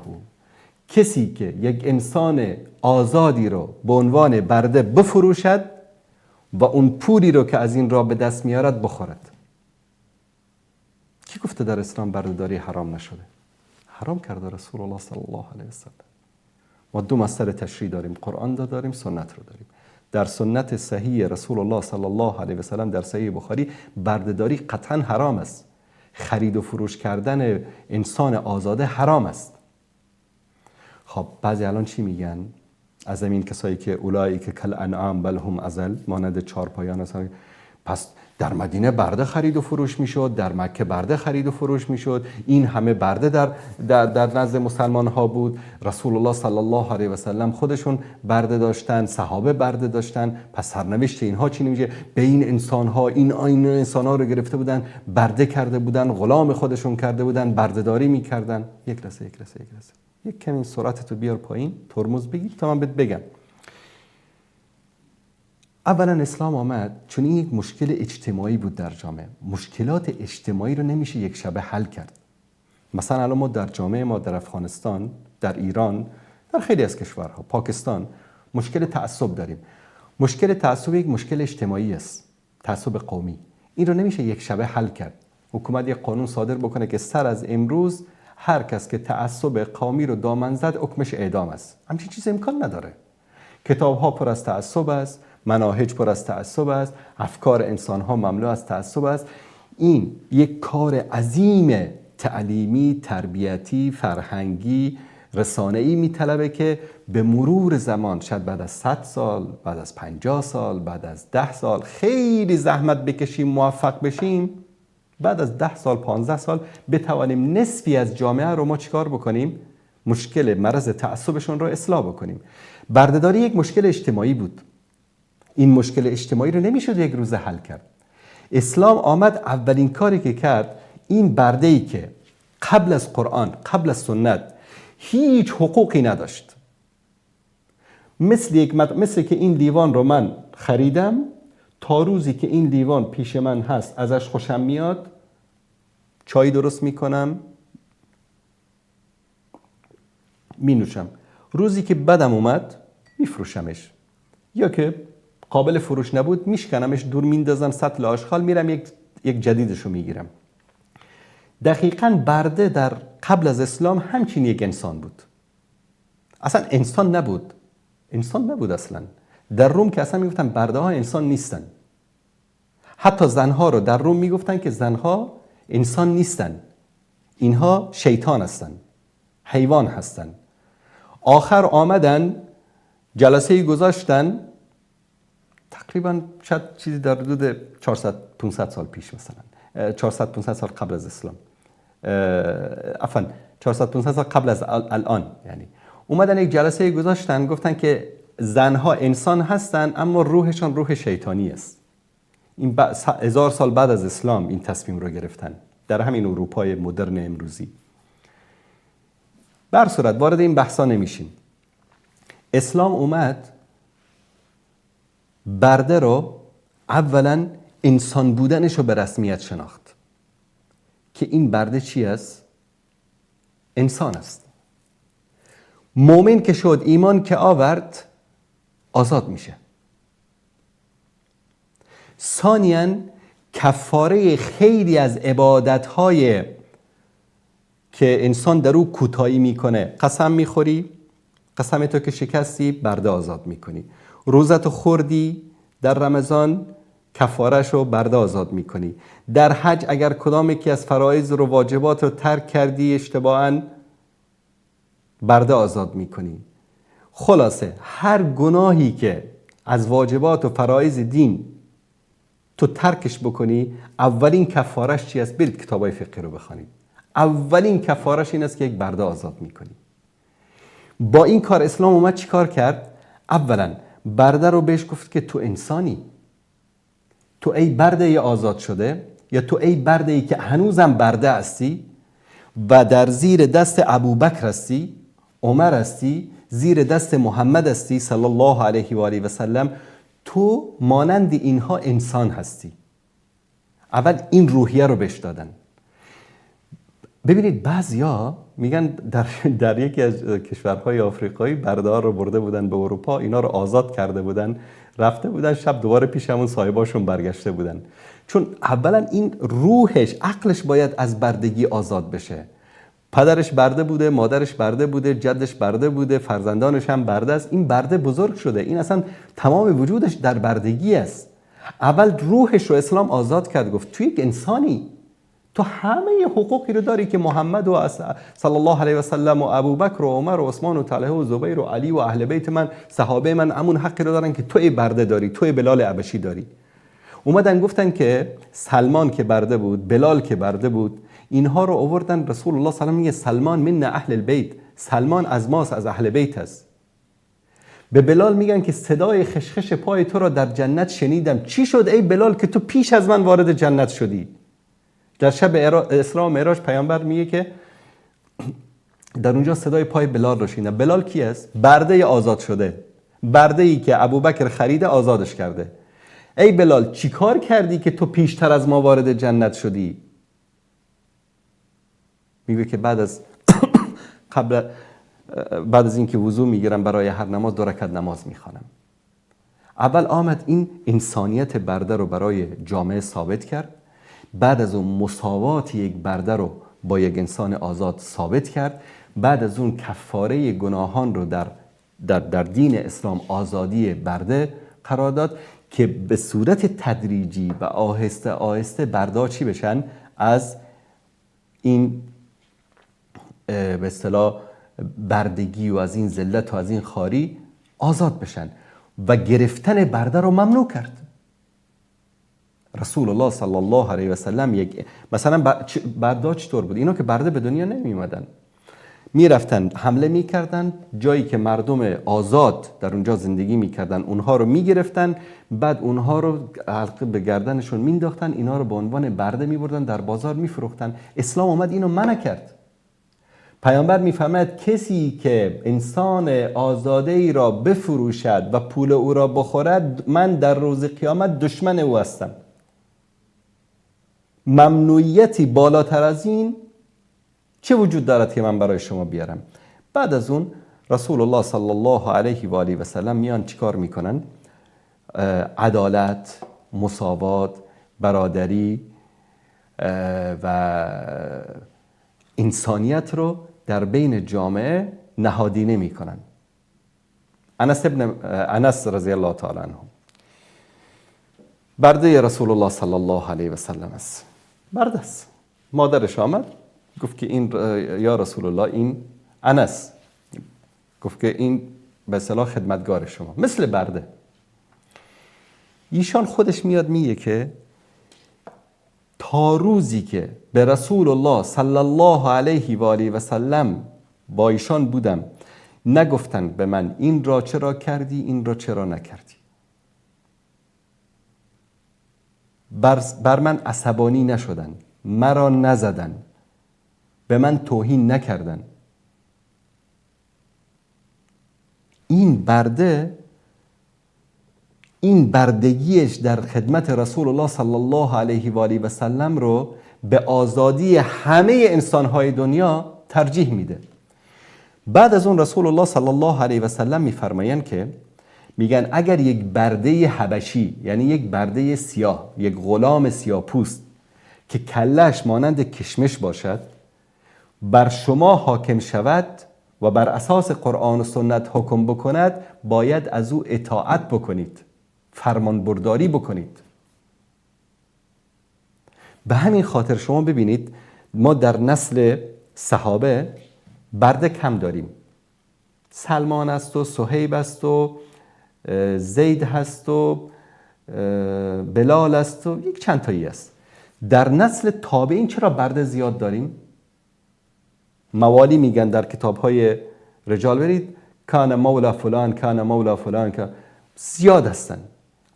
کسی که یک انسان آزادی رو به عنوان برده بفروشد و اون پولی رو که از این راه به دست میارد بخورد. کی گفته در اسلام بردهداری حرام نشده؟ حرام کرده رسول الله صلی الله علیه وسلم. ما دو مصدر تشریع داریم، قرآن داریم، سنت رو داریم. در سنت صحیح رسول الله صلی الله علیه وسلم در صحیح بخاری بردهداری قطعا حرام است. خرید و فروش کردن انسان آزاده حرام است. خب بعضی الان چی میگن؟ از این کسایی که اولایی که کل انعام بل هم ازل، مانند چارپایان هستند. پس در مدینه برده خرید و فروش میشد، در مکه برده خرید و فروش میشد، این همه برده در نزد مسلمان ها بود. رسول الله صلی الله علیه و سلم خودشون برده داشتن، صحابه برده داشتن. پس سرنوشت اینها چی نمیشه؟ به این انسان ها، این انسان ها رو گرفته بودن، برده کرده بودن، غلام خودشون کرده بودن، بردهداری میکردن. یک لحظه یک کمی سرعتتو بیار پایین، ترمز بگیر تا من بهت بگم. اولا اسلام آمد چون این یک مشکل اجتماعی بود در جامعه. مشکلات اجتماعی رو نمیشه یک شبه حل کرد. مثلا الان ما در جامعه ما در افغانستان، در ایران، در خیلی از کشورها، پاکستان، مشکل تعصب داریم. مشکل تعصب یک مشکل اجتماعی است، تعصب قومی. این رو نمیشه یک شبه حل کرد. حکومت یک قانون صادر بکنه که سر از امروز هر کس که تعصب قومی رو دامن زد حکمش اعدام است. همچین چیز امکان نداره. کتاب‌ها پر از تعصب است، مناهج پر از تعصب است، افکار انسان‌ها مملو از تعصب است. این یک کار عظیم تعلیمی، تربیتی، فرهنگی، رسانه‌ای میطلبه که به مرور زمان، شاید بعد از 100 سال، بعد از 50 سال، بعد از 10 سال خیلی زحمت بکشیم، موفق بشیم، بعد از 10 سال، 15 سال بتوانیم نصفی از جامعه رو ما چیکار بکنیم؟ مشکل مرض تعصبشون رو اصلاح بکنیم. بردهداری یک مشکل اجتماعی بود. این مشکل اجتماعی رو نمیشد یک روزه حل کرد. اسلام آمد اولین کاری که کرد، این برده‌ای که قبل از قرآن، قبل از سنت هیچ حقوقی نداشت، مثل که این لیوان رو من خریدم، تا روزی که این لیوان پیش من هست ازش خوشم میاد، چای درست میکنم، می نوشم. روزی که بدم اومد میفروشمش، یا که قابل فروش نبود میشکنمش، دور میندازم سطل آشغال، میرم یک جدیدشو میگیرم. دقیقاً برده در قبل از اسلام همچین یک انسان بود. اصلا انسان نبود اصلا. در روم که اصلا میگفتن برده ها انسان نیستن. حتی زنها رو در روم میگفتن که زنها انسان نیستن، اینها شیطان هستن، حیوان هستن. آخر آمدن جلسه‌ای گذاشتن، تقریبا شاید چیزی در حدود 400-500 سال پیش، مثلا 400-500 سال قبل از اسلام، عفوا 400-500 سال قبل از الان، یعنی اومدن یک جلسه گذاشتن، گفتن که زنها انسان هستن اما روحشان روح شیطانی است. این 1000 سال بعد از اسلام این تصمیم رو گرفتن در همین اروپای مدرن امروزی. بر صورت وارد این بحثا نمیشیم. اسلام اومد برده رو اولا انسان بودنش رو به رسمیت شناخت که این برده چی است؟ انسان است. مؤمن که شد، ایمان که آورد، آزاد میشه. ثانیاً کفاره خیلی از عبادت‌های که انسان در او کوتاهی میکنه، قسم میخوری، قسم تو که شکستی، برده آزاد میکنی. روزتو خوردی در رمضان، کفارش رو برده آزاد میکنی. در حج اگر کدام یکی از فرایض و واجبات رو ترک کردی اشتباهاً، برده آزاد میکنی. خلاصه هر گناهی که از واجبات و فرایض دین تو ترکش بکنی، اولین کفارش چی است؟ برید کتابای فقه رو بخونید. اولین کفارش این است که یک برده آزاد میکنی. با این کار اسلام اومد چی کار کرد؟ اولا برده رو بهش گفت که تو انسانی، تو ای برده آزاد شده، یا تو ای برده ای که هنوزم برده هستی و در زیر دست ابوبکر هستی، عمر هستی، زیر دست محمد هستی صلی الله علیه و آله و سلم، تو مانند اینها انسان هستی. اول این روحیه رو بهش دادن. ببینید بعضیا میگن در یکی از کشورهای آفریقایی برده ها رو برده بودن به اروپا، اینا رو آزاد کرده بودن، رفته بودن شب دوباره پیش همون صاحباشون برگشته بودن. چون اولا این روحش، عقلش باید از بردگی آزاد بشه. پدرش برده بوده، مادرش برده بوده، جدش برده بوده، فرزندانش هم برده است. این برده بزرگ شده، این اصلا تمام وجودش در بردگی است. اول روحش رو اسلام آزاد کرد، گفت تو یک انسانی، تو همه حقوقی رو داری که محمد و صلی الله علیه و سلم و ابوبکر و عمر و عثمان و طلحه و زبیر و علی و اهل بیت من، صحابه من، همون حقی رو دارن که توی برده داری، توی بلال حبشی داری. اومدن گفتن که سلمان که برده بود، بلال که برده بود، اینها رو آوردن رسول الله صلی الله علیه و میگه سلمان من اهل البیت، سلمان از ماست، از اهل بیت است. به بلال میگن که صدای خشخش پای تو را در جنت شنیدم. چی شد ای بلال که تو پیش از من وارد جنت شدی؟ در شب اسراء و معراج پیامبر میگه که در اونجا صدای پای بلال رو شنیدم. بلال کی است؟ برده آزاد شده، برده ای که ابوبکر خریده آزادش کرده. ای بلال چی کار کردی که تو پیشتر از ما وارد جنت شدی؟ میگه که بعد از اینکه وضو میگیرم برای هر نماز 2 رکعت نماز میخوانم. اول آمد این انسانیت برده رو برای جامعه ثابت کرد، بعد از اون مساوات یک برده رو با یک انسان آزاد ثابت کرد، بعد از اون کفاره گناهان رو در دین اسلام آزادی برده قرار داد که به صورت تدریجی و آهسته آهسته برده چی بشن؟ از این به اصطلاح بردگی و از این ذلت و از این خواری آزاد بشن و گرفتن برده رو ممنوع کرد. رسول الله صلی الله علیه و سلم مثلا برده چطور بود؟ اینا که برده به دنیا نمی اومدن، می رفتن حمله می کردن، جایی که مردم آزاد در اونجا زندگی می کردن اونها رو می گرفتن، بعد اونها رو حلقه به گردنشون می انداختن، اینا رو به عنوان برده می بردن در بازار می فروختن. اسلام اومد اینو منع کرد. پیامبر میفهمد کسی که انسان آزاده ای را بفروشد و پول او را بخورد، من در روز قیامت دشمن او هستم. ممنوعیتی بالاتر از این چه وجود دارد که من برای شما بیارم؟ بعد از اون رسول الله صلی الله علیه و آله و سلم میان چیکار میکنن؟ عدالت، مساوات، برادری و انسانیت رو در بین جامعه نهادینه میکنن. انس رضی الله تعالی عنه برده رسول الله صلی الله علیه و سلم است. برده است. مادرش آمد گفت که این یا رسول الله، این انس، گفت که این به اصطلاح خدمتگار شما، مثل برده. ایشان خودش میاد میگه که تا روزی که به رسول الله صلی الله علیه و آله و سلم با ایشان بودم، نگفتن به من این را چرا کردی، این را چرا نکردی. بر من عصبانی نشدن، مرا نزدن، به من توهین نکردن. این برده، این بردگیش در خدمت رسول الله صلی الله علیه و آله و سلم رو به آزادی همه انسان‌های دنیا ترجیح میده. بعد از اون رسول الله صلی الله علیه و سلم میفرمایند که میگن اگر یک برده حبشی، یعنی یک برده سیاه، یک غلام سیاه پوست که کلش مانند کشمش باشد، بر شما حاکم شود و بر اساس قرآن و سنت حکم بکند، باید از او اطاعت بکنید، فرمان برداری بکنید. به همین خاطر شما ببینید ما در نسل صحابه برده کم داریم. سلمان است و صهیب است و زید هست و بلال است و یک چند تایی است. در نسل تابعین چرا برده زیاد داریم؟ موالی میگن در کتاب‌های رجال برید کان مولا فلان، کان مولا فلان، که زیاد هستن.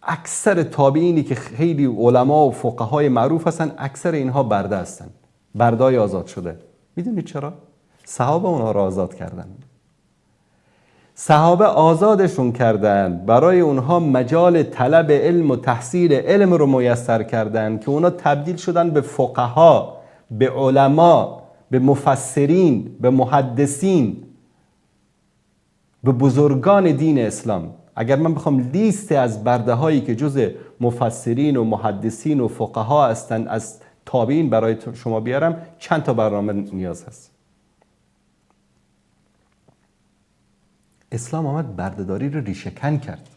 اکثر تابعینی که خیلی علما و فقهای معروف هستن، اکثر اینها برده هستن، بردای آزاد شده. میدونید چرا؟ صحابه اونها را آزاد کردن. صحابه آزادشون کردن، برای اونها مجال طلب علم و تحصیل علم رو میسر کردن که اونها تبدیل شدن به فقها، به علما، به مفسرین، به محدثین، به بزرگان دین اسلام، اگر من بخوام لیست از برده هایی که جز مفسرین و محدثین و فقها هستند از تابعین برای شما بیارم، چند تا برنامه نیاز هست. اسلام آمد بردهداری رو ریشه کن کرد.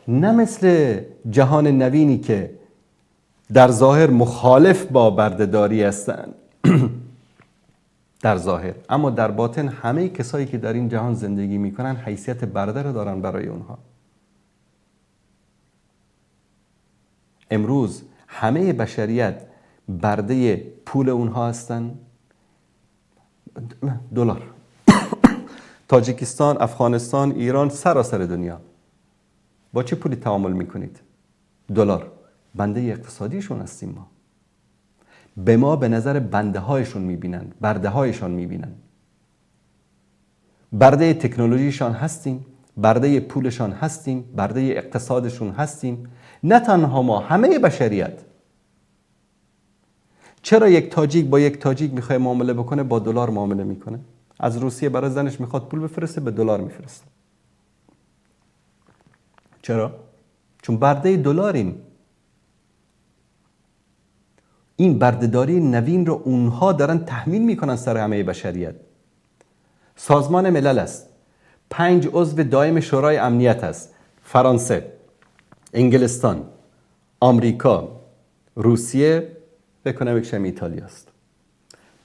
نه مثل جهان نوینی که در ظاهر مخالف با بردهداری هستند در ظاهر، اما در باطن همه کسایی که در این جهان زندگی میکنن حیثیت برده رو دارن برای اونها. امروز همه بشریت برده پول اونها هستن. دلار تاجیکستان، افغانستان، ایران، سراسر دنیا با چه پولی تعامل میکنید؟ دلار. بنده اقتصادیشون هستیم ما. به ما به نظر بنده هایشون میبینن، برده هایشان میبینن. برده تکنولوژیشان هستیم، برده پولشان هستیم، برده اقتصادشون هستیم. نه تنها ما، همه بشریت. چرا یک تاجیک با یک تاجیک میخواد معامله بکنه با دلار معامله میکنه؟ از روسیه برای زنش میخواد پول بفرسته، به دلار میفرسته. چرا؟ چون برده دلاریم. این بردهداری نوین رو اونها دارن تحمیل میکنن سر همه بشریت. سازمان ملل است، 5 عضو دائم شورای امنیت است: فرانسه، انگلستان، آمریکا، روسیه، بکنم یکشم ایتالیا است.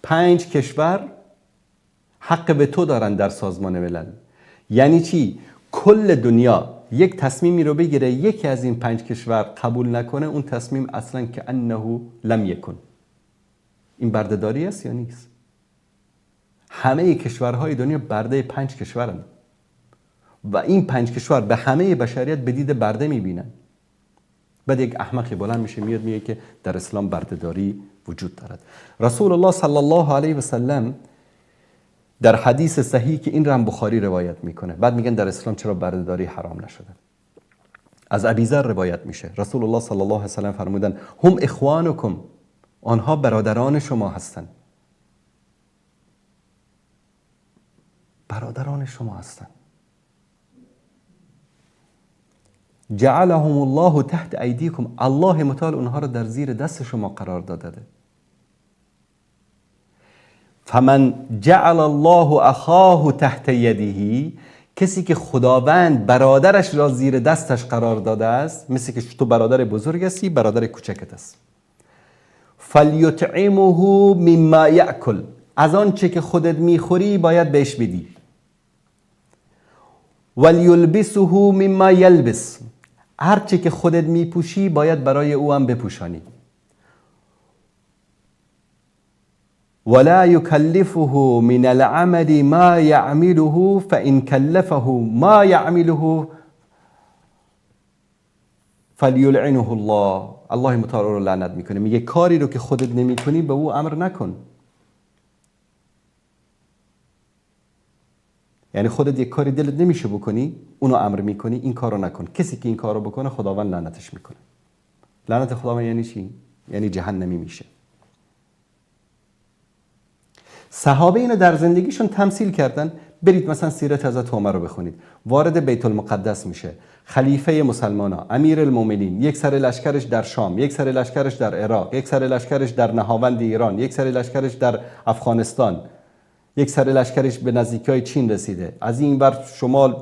5 کشور حق وتو دارن در سازمان ملل. یعنی چی؟ کل دنیا یک تصمیمی رو بگیره، یکی از این 5 کشور قبول نکنه، اون تصمیم اصلا که انه لم یکن. این بردهداری است یا نیست؟ همه کشورهای دنیا برده 5 کشورن و این 5 کشور به همه بشریت به دید برده میبینن. بعد یک احمقی بلند میشه میاد میگه که در اسلام بردهداری وجود دارد. رسول الله صلی الله علیه و سلم در حدیث صحیح که این را هم بخاری روایت میکنه، بعد میگن در اسلام چرا بردهداری حرام نشده. از ابیذر روایت میشه، رسول الله صلی الله علیه و سلم فرمودن هم اخوانکم، آنها برادران شما هستند. برادران شما هستند. جعلهم الله تحت ایدیکم، الله متعال اونها رو در زیر دست شما قرار داده. فمن جعل الله اخاه تحت یده، کسی که خداوند برادرش را زیر دستش قرار داده است، مثل که تو برادر بزرگ هستی، برادر کوچکت است. فلیطعمه مما یأکل، از آن چه که خودت میخوری باید بهش بدی. ولیلبسه مما یلبس، هر چه که خودت میپوشی باید برای او هم بپوشانی. ولا يكلفه من العمل ما يعمله فإن كلفه ما يعمله فليلعنه الله، الله متعال رو لعنت میکنه. میگه کاری رو که خودت نمیکنی به او امر نکن. یعنی خودت یک کاری دلت نمیشه بکنی، اونو امر میکنی این کارو نکن. کسی که این کارو بکنه خداوند لعنتش میکنه. لعنت خداوند یعنی چی؟ یعنی جهنمی میشه. صحابه اینو در زندگیشون تمثیل کردن. برید مثلا سیرت حضرت عمر رو بخونید. وارد بیت المقدس میشه، خلیفه مسلمانا، امیر المؤمنین، یک سر لشکرش در شام، یک سر لشکرش در عراق، یک سر لشکرش در نهاوند ایران، یک سر لشکرش در افغانستان، یک سر لشکرش به نزدیکای چین رسیده. از این ور شمال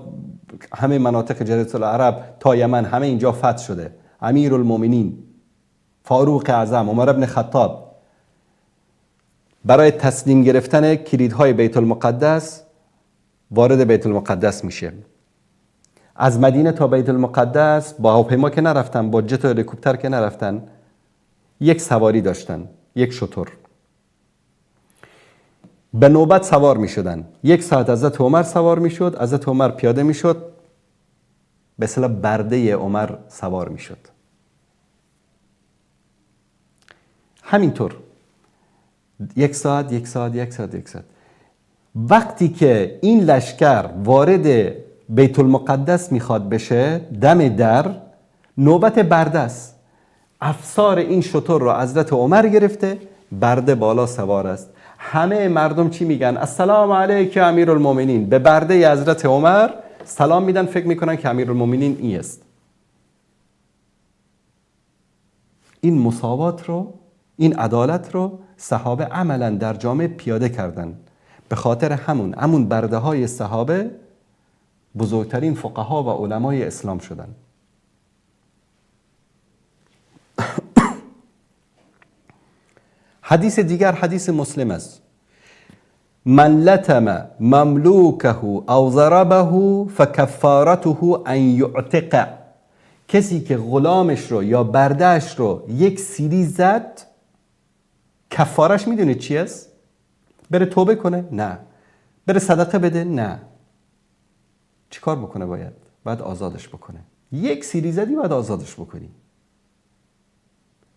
همه مناطق جزیره العرب تا یمن همه اینجا فتح شده. امیر المؤمنین، فاروق اعظم، عمر ابن خطاب برای تسلیم گرفتن کلیدهای بیت المقدس وارد بیت المقدس میشه. از مدینه تا بیت المقدس با هواپیما که نرفتن، با جت و هلیکوپتر که نرفتن، یک سواری داشتن، یک شتر. به نوبت سوار میشدن. 1 ساعت حضرت عمر سوار میشد، حضرت عمر پیاده میشد، به اصطلاح برده عمر سوار میشد. همینطور 1 ساعت، 1 ساعت، 1 ساعت، 1 ساعت. وقتی که این لشکر وارد بیت المقدس میخواد بشه، دم در نوبت برده است. افسار این شتر رو حضرت عمر گرفته، برده بالا سوار است. همه مردم چی میگن؟ السلام علیک امیرالمومنین. به برده حضرت عمر سلام میدن، فکر میکنن که امیرالمومنین ای است. این مساوات رو، این عدالت رو صحابه عملا در جامعه پیاده کردن. به خاطر همون برده های صحابه بزرگترین فقها و علمای اسلام شدن. حدیث دیگر حدیث مسلم است. من لتم مملوکه او ضربه فکفارته ان یعتق. کسی که غلامش رو یا بردهش رو یک سیلی زد، کفارش میدونید چی است؟ بره توبه کنه؟ نه. بره صدقه بده؟ نه. چی کار بکنه؟ باید آزادش بکنه. یک سیلی زدی باید آزادش بکنی.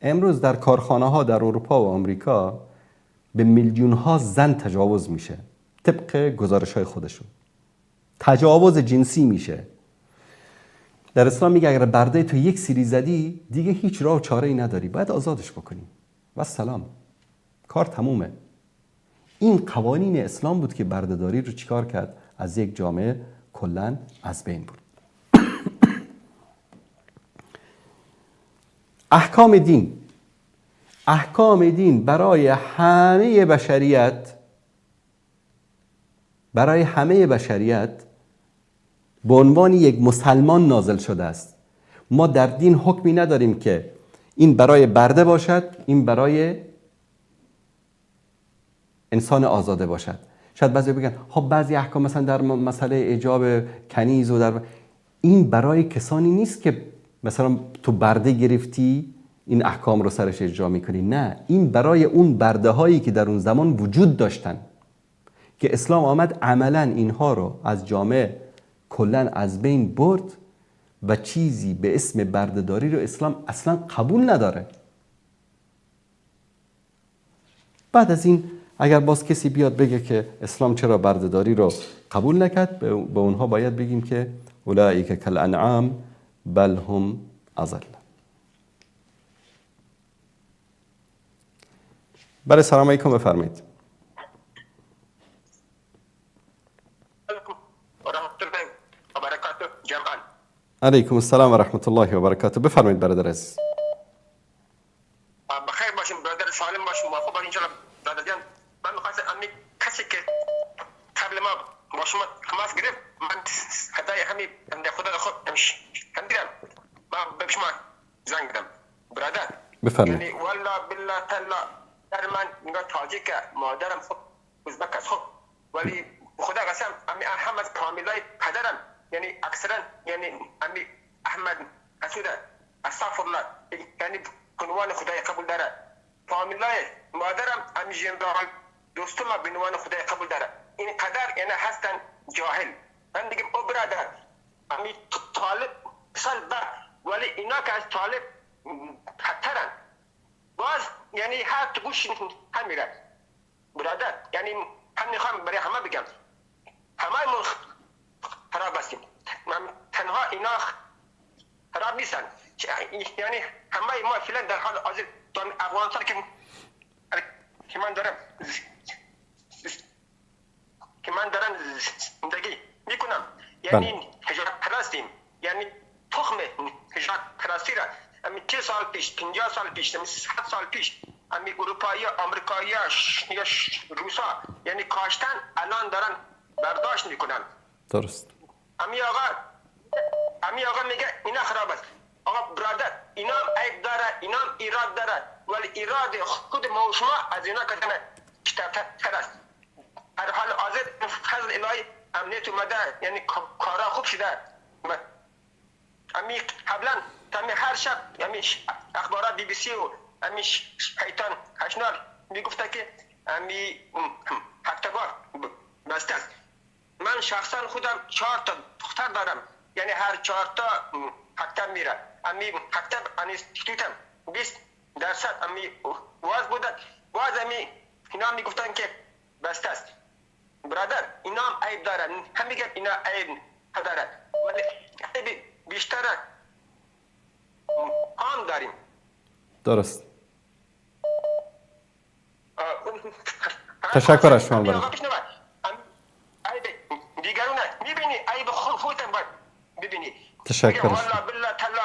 امروز در کارخانه ها در اروپا و آمریکا به میلیون ها زن تجاوز میشه، طبق گزارش های خودشون. تجاوز جنسی میشه. در اسلام میگه اگر برده تو یک سیلی زدی دیگه هیچ راه و چاره ای نداری، باید آزادش بکنی و سلام، کار تمومه. این قوانین اسلام بود که بردهداری رو چیکار کرد؟ از یک جامعه کلاً از بین برد. احکام دین برای همه بشریت به عنوان یک مسلمان نازل شده است. ما در دین حکمی نداریم که این برای برده باشد، این برای انسان آزاده باشد. شاید بعضی بگن خب بعضی احکام مثلا در مسئله ایجاب کنیز و این برای کسانی نیست که مثلا تو برده گرفتی این احکام رو سرش اجرا میکنی. نه، این برای اون برده هایی که در اون زمان وجود داشتن که اسلام آمد عملا اینها رو از جامعه کلن از بین برد و چیزی به اسم بردهداری رو اسلام اصلا قبول نداره. بعد از این اگر باز کسی بیاد بگه که اسلام چرا بردهداری رو قبول نکرد، به اونها باید بگیم که اولئک کالانعام بل هم اضل. بله، سلام علیکم، بفرمایید. علیکم السلام و رحمت الله و برکاته. بفرمایید برادر عزیز. بخیر باشیم برادر، سالم باشیم، موفق باشیم ان شاء الله. برادر جان، من می‌خواستم امی کسی که قبل ما با شما تماس گرفت، من هدای همین خدا خود همدیدم، من به شما زنگ دادم برادر. بفرمایید. یعنی والله بالله تعالی در من نگاه تاجیک، مادرم خب ازبک است، خب ولی خدا قسم امی احمد کاملای پدرم یعنی اکثرا یعنی امی احمد حسود استغفر الله یعنی عنوان خدای قبول داره. کاملای مادرم امی جنرال دوستم به عنوان خدای قبول داره. این قدر یعنی هستن جاهل. من دیگه او برادر امی طالب سال بعد، ولی اینا که از طالب خطرن باز یعنی هر تو گوش هم میره برادر. یعنی هم میخوام برای همه بگم، همه ما خراب هستیم، تنها اینا خراب نیستن. یعنی همه ما فعلا در حال حاضر افغانستان که من دارم زندگی میکنم، یعنی هجرت پرستیم، یعنی تخم هجرت پرستی را امی 30 سال پیش، 50 سال پیش، 100 سال پیش امی اروپایی، آمریکایی یا روسا یعنی کاشتن، الان دارن برداشت میکنن. درست. امی آقا میگه اینا خراب است. آقا برادر، اینا عیب داره، اینا ایراد داره، ولی ایراد خود ما و شما از اینا کتنه کتابتر است. هر حال حاضر فضل الهی امنیت اومده، یعنی کارا خوب شده. امی قبلا تامی هر شب امی اخبارات بی بی سی و امی شیطان هشنال میگفته که امی هفتگار بسته است. من شخصا خودم 4 تا دختر دارم، یعنی هر 4 تا مکتب میره. امی مکتب انستیتوتم 20% امی واز بوده، باز امی اینا میگفتن که بسته است. برادر اینا هم عیب دارن، هم میگن اینا عیب ندارن، ولی عیب بیشتر هم داریم. درست. تشکر از شما برادر. دیگرونه میبینی ای به خودت باید ببینی. تشکر. والله بالله تعالی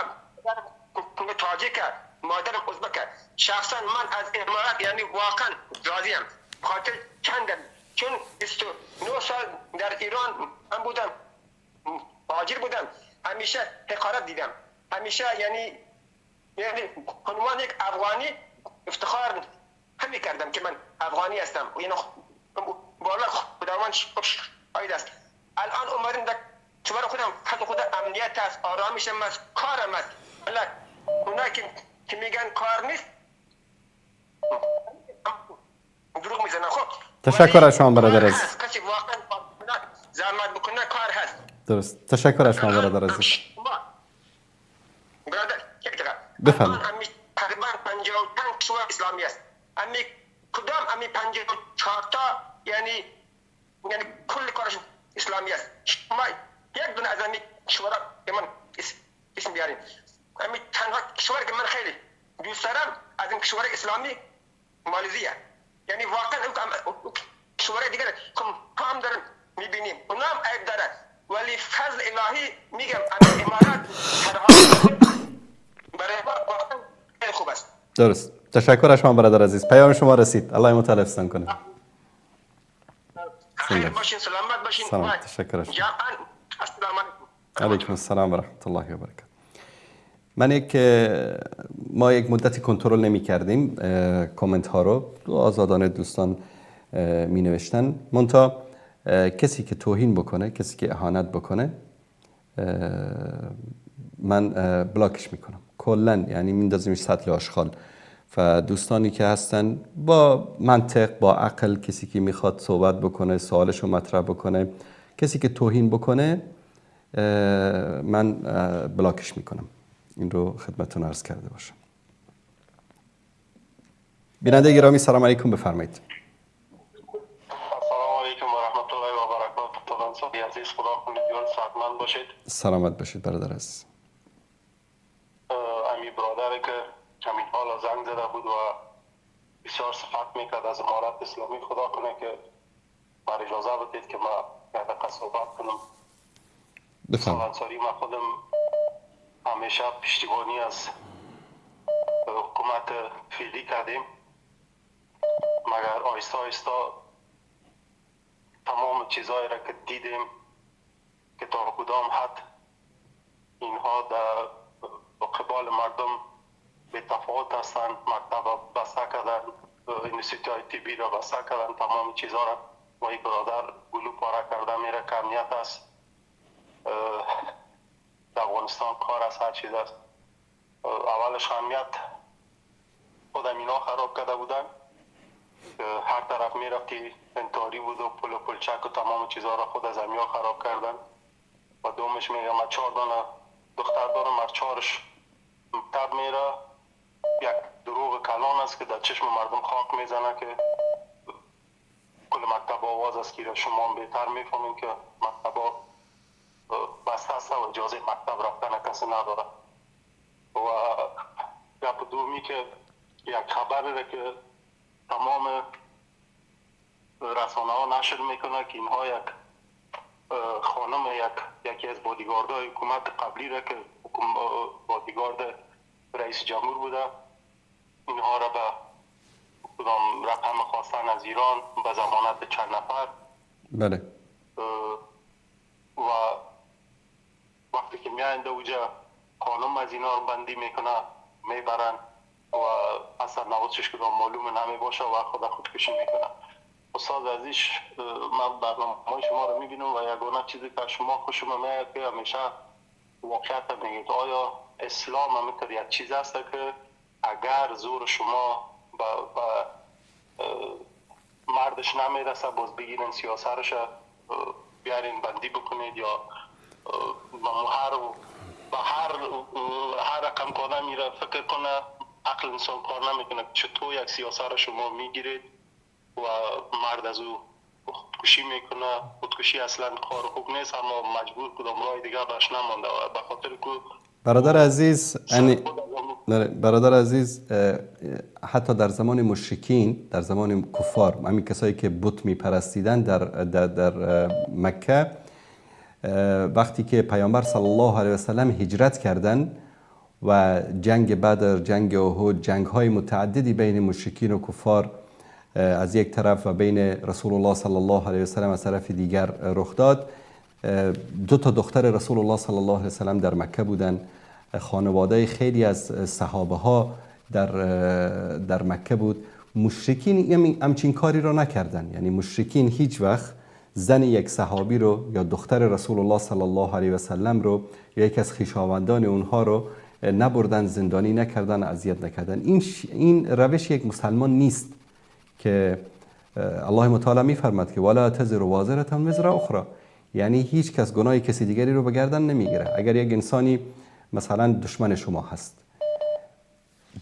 تاجیک مادرم ازبک شخصا من از امارات یعنی واقعا راضیم خاطر چندم چون 29 سال در ایران من بودم مهاجر بودم همیشه حقارت دیدم همیشه یعنی عنوان یک افغانی افتخار همی کردم که من افغانی هستم یعنی بالا خداوند شاهد است الان اومدم در کشور خودم حتی خود امنیت است آرامشم است کارم است ولی اونایی که میگن کار نیست دروغ میزنن. خب تشکر از شما برادر عزیز. کسی واقعا زحمت بکنه کار هست. درست. تشکر از شما برادر عزیز. برادر یک دقیقه بفرمایید. تقریبا 55 کشور اسلامی است کدام 54 تا یعنی کل کارش اسلامی است. شما یک دونه از کشورها که من اسم بیارین تنها کشوری که من خیلی دوست دارم از این کشور اسلامی مالزی یعنی واقعا کشور دیگر هم دارن میبینیم اونم عیب داره ولی فضل الهی میگم امارات برای ما واقعا خیلی خوب است. درست. تشکر از شما برادر عزیز. پیام شما رسید. الله متعال حفظتان کنه. خیر باشین سلامت باشین. سلام. تشکر از شما. السلام علیکم السلام و رحمت الله و برکاته. ما یک مدتی کنترل نمی کردیم کامنت ها رو آزادانه دوستان می نوشتن منتها کسی که توهین بکنه کسی که اهانت بکنه من بلاکش میکنم کلا یعنی میندازیمش سطل آشغال و دوستانی که هستن با منطق با عقل کسی که میخواد صحبت بکنه سوالشو مطرح بکنه کسی که توهین بکنه من بلاکش میکنم. این رو خدمتتون عرض کرده باشم. بیننده گرامی سلام علیکم بفرمایید. السلام علیکم و رحمت الله و برکاته. صاحب عزیز خدا کنید سلامت باشید. سلامت باشید برادر عزیز. امی برادری که همین حالا زنگ زده بود و بسیار صحبت میکرد از امارت اسلامی خدا کنه که بر اجازه بدید که ما یک دقیقه صحبت کنم. بفرمایید. انصاری ما خودم همیشه پشتیبانی از حکومت فعلی کردیم مگر آیستا آیستا تمام چیزایی را که دیدیم که تا کدام حد اینها در قبال مردم به تفاوت هستند مکتب بسته کردن انستیتوهای طبی را بسته کردن تمام چیزها را و یک برادر گلو پاره کرده میره که امنیت است در افغانستان کار است هر چیز است. اولش امنیت خودم اینا خراب کرده بودن هر طرف میرفتی انتحاری بود و پل و پلچک و تمام چیزها را خود از امنیت خراب کردن و دومش میگم من 4 دانه دختر دارم هر 4ش مکتب میره یک دروغ کلان است که در چشم مردم خاک میزنه که کل مکتب آواز است که شما بهتر میفهمین که مکتب بسته است و اجازه مکتب رفتن کسی نداره و گپ دومی که یک خبری را که تمام رسانه ها نشر میکنه که اینها یک خانم یکی از بادیگاردهای حکومت قبلی را که بادیگارد رئیس جمهور بوده اینها را به کدام رقم خواستن از ایران به ضمانت چند نفر. بله. و وقتی که میایند اوجا خانم از اینا رو بندی میکنه میبرن و اصلا نوازش کدام معلوم نمی باشه و خودکشی میکنه. استاد عزیز من برنامه شما رو میبینم و یگانه چیزی که شما خوشم میاد که همیشه واقعیت میگید آیا اسلام همینطور یک چیز است که اگر زور شما با مردش نمیرسه باز بگیرین سیاستش بیارین بندی بکنید یا هر رقم که آدم میره فکر کنه عقل انسان کار نمیکنه چطور یک سیاست شما میگیرید و مرد از او خودکشی میکنه. خودکشی اصلا کار خوب نیست اما مجبور کدام راه دیگه باش نمانده و به خاطر که برادر عزیز برادر عزیز، حتی در زمان مشرکین، در زمان کفار، همین کسایی که بت میپرستیدن در مکه، وقتی که پیامبر صلی الله علیه و سلم هجرت کردن و جنگ بدر، جنگ احد، جنگ‌های متعددی بین مشرکین و کفار از یک طرف و بین رسول الله صلی الله علیه و سلم از طرف دیگر رخ داد، 2 دختر رسول الله صلی الله علیه و سلم در مکه بودن. خانواده خیلی از صحابه ها در مکه بود. مشرکین همچین کاری رو نکردن، یعنی مشرکین هیچ وقت زن یک صحابی رو یا دختر رسول الله صلی الله علیه و سلم رو یا یک از خویشاوندان اونها رو نبردن، زندانی نکردن، اذیت نکردن. این روش یک مسلمان نیست که الله متعالی میفرماد که ولا تزر وازره وزر اخرى، یعنی هیچ کس گناه کسی دیگری رو به گردن نمیگیره. اگر یک انسانی مثلا دشمن شما هست،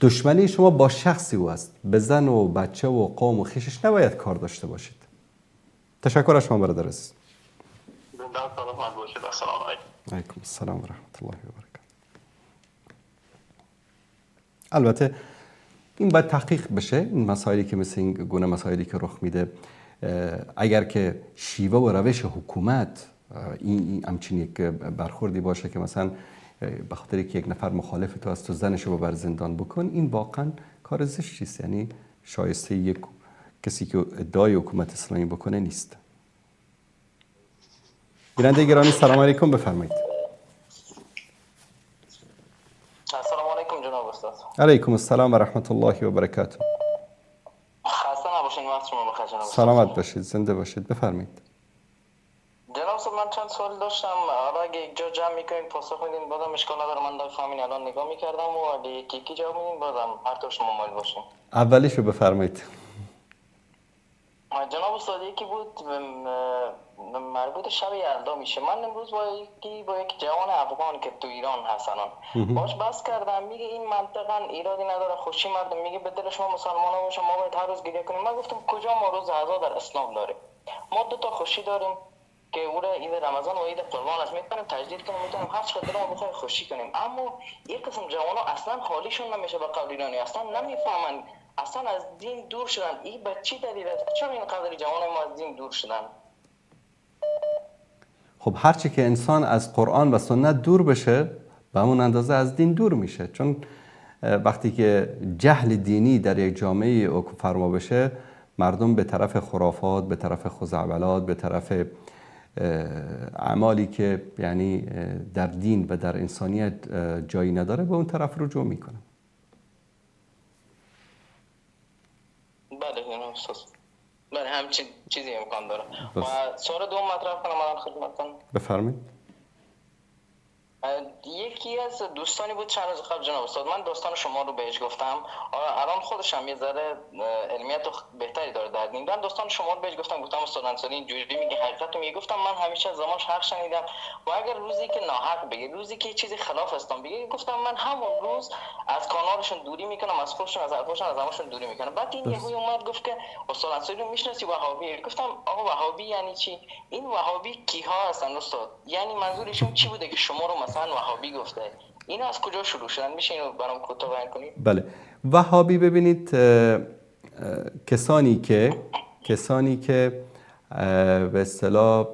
دشمنی شما با شخصی او است، به زن و بچه و قوم و خویشش نباید کار داشته باشید. تشکر از شما برادر عزیز. سلامت باشید. السلام علیکم. علیکم السلام و رحمت الله و برکاته. البته این باید تحقیق بشه، این مسائلی که مثل این گونه مسائلی که رخ میده، اگر که شیوه و روش حکومت این همچین یک برخوردی باشه که مثلا به خاطر که یک نفر مخالف تو است تو زنش رو ببر زندان بکن، این واقعا کار زشتی است، یعنی شایسته یک کسی که ادعای حکومت اسلامی بکنه نیست. بیننده گرامی سلام علیکم، بفرمایید. السلام علیکم جناب استاد. علیکم السلام و رحمت الله و برکاته. خسته نباشید، وقت شما بخیر جناب. سلامت باشید، زنده باشید، بفرمایید. جناب استاد من چند سوال داشتم، حالا اگه یک جا جمع میکنین پاسخ میدین بازم اشکال نداره، من دارم همین الان نگاه میکردم و اگه یکی جواب میدین بازم هر طور شما مایل باشین. اولیشو بفرمایید. جناب استاد یکی بود مربوط شب یلدا میشه. من امروز با یک جوان افغان که تو ایران هستن باش بحث کردم، میگه این منطقا ایرادی نداره، خوشی مردم، میگه به دل شما مسلمان ها باشه، ما باید هر روز گریه کنیم. من گفتم کجا ما روز عزا در اسلام داره؟ ما 2 تا خوشی داریم که او را عید رمضان و عید قربان است، میتونیم تجدید کنیم، میتونیم هر چقدر دلمون بخواد خوشی کنیم. اما یک قسم جوانا اصلا حالیشون نمیشه به قول ایرانی، اصلا نمیفهمن، اصلا از دین دور شدن. این به چی دلیل است؟ چرا اینقدر جوان ما از دین دور شدن؟ خب هرچی که انسان از قرآن و سنت دور بشه به همون اندازه از دین دور میشه، چون وقتی که جهل دینی در یک جامعه حکم فرما بشه، مردم به طرف خرافات، به طرف خزعبلات، به طرف اعمالی که یعنی در دین و در انسانیت جایی نداره به اون طرف رجوع میکنه. بله همچین چیزی امکان داره. و سوال دوم مطرح کنم الان خدمتتون. بفرمایید. یکی از دوستانی بود چند روز قبل جناب استاد، من دوستان شما رو بهش گفتم، الان خودش هم یه ذره علمیت بهتری داره در دین، من دوستان شما رو بهش گفتم استاد انصاری اینجوری میگه، حقیقت رو میگه. گفتم من همیشه از زمانش حق شنیدم و اگر روزی که ناحق بگه، روزی که چیزی خلاف اسلام بگه، گفتم من همون روز از کانالشون دوری میکنم، از خودشون، از حرفشون، از همشون دوری میکنم. بعد این یهو اومد گفت که استاد انصاری رو میشناسی وهابی؟ گفتم آقا وهابی یعنی چی؟ این وهابی کیها هستن استاد؟ یعنی منظورشون چی بوده که شما رو مثلا وهابی گفته؟ اینا از کجا شروع شدن؟ میشه اینو برام کوتاه بیان کنید؟ بله، وهابی ببینید کسانی که به اصطلاح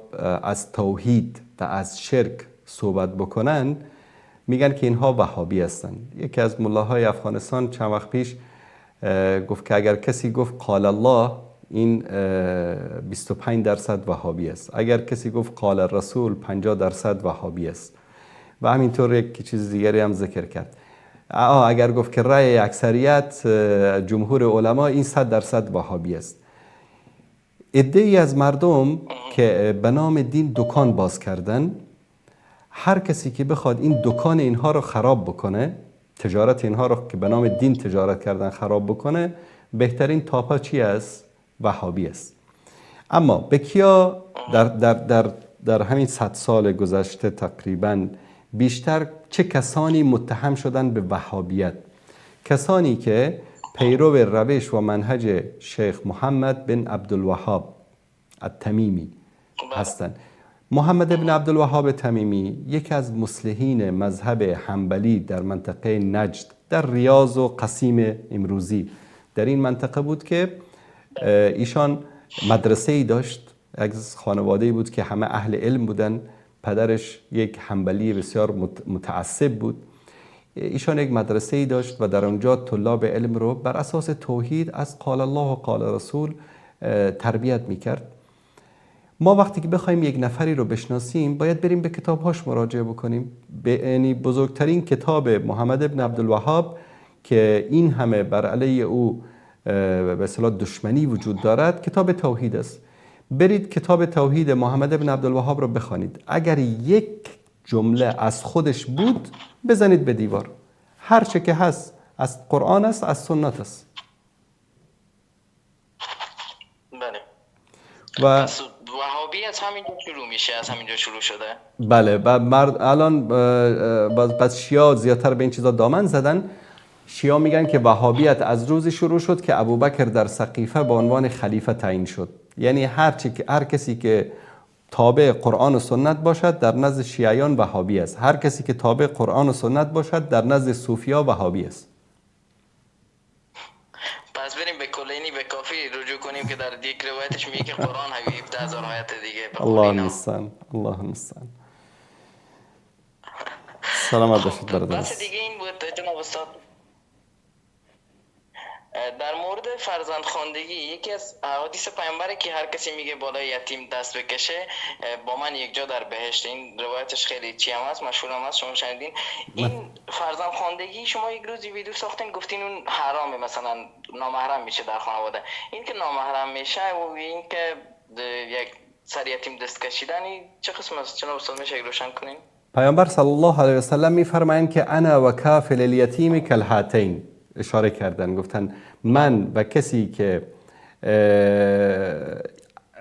از توحید و از شرک صحبت بکنن میگن که اینها وهابی هستن. یکی از ملاهای افغانستان چند وقت پیش گفت که اگر کسی گفت قال الله، این 25% وهابی است. اگر کسی گفت قال الرسول 50% وهابی است. و همینطور یک چیز دیگری هم ذکر کرد. اگر گفت که رأی اکثریت جمهور علما، این 100% وهابی است. عده‌ای از مردم که به نام دین دکان باز کردن، هر کسی که بخواد این دکان اینها رو خراب بکنه، تجارت اینها رو که به نام دین تجارت کردن خراب بکنه، بهترین تاپا چی است؟ وهابی است. اما به کیا در همین 100 سال گذشته تقریباً بیشتر چه کسانی متهم شدن به وهابیت؟ کسانی که پیرو روش و منهج شیخ محمد بن عبدالوهاب التمیمی هستند. محمد ابن عبدالوهاب تمیمی یکی از مصلحین مذهب حنبلی در منطقه نجد در ریاض و قصیم امروزی در این منطقه بود که ایشان مدرسه‌ای داشت، از خانواده‌ای بود که همه اهل علم بودن. پدرش یک حنبلی بسیار متعصب بود. ایشان یک مدرسه‌ای داشت و در اونجا طلاب علم رو بر اساس توحید از قال الله و قال رسول تربیت میکرد. ما وقتی که بخوایم یک نفری رو بشناسیم باید بریم به کتابهاش مراجعه بکنیم. یعنی بزرگترین کتاب محمد ابن عبدالوهاب که این همه بر علیه او به اصطلاح دشمنی وجود دارد، کتاب توحید است. برید کتاب توحید محمد ابن عبدالوهاب رو بخوانید. اگر یک جمله از خودش بود بزنید به دیوار. هر چه که هست از قرآن است، از سنت است. بله. و پس وهابیت همینجا شروع میشه، از همینجا شروع شده. بله. و الان بس شیعه زیادتر به این چیزا دامن زدن. شیعه میگن که وهابیت از روزی شروع شد که ابوبکر در سقیفه به عنوان خلیفه تعیین شد. یعنی هر کسی که تابع قرآن و سنت باشد در نزد شیعیان وهابی است. هر کسی که تابع قرآن و سنت باشد در نزد صوفیا وهابی است. پس بریم به کلینی به کافی رجوع کنیم که در یک روایتش میگه که قرآن 17000 آیت دیگه. الله المستعان. الله المستعان. سلامت باشید برادر. بحث دیگه این بود جناب استاد، در مورد فرزند خواندگی یکی از احادیث پیامبره که هر کسی میگه بالای یتیم دست بکشه با من یک جا در بهشت. این روایتش خیلی چی هم هست، مشهور هم هست، شما شنیدین. این فرزند خواندگی شما یک روزی ویدیو ساختین گفتین اون حرامه، مثلا نامحرم میشه در خانواده. این که نامحرم میشه و این که یک سر یتیم دست کشیدن چه قسم است جناب استاد، میشه روشن کنین؟ پیامبر صلی الله علیه و سلم میفرمایند که انا و کافل الیتیم کالهاتین، اشاره کردن گفتن من و کسی که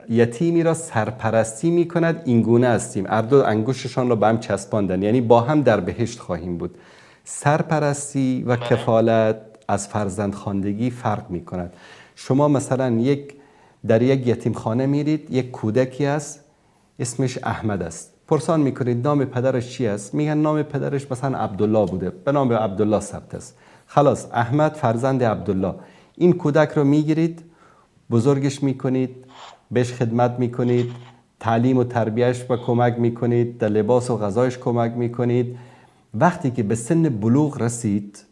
یتیمی را سرپرستی می کند این گونه هستیم. هر دو انگشتشان را به هم چسباندن، یعنی با هم در بهشت خواهیم بود. سرپرستی و کفالت از فرزند خواندگی فرق می کند. شما مثلا در یک یتیم خانه میرید، یک کودکی است اسمش احمد است، پرسان میکنید نام پدرش چی است؟ میگن نام پدرش مثلا عبدالله بوده، به نام عبدالله ثبت است. خلاص احمد فرزند عبدالله. این کودک رو میگیرید، بزرگش میکنید، بهش خدمت میکنید، تعلیم و تربیهش و کمک میکنید، در لباس و غذایش کمک میکنید. وقتی که به سن بلوغ رسید،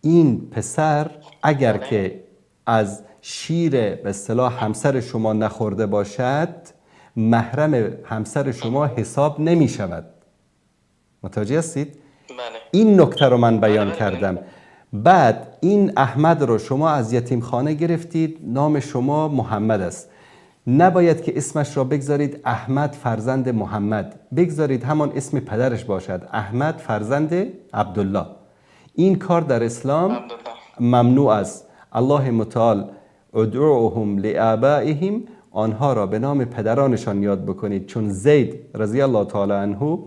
این پسر اگر که از شیر به اصطلاح همسر شما نخورده باشد محرم همسر شما حساب نمی شود. متوجه هستید؟ این نکته رو من بیان کردم. بعد این احمد رو شما از یتیمخانه گرفتید، نام شما محمد است. نباید که اسمش را بگذارید احمد فرزند محمد، بگذارید همان اسم پدرش باشد، احمد فرزند عبدالله. این کار در اسلام ممنوع است. الله متعال ادعوهم لآبائهم، آنها را به نام پدرانشان یاد بکنید. چون زید رضی الله تعالی عنه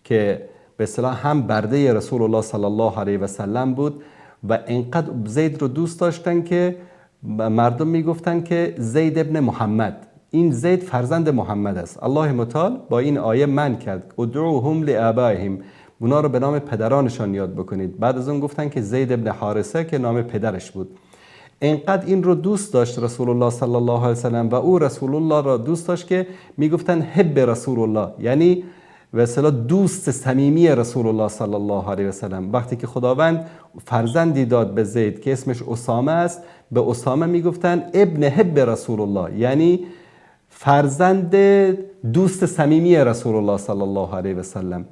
که به اصطلاح هم برده رسول الله صلی الله علیه و سلم بود و اینقدر زید رو دوست داشتن که مردم میگفتن که زید ابن محمد، این زید فرزند محمد است. الله متعال با این آیه من کرد ادعوهم لآبائهم، اونا رو به نام پدرانشان یاد بکنید. بعد از اون گفتن که زید ابن حارثه که نام پدرش بود. اینقدر این رو دوست داشت رسول الله صلی الله علیه و سلم و او رسول الله را دوست داشت که میگفتن حب رسول الله، یعنی به اصطلاح دوست صمیمی رسول الله صلی الله علیه و سلم. وقتی که خداوند فرزندی داد به زید که اسمش اسامه است، به اسامه میگفتن ابن حب رسول الله، یعنی فرزند دوست صمیمی رسول الله صلی الله علیه و سلم.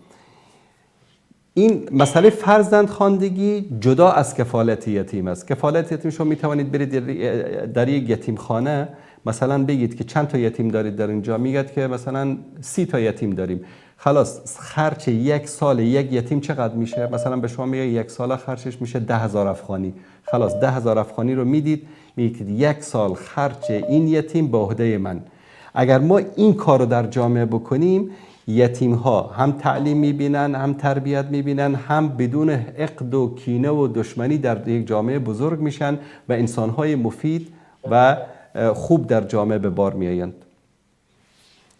این مسئله فرزند خواندگی جدا از کفالت یتیم است. کفالت یتیم شما میتوانید برید در یک یتیم خانه مثلا بگید که چند تا یتیم دارید در اینجا، میگید که مثلا 30 تا یتیم داریم. خلاص خرچ یک سال یک یتیم چقدر میشه؟ مثلا به شما میگه یک سال خرچش میشه 10,000 افغانی. خلاص 10,000 افغانی رو میدید، میگید یک سال خرچ این یتیم به عهده من. اگر ما این کار رو در جامعه بکنیم، یتیم ها هم تعلیم میبینن، هم تربیت میبینن، هم بدون عقد و کینه و دشمنی در یک جامعه بزرگ میشن و انسان های مفید و خوب در جامعه به بار میآیند.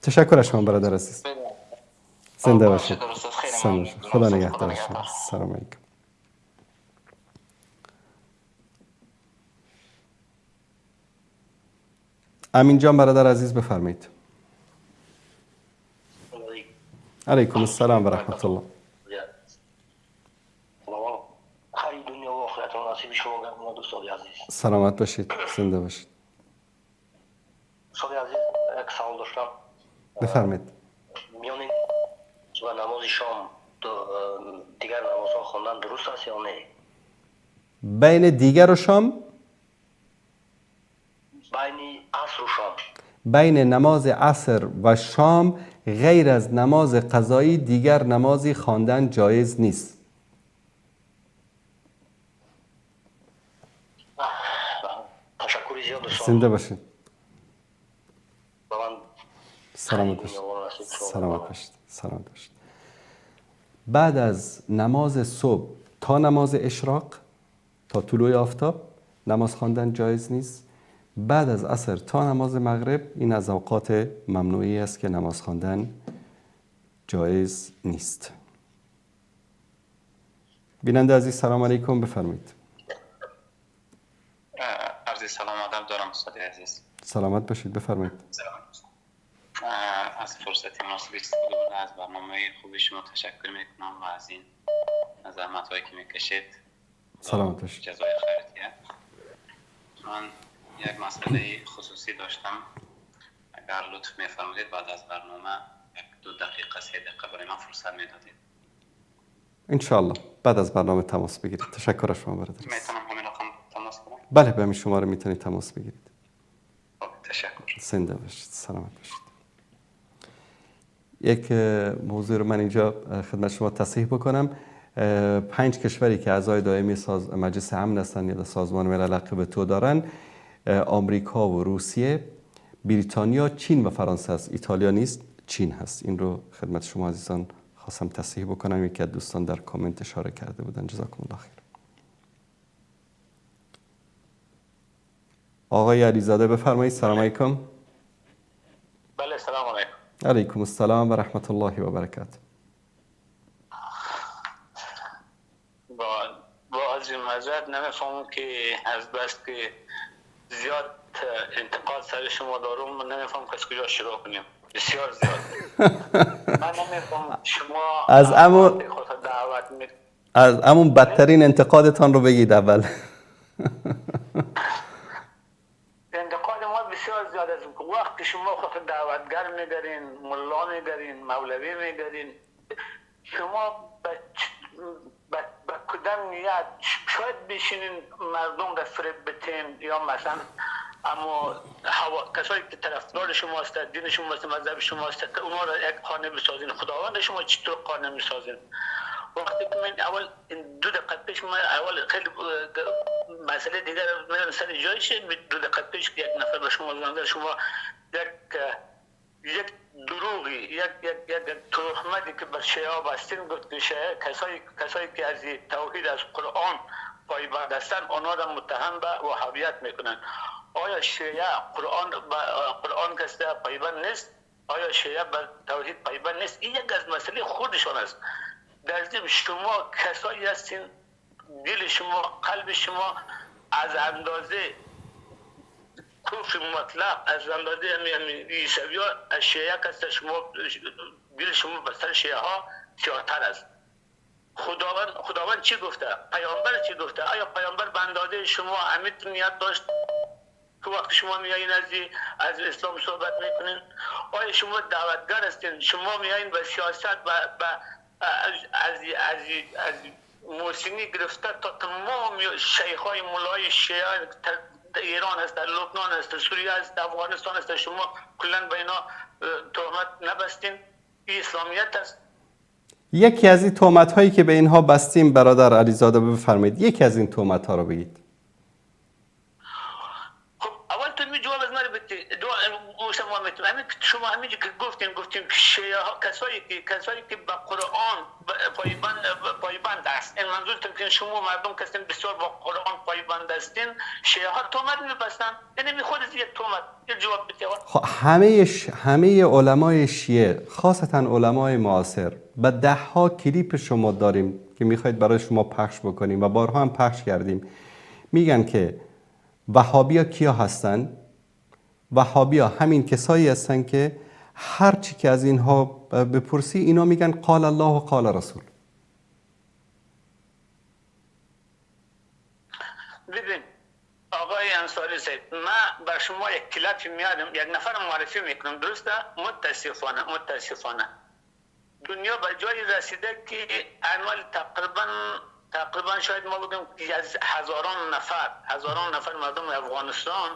تشکر از شما برادر عزیز. زنده باشید. درست است. خیلی سلام. ممنون. خدا خدا نگهدار نگهدار. شما. سلام علیکم. امین جان برادر عزیز بفرمایید. علیکم السلام و رحمت الله. خیلی دنیا و آخرت نصیب شما گردون دوستان عزیز. سلامت باشید. زنده باشید. دوستان عزیز یک سوال داشتم. بفرمایید. میان و نماز شام دیگر نمازها خواندن درست است یا نه؟ بین دیگر و شام، بین عصر و شام، بین نماز عصر و شام غیر از نماز قضایی دیگر نمازی خواندن جایز نیست. تشکر زیاد دوستان. زنده باشید. و من سلامت باشید. سلامت باشید. سلامت باشید. بعد از نماز صبح تا نماز اشراق، تا طلوع آفتاب نماز خواندن جایز نیست. بعد از عصر تا نماز مغرب این از اوقات ممنوعی است که نماز خواندن جایز نیست. بیننده عزیز سلام علیکم، بفرمایید. عرض سلام ادب دارم استاد عزیز. سلامت باشید، بفرمایید. از فرصت مناسب استفاده از برنامه خوبی شما تشکر میکنم و از این زحمت هایی که میکشید. سلامت باشید. جزای خیرتیه. من یک مسئله خصوصی داشتم، اگر لطف میفرمایید بعد از برنامه 1-2 دقیقه 3 دقیقه برای من فرصت میدادید. انشاءالله بعد از برنامه تماس بگیرید. تشکر از شما برادر. میتونم همین رقم تماس کنم؟ بله، به همین شماره میتونید تماس بگیرید. تشکر. زنده باشید. سلامت باشید. یک موضوع رو من اینجا خدمت شما تصحیح بکنم. 5 کشوری که اعضای دائمی مجلس امن هستند یا سازمان ملل لقب تو دارن، آمریکا و روسیه، بریتانیا، چین و فرانسه است. ایتالیا نیست، چین هست. این رو خدمت شما عزیزان خواستم تصحیح بکنم. یکی از دوستان در کامنت اشاره کرده بودن. جزاکم الله خیر. آقای علیزاده بفرمایید. سلام علیکم. بله سلام علیکم. علیکم السلام و رحمت الله و برکاته. با از این مزد نمیفهمم که از بس که زیاد انتقاد سر شما دارم، من نمیفهمم که از کجا شروع کنیم. بسیار زیاد. من نمیفهمم شما از همون بدترین انتقادتان رو بگید اول. انتقاد ما بسیار زیاد است. وقتی شما خود دعوتگر میدارین، ملا میدارین، مولوی میدارین، شما با کدام نیت شاید بشینین مردم را فریب بتین یا مثلا اما کسایی که طرفدار شما هستند، دین شما هستند، مذهب شما هستند، که اونها را یک قانع بسازین. خداوند شما چطور قانع میسازین؟ وقتی که من اول 2 دقیقه پیش من اول خیلی مسئله دیگر میدم سر جایش. 2 دقیقه پیش یک نفر به شما زنده، شما یک دروغی، یک تهمتی که بر شیعه بستین، گفت که شیعه کسایی که از توحید از قرآن پایبند هستند آنها را متهم به وهابیت میکنن. آیا شیعه قرآن کسی پایبند نیست؟ آیا شیعه بر توحید پایبند نیست؟ این یک از مسئله خودشان است. در ضمن شما کسایی هستین دل شما، قلب شما از اندازه کفر مطلق، از اندازه عیسوی ها از شیعه هست. شما دل شما به سر شیعه ها سیاه‌تر است. خداوند چی گفته؟ پیامبر چی گفته؟ آیا پیامبر به اندازه شما امیت نیت داشت که وقتی شما میایین از اسلام صحبت میکنین؟ آیا شما دعوتگر هستین؟ شما میایین به سیاست از محسنی گرفته تا تمام شیخ‌های مولای شیعه در ایران هست، در لبنان هست، سوریه هست، در افغانستان هست، شما کلا به اینا تهمت نبستین؟ این اسلامیت است. یکی از این تهمت هایی که به اینها بستیم برادر علیزاده بفرمایید، یکی از این تهمت ها رو بگید. خب اول تو می جواب از من بدید. شما میتونید همین شما همینجا که گفتیم که شیعه ها کسایی که به قرآن پایبند است، این منظورتون که شما مردم کسین بسیار با قرآن پایبند هستین، شیعه ها تهمت میبستن، یعنی خود یک تهمت. یه جواب بدید. همه علمای شیعه خاصتا علمای معاصر به 10 ها کلیپ شما داریم که میخواید برای شما پخش بکنیم و بارها هم پخش کردیم، میگن که وهابیا کیا هستن؟ وهابیا همین کسایی هستن که هر چی که از اینها بپرسی اینا میگن قال الله و قال رسول. ببین آقای انصاری صاحب، من به شما یک کلیپ میارم، یک نفر معرفی میکنم، درسته؟ متاسفانه دنیا به جایی رسیده که اعمال تقریبا شاید ما بگیم از هزاران نفر مردم افغانستان،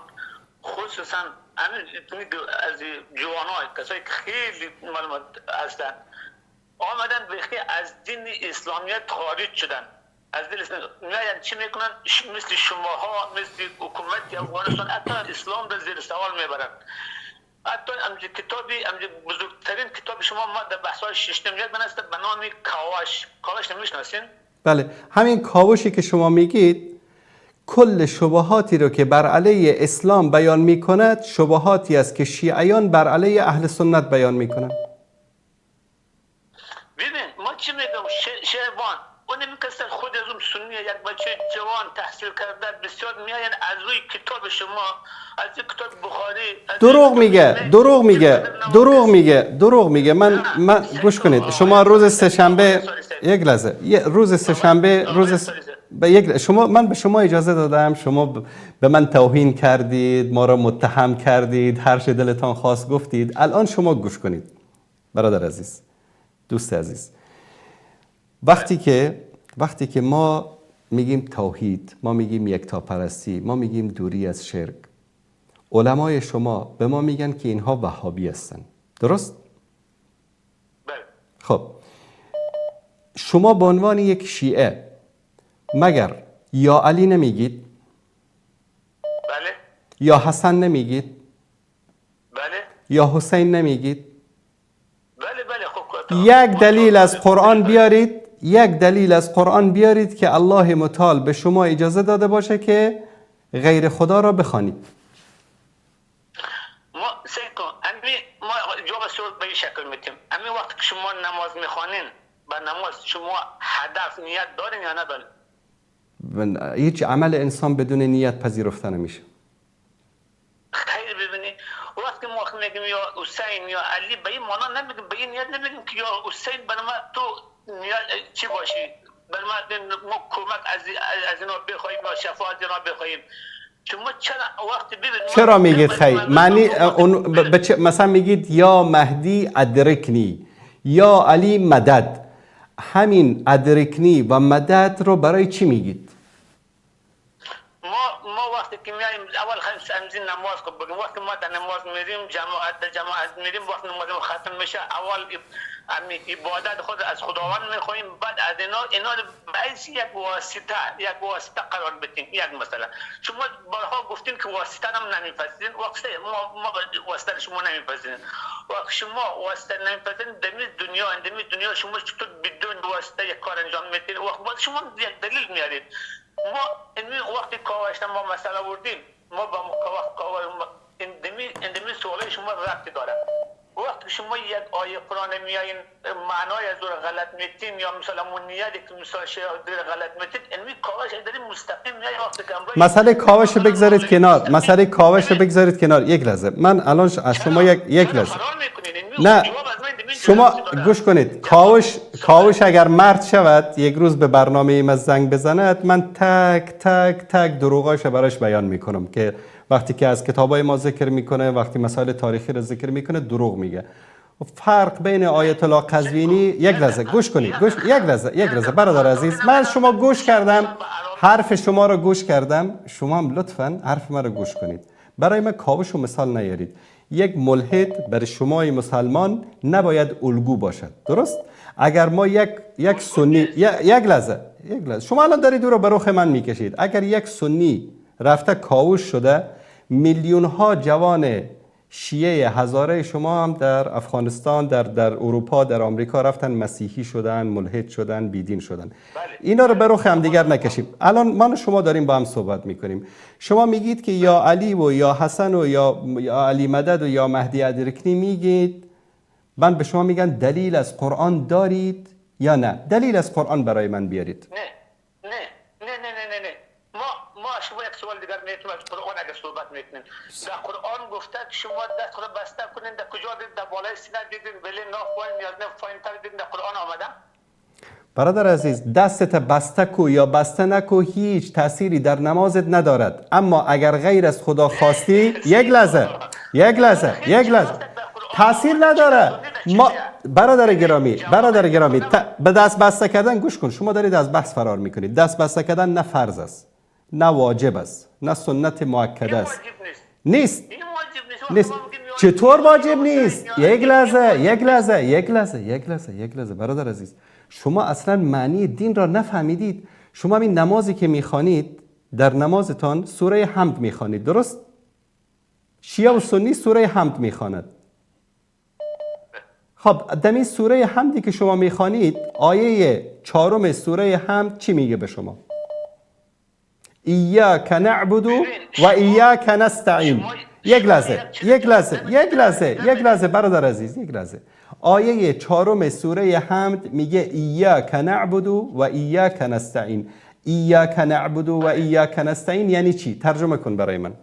خصوصا از جوانای کسایی که خیلی معلومات هستن، آمدن بخی از دین اسلامیت خارج شدن. از دل میاین چی میکنن؟ مثل شماها، مثل حکومت افغانستان حتی اسلام را زیر سوال میبرن. حتی بزرگترین کتاب شما ما در بحث‌های ششم یک بنست به نام کاوش نمیشناسین؟ بله، همین کاوشی که شما میگید کل شبهاتی رو که بر علیه اسلام بیان میکند شبهاتی است که شیعیان بر علیه اهل سنت بیان میکنند. ببین ما چی میگم؟ شیعیان اون میکسر خود از اون سنی یک بچه جوان تحصیل کرده بسیار میاین از روی کتاب شما، از کتاب بخاری دروغ میگه. من گوش کنید، شما روز سه‌شنبه یک لحظه من به شما اجازه دادم، شما به من توهین کردید، ما را متهم کردید، هر چه دلتان خواست گفتید. الان شما گوش کنید برادر عزیز، دوست عزیز، وقتی که ما میگیم توحید، ما میگیم یکتاپرستی، ما میگیم دوری از شرک، علمای شما به ما میگن که اینها وهابی هستن، درست؟ خب شما به عنوان یک شیعه مگر یا علی نمیگید؟ بله. یا حسن نمیگید؟ بله. یا حسین نمیگید؟ بله. خب یک دلیل از قرآن بیارید که الله متعال به شما اجازه داده باشه که غیر خدا را بخوانید. ما جواب سوال به این شکل میتیم. امی وقت که شما نماز میخوانین، با نماز شما هدف نیت دارین یا ندارین؟ هیچ عمل انسان بدون نیت پذیرفته نمیشه. خیر ببینی وقتی ما میگیم یا حسین یا علی، به این معنا نمیگیم، به این نیت نمیگیم که یا حسین برما تو نیت چی باشی، برما ما کمک از اینا بخوایم یا شفاعت اینا بخوایم. شما چرا میگید خیر؟ معنی مثلا میگید یا مهدی ادرکنی، یا علی مدد. همین ادرکنی و مدد رو برای چی میگید؟ ما وقتی که میایم اول خمسین نماز کو بگیم، وقتی ما در نماز میریم جماعت میریم، وقتی نماز ختم میشه اول عبادت خود از خداوند میخوایم، بعد از اینا باعث یک واسطه قرار بدیم. یک مثلا شما بارها گفتین که واسطه هم نمیپذیرین، وقتی ما واسطه شما نمیپذیرین، وقتی شما واسطه نمیپذیرین دمی دنیا شما چطور بدون واسطه یک کار انجام میدین؟ وقتی شما یک دلیل میارید. ما وقتی کاوش ما مسئله بردیم، ما با اندمی سوالی شما ربطی داره. وقتی شما یک آیه قرآن میایین معنای از رو غلط میتین یا مثلا منیتی که مثلا شیعه غلط میتین، اینمی کاوش داریم مستقیم میای وقتی که مسئله کاوش بگذارید کنار. یک لحظه من الان از شما یک لحظه نه، شما گوش کنید. کاوش اگر مرد شود یک روز به برنامه ما زنگ بزند، من تک دروغاش براش بیان میکنم که وقتی که از کتابای ما ذکر میکنه، وقتی مسائل تاریخی رو ذکر میکنه دروغ میگه. فرق بین آیت الله قزوینی، یک لحظه گوش کنید، یک لحظه برادر عزیز، من شما گوش کردم، حرف شما رو گوش کردم، شما هم لطفاً حرف من رو گوش کنید. برای من کاوش و مثال نیارید. یک ملحد برای شمای مسلمان نباید الگو باشد، درست؟ اگر ما یک سنی یک لحظه شما الان دارید او رو به رخ من میکشید. اگر یک سنی رفته کاوش شده، میلیون ها جوان شیعه هزاره شما هم در افغانستان، در اروپا، در آمریکا رفتن مسیحی شدن، ملحد شدن، بیدین شدن. اینا رو به رخ هم دیگر نکشیم. الان من و شما داریم با هم صحبت میکنیم. شما میگید که یا علی و یا حسن و یا علی مدد و یا مهدی ادرکنی میگید. من به شما میگن دلیل از قرآن دارید یا نه؟ دلیل از قرآن برای من بیارید. نه ما شما یک سوال دیگر میتونم از قرآن اگر صحبت میکنین. در قرآن گفته که شما دست خود بسته کنین. در کجا دید؟ در بالای سینه دیدین ولی نه پایین یا نه پایین تر دیدین در قرآن آمده؟ برادر عزیز، دستت بسته کو یا بسته نکو هیچ تأثیری در نمازت ندارد. اما اگر غیر از خدا خواستی یک لحظه تأثیر نداره. ما برادر گرامی به دست بسته کردن گوش کن. شما دارید از بحث فرار میکنید. دست بسته کردن نه فرض است، نه واجب است، نه سنت مؤکده است. نیست. چطور واجب نیست؟ یک لحظه برادر عزیز، شما اصلا معنی دین را نفهمیدید. شما این نمازی که میخوانید، در نمازتان سوره حمد میخوانید، درست؟ شیعه و سنی سوره حمد میخواند. خب در این سوره حمدی که شما میخوانید، آیه 4 سوره حمد چی میگه به شما؟ ایاک نعبد و ایاک نستعین. یک لحظه برادر عزیز، یک لحظه. آیه 4 سوره حمد میگه ایاک نعبد و ایاک نستعین. ایاک نعبد و ایاک نستعین یعنی چی؟ ترجمه کن برای من.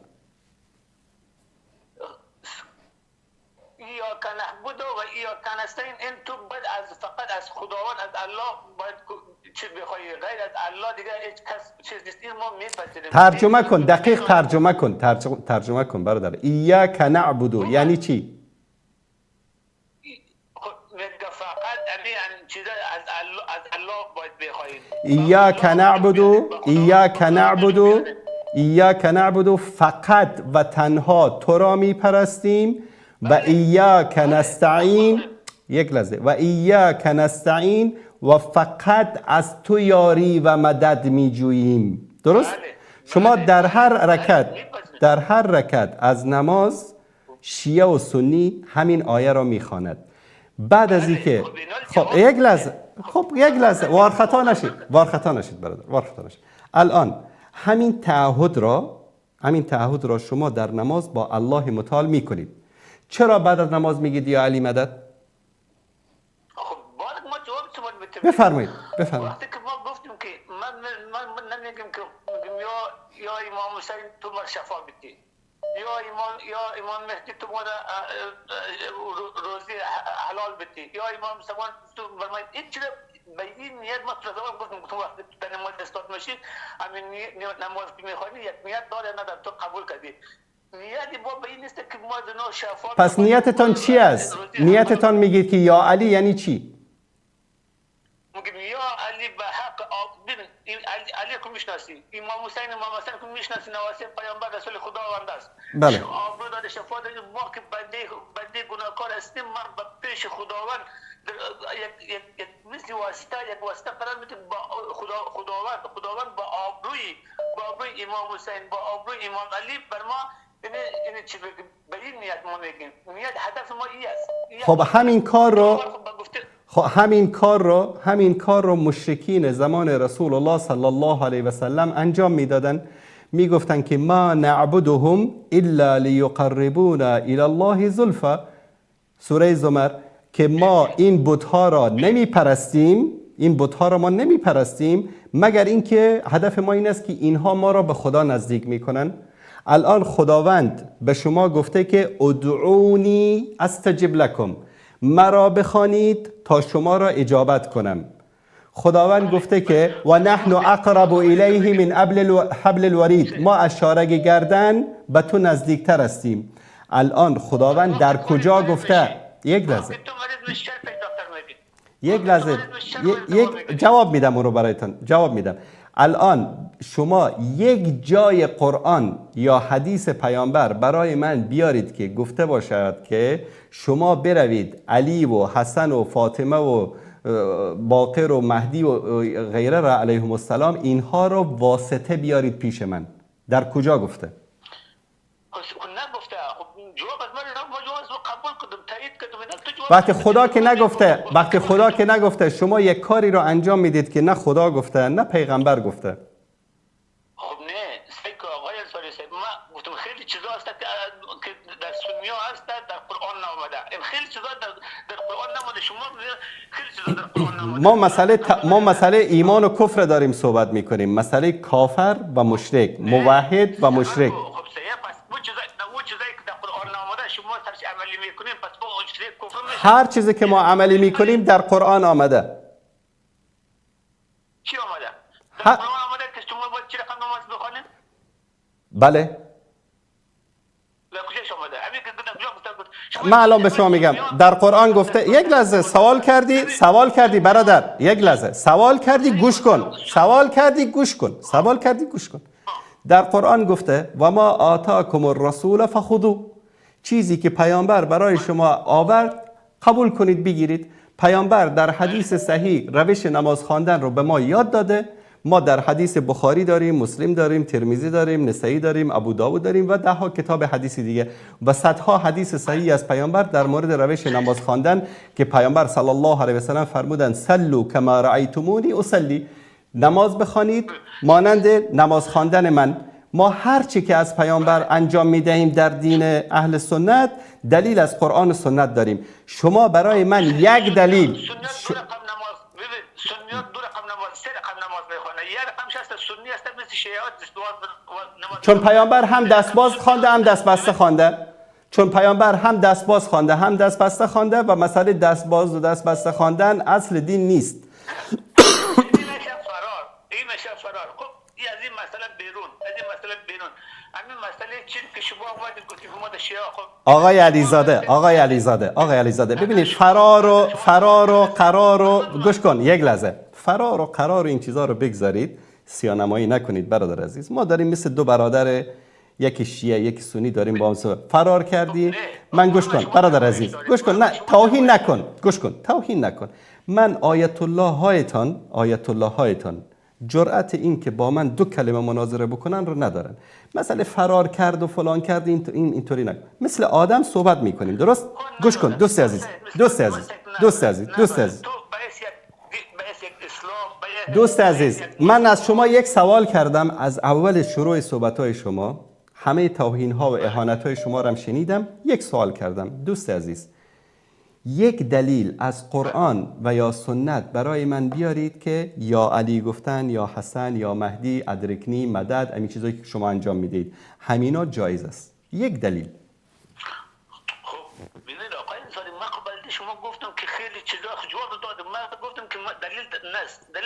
ایاک نعبد و ایاک نستعین، این تو باید فقط از خداوند، از الله باید چی بخوای، غیر از الله دیگه هیچ کس چیز نیست. این ما میپذیریم. ترجمه کن، دقیق ترجمه کن برادر. ایاک نعبد یعنی چی؟ فقط همین چیزا از الله باید بخواید. ایاک نعبد فقط و تنها تو را میپرستیم و ایاک نستعین. یک لحظه. و ایاک نستعین و فقط از تو یاری و مدد میجوییم. درست؟ شما در هر رکعت از نماز شیعه و سنی همین آیه را میخواند. بعد از اینکه یک لحظه وار خطا نشید برادر، وار خطا نشید. الان همین تعهد را شما در نماز با الله متعال میکنید. چرا بعد از نماز میگید یا علی مدد؟ بفرمایید. وقتی که ما گفتیم که من نمیگم که یا امام حسین تو مر شفا بدی، یا امام مهدی تو مر روزی حلال بدی، یا امام سمان تو برمای این چیز به این نیت ما تو گفتم وقتی تو نماز استاد میشی همین نماز که میخوانی یک نیت داره نداره تو قبول کردی. نیتی با به این نیست که ما دنو شفا. پس نیتتان چی است؟ نیتتان میگید که یا علی یعنی چی؟ میگم یا علی به حق ببین علی کو میشناسی، امام حسین کو میشناسی، نواسه پیامبر رسول خداوند است. بله. آبرو داده شفا داده. ما که بنده گناهکار هستیم، ما به پیش خداوند یک مثل واسطه قرار میدیم با خداوند با آبروی امام حسین، با آبروی امام علی بر ما این چی به این نیت ما میگیم. نیت هدف ما این است. خب همین کار رو مشرکین زمان رسول الله صلی الله علیه و سلم انجام میدادن. میگفتن که ما نعبدهم الا لیقربونا الی الله زلفا. سوره زمر که ما این بت‌ها را نمیپرستیم مگر اینکه هدف ما این است که اینها ما را به خدا نزدیک میکنن. الان خداوند به شما گفته که ادعونی استجب لکم، مرا بخوانید تا شما را اجابت کنم. خداوند گفته که و نحن اقرب الیه من حبل الورید، ما از شارگ گردن به تو نزدیکتر هستیم. الان خداوند در کجا گفته؟ یک لحظه جواب میدم اون رو برایتان جواب میدم. الان شما یک جای قرآن یا حدیث پیامبر برای من بیارید که گفته باشد که شما بروید علی و حسن و فاطمه و باقر و مهدی و غیره را علیهم السلام اینها رو واسطه بیارید پیش من. در کجا گفته؟ نگفته. جواب از من قبول کردم تایید کردم تو جواب وقتی خدا که نگفته شما یک کاری رو انجام میدید که نه خدا گفته نه پیغمبر گفته. خب نه سیک آقای انصاری صاحب ما گفتم خیلی چیزا هست که در سنی ها هست در قرآن نآمده. این خیلی چیزا در قرآن نآمده. شما خیلی چیزا در قرآن نآمده. ما مسئله ایمان و کفر داریم صحبت میکنیم، مسئله کافر و مشرک، موحد و مشرک. خب صحیح پس اون چیزایی که در قرآن نآمده شما سرش عملی میکنیم پس با مشرک کفر میشه. هر چیزی که ما عملی میکنیم در قرآن آمده. چی آمده؟ در قرآن آمده که شما باید چی رقم نماز بخوانید؟ بله. کجاش آمده؟ همین که من الان به شما میگم در قرآن گفته. یک لحظه سوال کردی برادر، یک لحظه سوال کردی گوش کن. در قرآن گفته و ما آتاکم الرسول فخذوه، چیزی که پیامبر برای شما آورد قبول کنید بگیرید. پیامبر در حدیث صحیح روش نماز خواندن رو به ما یاد داده. ما در حدیث بخاری داریم، مسلم داریم، ترمذی داریم، نسائی داریم، ابو داود داریم و ده ها کتاب حدیث دیگه و صدها حدیث صحیح از پیامبر در مورد روش نماز خواندن که پیامبر صلی الله علیه و سلم فرمودن صلوا کما رأیتمونی اصلی، نماز بخوانید مانند نماز خواندن من. ما هر چی که از پیامبر انجام میدهیم در دین اهل سنت دلیل از قرآن و سنت داریم. شما برای من یک دلیل چون پیامبر هم دستباز خوانده هم دستبسته خوانده و مسئله دستباز و دستبسته خواندن اصل دین نیست. این میشه فرار. خب از این مسئله بیرون همین مسئله چی که شما اومدید گفتید ما در شیعه خب آقای علیزاده ببینید فرار و قرار و گوش کن یک لحظه، فرار و قرار و این چیزا رو بگذارید، سیانمایی نکنید برادر عزیز. ما داریم مثل دو برادر، یکی شیعه یکی سنی داریم با هم فرار کردی. من گوش کن برادر عزیز، گوش کن، نه توهین نکن، گوش کن، توهین نکن. من آیت الله هایتان جرأت این که با من دو کلمه مناظره بکنن رو ندارن. مثلا فرار کرد و فلان کرد اینطوری نکن. مثل آدم صحبت میکنیم، درست؟ گوش کن دوست عزیز، من از شما یک سوال کردم. از اول شروع صحبت‌های شما همه توهین‌ها و اهانت‌های شما رو هم شنیدم. یک سوال کردم دوست عزیز، یک دلیل از قرآن و یا سنت برای من بیارید که یا علی گفتن یا حسن یا مهدی ادرکنی مدد، همین چیزایی که شما انجام میدید همینا جایز است. یک دلیل. خب ببینید آقای انصاری، من قبل شما گفتم که خیلی چیزا جواب دادم. من گفتم که دلیل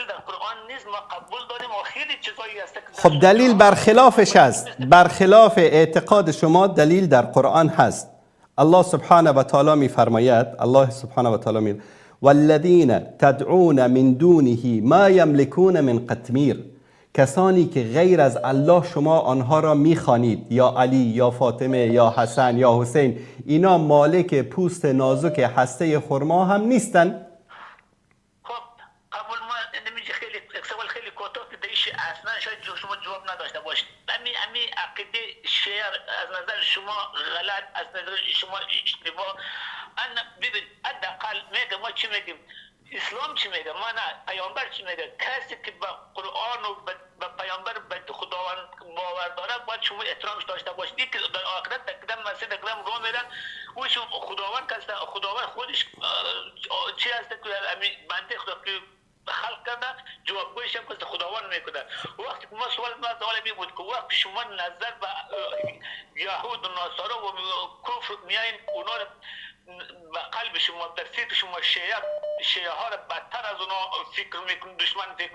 در قرآن نیست، ما قبول داریم و خیلی چیزایی هست. خب دلیل برخلافش هست، برخلاف اعتقاد شما دلیل در قرآن هست. الله سبحانه و تعالی می فرماید، والذین تدعون من دونه ما یملکون من قطمیر، کسانی که غیر از الله شما آنها را میخوانید، یا علی یا فاطمه یا حسن یا حسین، اینا مالک پوست نازک هسته خرما هم نیستن. خب قبول ما نمیشه. خیلی سوال خیلی کوتاه که دیش اصلا شاید شما جواب نداشته باشید. امی عقیده شیعه از نظر شما غلط، از نظر شما اشتباه. انا ببین حداقل میگه ما چی میگیم، اسلام چی میگه، ما نه پیامبر چی میگه. کسی که به قرآن و به پیامبر به خداوند باور داره باید شما احترامش داشته باشید. که در آخرت تقدم مسجد اکرم رو میرن و خداوند کسی خداوند خودش چی هست که همین بنده خدا که خلق کرده جوابگویش هم که خداوند میکنه. وقتی که ما سوال می بود که وقتی شما نظر به یهود و نصارا و کفر میایین اونا به قلب شما در فکر شما شیعه ها را بدتر از اونا فکر میکنید، دشمن فکر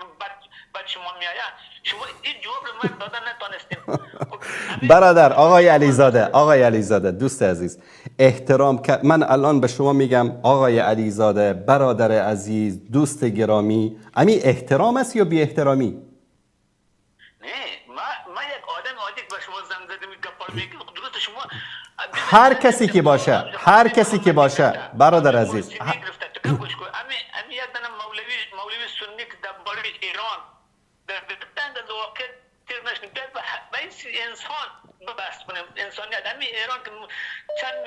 بد شما میاید. شما این جواب رو من دادن نتانستیم. برادر آقای علیزاده دوست عزیز، احترام من الان به شما میگم آقای علیزاده، برادر عزیز، دوست گرامی، امی احترام است یا بی احترامی؟ نه ما یک آدم عادی که به شما زنگ زده میگم درست شما هر کسی که باشه برادر عزیز. امی یک دانه مولوی سنی که در باره ایران در دقیقه واقع تیر نشیم بیاید به انسان بحث کنیم انسانیت. همین ایران که چند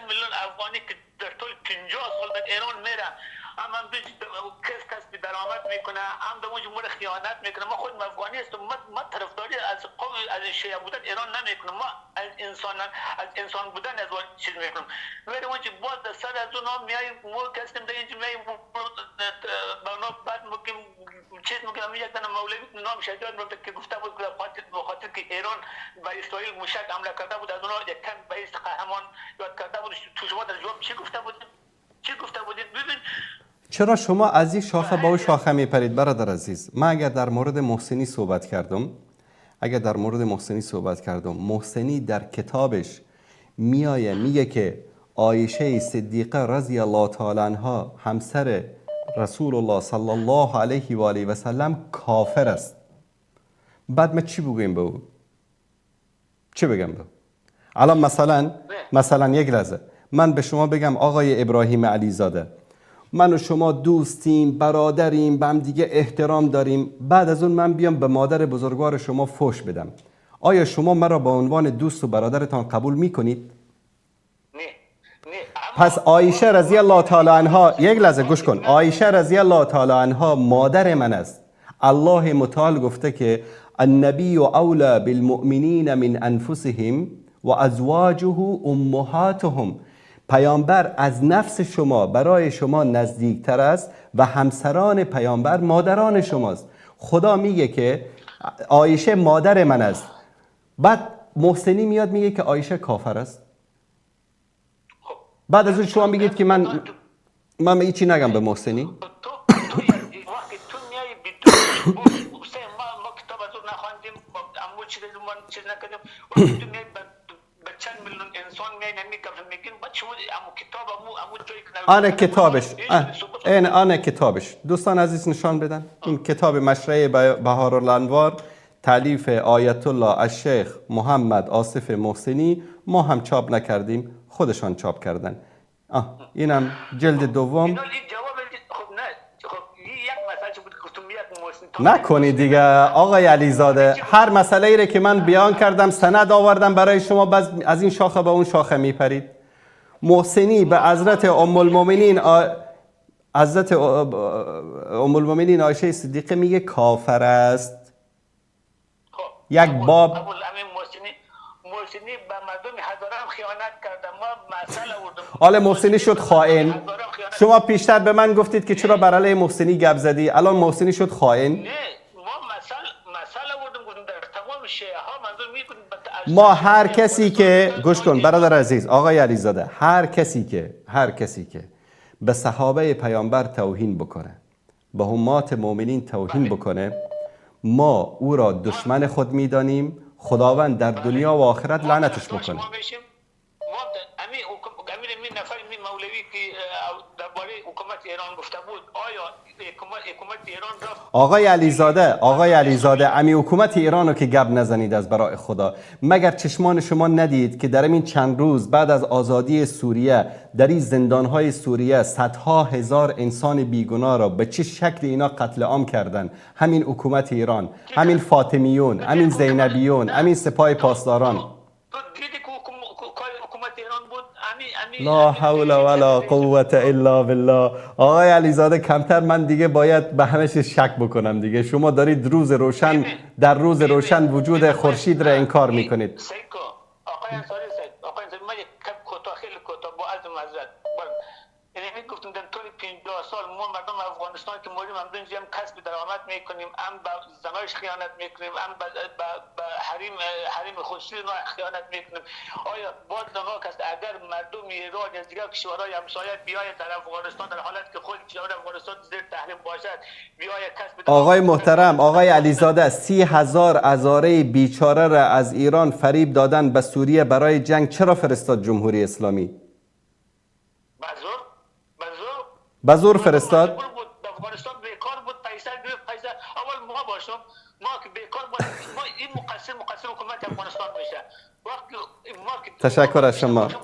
میلیون افغانی که در طول 50 سال در ایران میره هم کسب درآمد میکنه هم در اونجا مور خیانت میکنه. ما خودم افغانی هستم، ما طرفداری از قوم از شیعه بودن ایران نمیکنم، ما از انسان بودن از چیز میکنم. ولی اونجا باز در سر از اونها میاییم ما کسیم در اینجا میاییم بعد میگیم چیز میکنم. یک دانه مولوی نام شجاعت بود که گفته بود که بخاطر که ایران به اسرائیل موشک حمله کرده بود از اونها یک کم به قهرمان یاد کرده بود. تو شما در جواب چی گفته بودید؟ ببین چرا شما از این شاخه به اون شاخه میپرید برادر عزیز؟ من اگر در مورد محسنی صحبت کردم، محسنی در کتابش میگه که عایشه صدیقه رضی الله تعالی عنها همسر رسول الله صلی الله علیه و آله و سلم کافر است. بعد ما چی بگویم به او؟ چی بگم به او؟ الان مثلا یک لحظه من به شما بگم آقای ابراهیم علیزاده، من و شما دوستیم، برادریم، به هم دیگه احترام داریم، بعد از اون من بیام به مادر بزرگوار شما فحش بدم، آیا شما مرا به عنوان دوست و برادرتان قبول میکنید؟ نه. پس عایشه رضی الله تعالی عنها، یک لحظه گوش کن، عایشه رضی الله تعالی عنها مادر من است. الله متعال گفته که النبی اولی بالمؤمنین من انفسهم و ازواجه امهاتهم. پیامبر از نفس شما برای شما نزدیکتر است و همسران پیامبر مادران شماست. خدا میگه که عایشه مادر من است، بعد محسنی میاد میگه که عایشه کافر است. بعد از اون شما میگید که من هیچی نگم به محسنی. وقتی تو میای بدون ما کتاب از اون نخواندیم، امو چیز نکردیم، تو میای به چند میلیون انسان میای میگین بعد شما امو کتاب امو جایی که آن کتابش دوستان عزیز نشان بدن. این کتاب مشرع بهارالانوار تالیف آیت الله الشیخ محمد آصف محسنی، ما هم چاپ نکردیم، خودشان چاپ کردن. اینم جلد دوم. نکنید دیگه آقای علیزاده، هر مسئله ای که من بیان کردم سند آوردم برای شما، باز از این شاخه به اون شاخه میپرید. محسنی به حضرت ام المؤمنین عایشه صدیقه میگه کافر است. یک باب محسنی به مردم هزاران خیانت کرده، ما مسئله آوردم. حالا محسنی شد خائن. شما پیشتر به من گفتید که چرا بر علیه محسنی گپ زدی، الان محسنی شد خائن. نه ما مسئله آوردم گفتم در تمام شیعه ها منظور میکنیم. ما هر کسی که گوش کن برادر عزیز آقای علیزاده، هر کسی که به صحابه پیامبر توهین بکنه، به امهات مؤمنین توهین بکنه، ما او را دشمن خود میدانیم. خداوند در دنیا و آخرت لعنتش بکنه. امیر نفر مولوی که درباره حکومت ایران گفته بود، آیا حکومت ایران رفت؟ آقای علیزاده امی حکومت ایران رو که گپ نزنید از برای خدا. مگر چشمان شما ندید که در این چند روز بعد از آزادی سوریه در این زندانهای سوریه صدها هزار انسان بیگناه را به چه شکل اینا قتل عام کردن؟ همین حکومت ایران، همین فاطمیون، همین زینبیون، همین سپاه پاسداران. لا حول ولا قوة الا بالله. آقای علیزاده کمتر من دیگه باید به همه چیز شک بکنم دیگه. شما دارید در روز روشن وجود خورشید را انکار میکنید. آقای انصاری من یک خیلی کوتاه با عرض معذرت گفتم در طول 50 سال ما مردم افغانستان که موریم هم هم کسب درآمد میکنیم، هم به زنایش خیانت میکنیم، هم به حریم خصوصی خیانت میکنیم. آیا باز نگاه است اگر مردم ایران از دیگر کشورهای همسایه بیاید در افغانستان در حالت که خود کشور افغانستان زیر تحریم باشد بیاید کسب آقای محترم آقای علیزاده 30,000 هزاره بیچاره را از ایران فریب دادن به سوریه برای جنگ، چرا فرستاد جمهوری اسلامی؟ به زور فرستاد. افغانستان بیکار بود، پیسه گرفت، اول ما باشم ما که بیکار بود، ما این مقصر حکومت افغانستان میشه.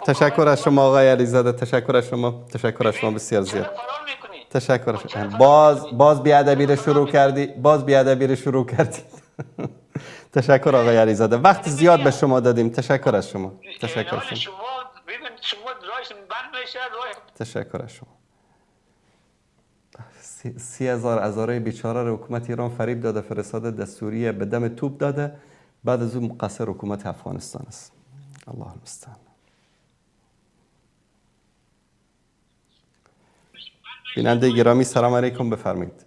تشکر از شما آقای علیزاده، تشکر از شما بسیار زیاد. تشکر از شما. باز بیادبی رو شروع کردید. تشکر آقای علیزاده. وقت زیاد به شما دادیم. تشکر از شما. تشکر از شما. ببین شما رایش بند میشه رای. تشکر از شما. 30,000 هزاره بیچاره رو حکومت ایران فریب داده، فرستاده دستوری به دم توپ داده، بعد از اون مقصر حکومت افغانستان است. الله المستعان. بیننده گرامی سلام علیکم، بفرمایید.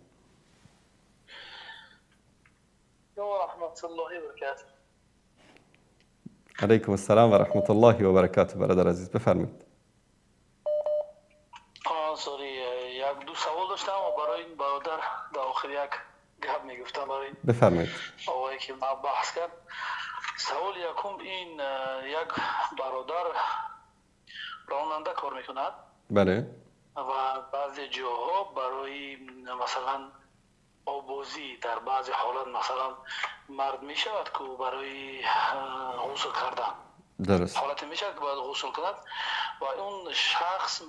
علیکم السلام و رحمت الله و برکاته. برادر عزیز بفرمایید. یک دو سوال داشتم و برای این برادر در آخر یک گپ میگفتم برای بفرمایید. آقایی که ما بحث کرد. سوال یکم این یک برادر راننده کار میکند. بله. و بعضی جاها برای مثلا آبازی در بعضی حالات مثلا مرد می شود که برای غسل کردن درست حالت می شود که باید غسل کند و اون شخص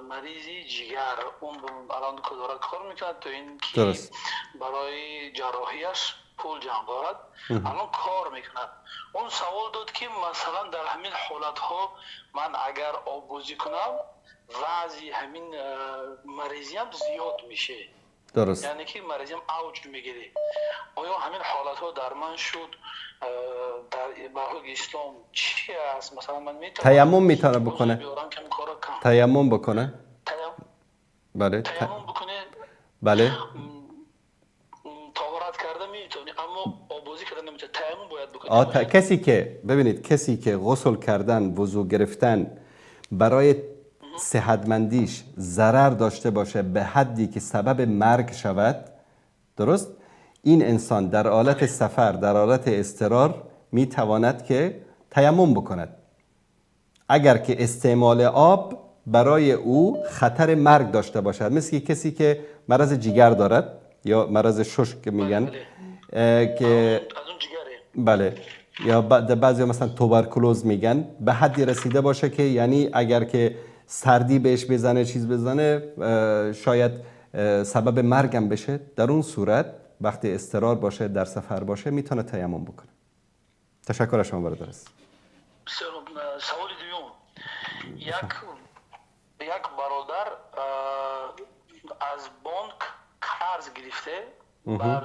مریضی جگر اون الان که دارد کار میکند تو این که درست. برای جراحیش پول جمع دارد الان کار میکند. اون سوال داد که مثلا در همین حالت ها من اگر آبازی کنم وضعی همین مریضی هم زیاد میشه. درست. یعنی که مریضی هم اوج میگیره. آیا همین حالت ها در من شد در برای اسلام چی است؟ مثلا من میتونم تیمم میتونه بکنه. تیمم بکنه. بله. تیمم بکنه. بله. طهارت کرده میتونه اما آبازی کردن نمیتونه. تیمم باید بکنه. کسی که ببینید کسی که غسل کردن وضو گرفتن برای صحتمندیش ضرر داشته باشه به حدی که سبب مرگ شود، درست، این انسان در حالت سفر در حالت اضطرار میتواند که تیمم بکند اگر که استعمال آب برای او خطر مرگ داشته باشد. مثل کسی که مرض جگر دارد یا مرض شش که میگن که بله، یا بعضی مثلا توبرکلوز میگن، به حدی رسیده باشه که یعنی اگر که سردی بهش بزنه چیز بزنه شاید سبب مرگم بشه، در اون صورت وقتی اضطرار باشه در سفر باشه میتونه تیمم بکنه. تشکر از شما برادر. سوال دوم، یک برادر از بانک قرض گرفته بر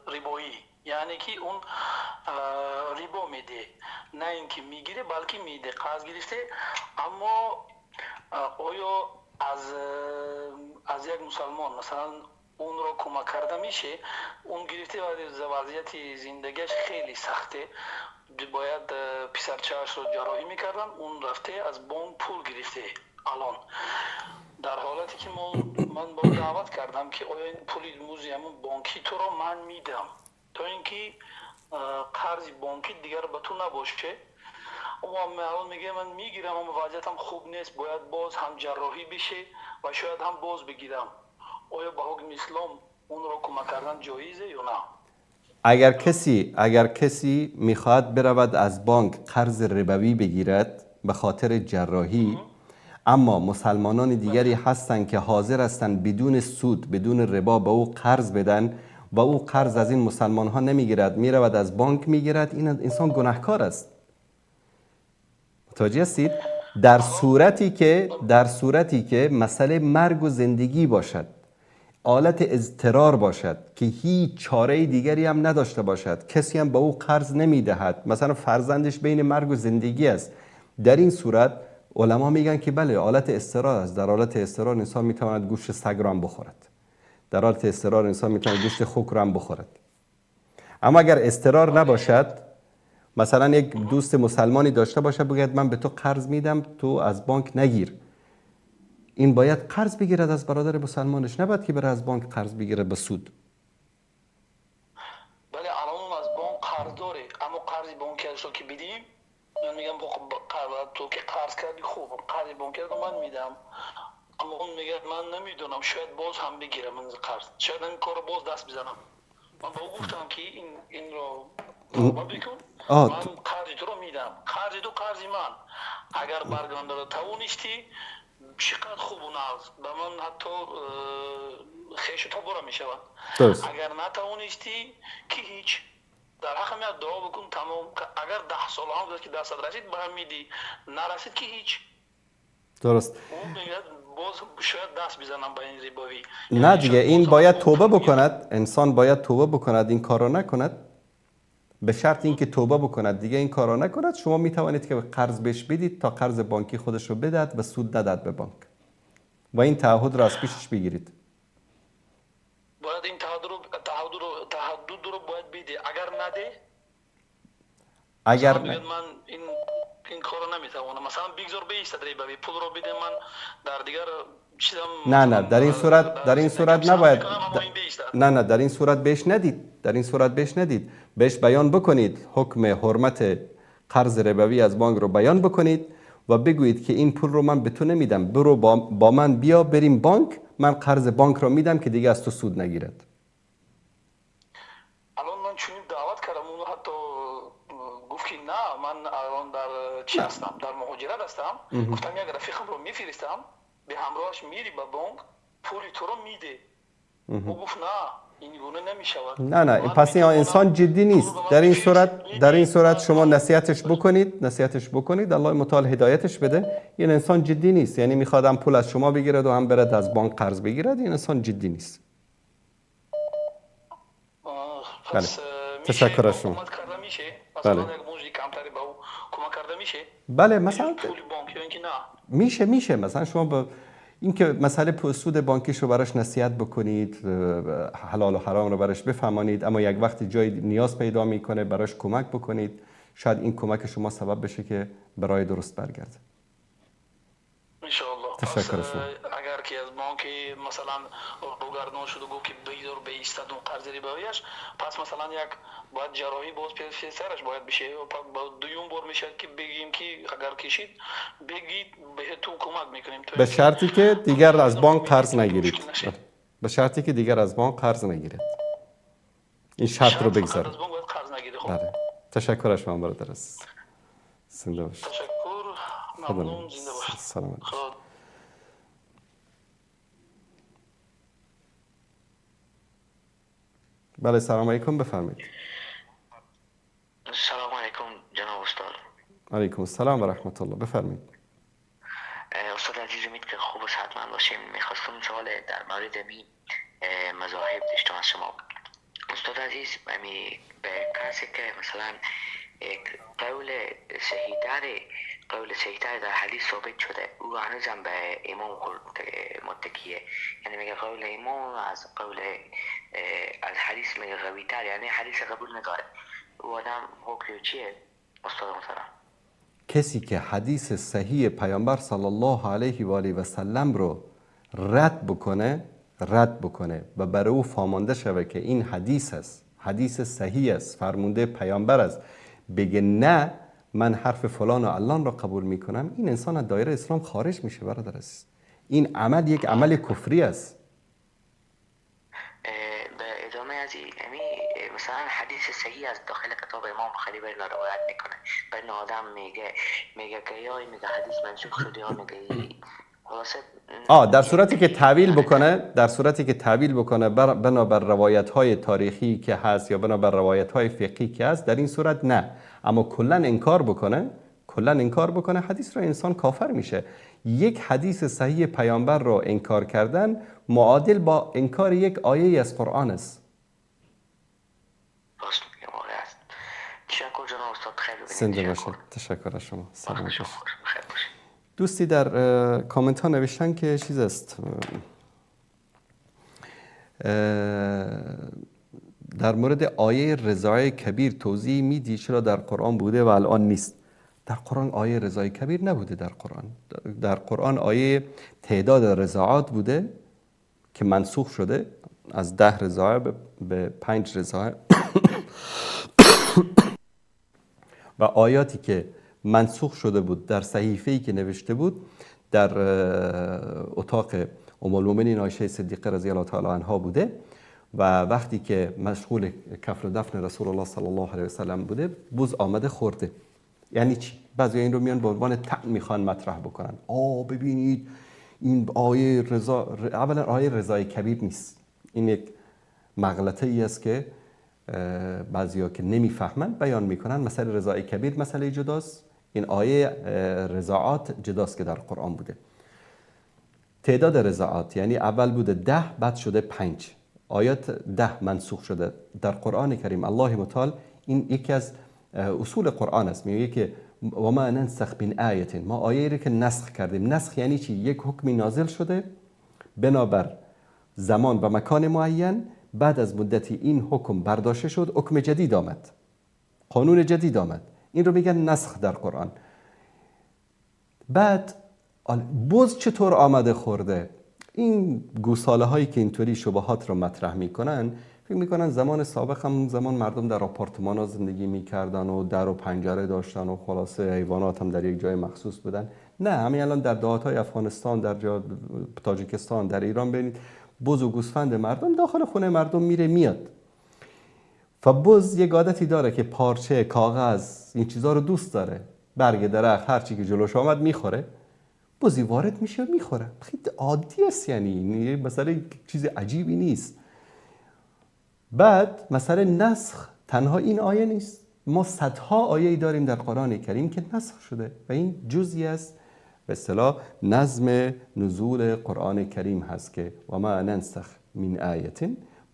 ربایی، یعنی که اون ربا میده، نه اینکه میگیره بلکه میده، قرض گرفته. اما آیا از یک مسلمان مثلا اون را کمک کرده میشه؟ اون گرفته و وضعیت زندگیش خیلی سخته، باید پسرچه‌اش رو جراحی میکردن، اون رفته از بانک پول گرفته. الان در حالتی که من با دعوت کردم که آیا این پولی موزی همون بانکی تو رو من میدم تا اینکه قرض بانکی دیگر به تو نباشه. اما الان میگه من میگیرم اما وضعیتم خوب نیست، باید باز هم جراحی بشه و شاید هم باز بگیرم. آیا با حکم اسلام اون رو کمک کردن جایزه یا نه؟ اگر کسی میخواد برود از بانک قرض ربوی بگیرد به خاطر جراحی، اما مسلمانان دیگری هستند که حاضر هستند بدون سود بدون ربا به او قرض بدن و او قرض از این مسلمان ها نمیگیرد، میرود از بانک میگیرد، این انسان گناهکار است. متوجه هستید؟ در صورتی که مسئله مرگ و زندگی باشد، حالت اضطرار باشد که هیچ چاره دیگری هم نداشته باشد، کسی هم به او قرض نمیدهد، مثلا فرزندش بین مرگ و زندگی است، در این صورت علما میگن که بله حالت اضطرار است. در حالت اضطرار انسان میتواند گوشت سگ را هم بخورد، در حالت اضطرار انسان میتواند گوشت خوک را هم بخورد. اما اگر اضطرار نباشد، مثلا یک دوست مسلمانی داشته باشه بگید من به تو قرض میدم تو از بانک نگیر، این باید قرض بگیرد از برادر مسلمانش، نباید که بره از بانک قرض بگیره به سود. بله الان از بانک قرض داره، اما قرض بانکیش رو که بدیم، من میگم تو که قرض کردی خوب، قرض بانکی رو من میدم، اما اون میگه من نمیدونم شاید باز هم بگیرم من قرض، شاید این کار باز دست بزنم. من با گفتم که این رو بکن، من قرض تو رو میدم، قرض تو قرض من، اگر برگرده رو توانستی چقدر خوب و ناز به من حتی خیش تا برا میشود، اگر نتوانستی که هیچ در حق میاد دعا بکن تمام. اگر 10 سال هم بود که دست رسید به هم میدی، نرسید که هیچ. درست. اون میگه باز شاید دست بزنم به این زیبایی. نه دیگه این باید توبه بکند، انسان باید توبه بکند، این کارو نکند. به شرط اینکه توبه بکند دیگه این کارو نکند. شما می توانید که قرض بهش بدید تا قرض بانکی خودش رو بدهد و سود ندهد به بانک و این تعهد رو از پیشش بگیرید. باید این تعهد رو باید بده. اگر نده، اگر من این کارو نمیتوانم. مثلا بگذار بیست ریبوی پول رو بده من در دیگر چیزم. نه در این صورت نباید. نه در این صورت بهش ندید. بهش بیان بکنید حکم حرمت قرض ربوی از بانک رو بیان بکنید و بگویید که این پول رو من به تو نمیدم، برو با من بیا بریم بانک، من قرض بانک رو میدم که دیگه از تو سود نگیرد. الان من چونین دعوت کردم، اون حتی گفت که نه من الان در چی هستم، در مهاجرت هستم. گفتم یک رفیقم رو میفرستم به همراهش میری به بانک پولی تو رو میده. او گفت نه این گونه نمیشود. نه پس این انسان جدی نیست. در این صورت شما نصیحتش بکنید الله متعال هدایتش بده. این انسان جدی نیست، یعنی میخواد هم پول از شما بگیرد و هم برد از بانک قرض بگیرد. این انسان جدی نیست. بله. تشکر از شما. بله. بله مثلا میشه مثلا شما با اینکه مسئله سود بانکیش رو براش نصیحت بکنید، حلال و حرام رو براش بفهمانید، اما یک وقتی جای نیاز پیدا میکنه براش کمک بکنید. شاید این کمک شما سبب بشه که برای درست برگرده. انشاءالله. تشکر شما. اگر که از بانک مثلا روگردان شده گفت که بگذار به ایستاد اون قرض ربویش، پس مثلا یک باید جراحی باز پیش سرش باید بشه. با دوم بار میشه که بگیم که اگر کشید بگید به تو کمک میکنیم. به شرطی که دیگر از بانک قرض نگیرید. به شرطی که دیگر از بانک قرض نگیرید. این شرط رو بگذارید. بله. تشکر از شما برادر عزیز. زنده باشید. تشکر. ممنون. زنده باشید. سلام. بله سلام علیکم، بفرمایید. سلام علیکم جناب استاد. علیکم السلام و رحمت الله، بفرمایید. استاد عزیز، امید که خوب و صحتمند باشیم. میخواستم سوال در مورد مذاهب داشتم از شما. استاد عزیز، به کسی که مثلا قول صحیح‌تر در حدیث ثابت شده، او هنوزم به امام متکیه، یعنی میگه قول امام از قول از حدیث میگه قوی‌تر، یعنی حدیث قبول نداره. او آدم حکم چیه استاد محترم؟ کسی که حدیث صحیح پیامبر صلی الله علیه و آله و سلم رو رد بکنه و برای او فامانده شود که این حدیث است، حدیث صحیح است، فرموده پیامبر است، بگه نه من حرف فلان و علان را قبول میکنم، این انسان از دایره اسلام خارج میشه برادر عزیز. این عمل یک عمل کفری است. به ادامه از این مثلا حدیث صحیح از داخل کتاب امام بخاری برای روایت میکنه، برای آدم میگه که یا میگه حدیث منسوخ شده یا میگه در صورتی که تعویل بکنه بنابر روایت‌های تاریخی که هست یا بنابر روایت‌های فقهی که هست، در این صورت نه. اما کلا انکار بکنه حدیث را انسان کافر میشه. یک حدیث صحیح پیامبر را انکار کردن معادل با انکار یک آیه از قرآن است. تشکر جناب استاد، خیلی زنده باشید. تشکر از شما. سلام باشید. دوستی در کامنت ها نوشتن که چیز است، در مورد آیه رضای کبیر توضیح میدی چرا در قرآن بوده و الان نیست؟ در قرآن آیه رضای کبیر نبوده. در قرآن آیه تعداد رضاعات بوده که منسوخ شده از 10 رضاعه به 5 رضاعه و آیاتی که منسوخ شده بود در صحیفه‌ای که نوشته بود در اتاق ام المؤمنین عایشه صدیقه رضی الله تعالی عنها بوده و وقتی که مشغول کفن و دفن رسول الله صلی الله علیه و سلم بوده بوز آمده خورده. یعنی چی؟ بعضی این رو میان به عنوان طعن میخوان مطرح بکنن. ببینید این آیه رضا، اولا آیه رضای کبیر نیست. این یک مغلطه ای است که بعضیا که نمیفهمند بیان میکنن مسئله رضای کبیر مسئله جداست، این آیه رضاعات جداست که در قرآن بوده. تعداد رضاعات یعنی اول بوده 10 بعد شده 5، آیات 10 منسوخ شده در قرآن کریم. الله متعال این یکی از اصول قرآن است، میگه که و ما ننسخ من آیه، ما آیه رو که نسخ کردیم. نسخ یعنی چی؟ یک حکمی نازل شده بنابر زمان و مکان معین، بعد از مدتی این حکم برداشته شد، حکم جدید آمد، قانون جدید آمد، این رو میگن نسخ در قرآن. بعد بز چطور آمده خورده؟ این گوساله هایی که اینطوری شبهات رو مطرح میکنن فکر میکنن زمان سابق هم زمان مردم در آپارتمان ها زندگی میکردن و در و پنجره داشتن و خلاصه حیوانات هم در یک جای مخصوص بودن. نه، همین الان در دهات های افغانستان، در تاجیکستان، در ایران ببینید بز و گوسفند مردم داخل خونه مردم میره میاد. و بز یک عادتی داره که پارچه، کاغذ، این چیزا رو دوست داره، برگ درخت، هر چی که جلوش آمد میخوره. بزی وارد میشه و میخوره، خیلی عادی است، یعنی مثلا چیز عجیبی نیست. بعد مثلا نسخ تنها این آیه نیست، ما صدها آیه داریم در قرآن کریم که نسخ شده و این جزئی از به اصطلاح نظم نزول قرآن کریم هست که و ما ننسخ من آیه،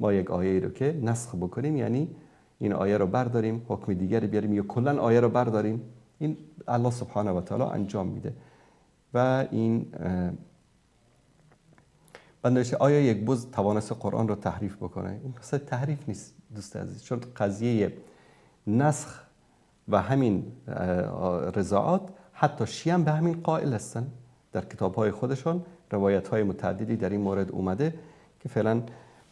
ما یک آیه رو که نسخ بکنیم یعنی این آیه رو برداریم حکم دیگری بیاریم یا کلا آیه رو برداریم. این الله سبحانه و تعالی انجام میده. و این بندش آیا یک بز توانست قرآن رو تحریف بکنه؟ این مثلا تحریف نیست دوست عزیز، چون قضیه نسخ و همین رضاعات حتی شیعه به همین قائل هستن، در کتاب‌های خودشان روایت‌های متعددی در این مورد اومده که فعلا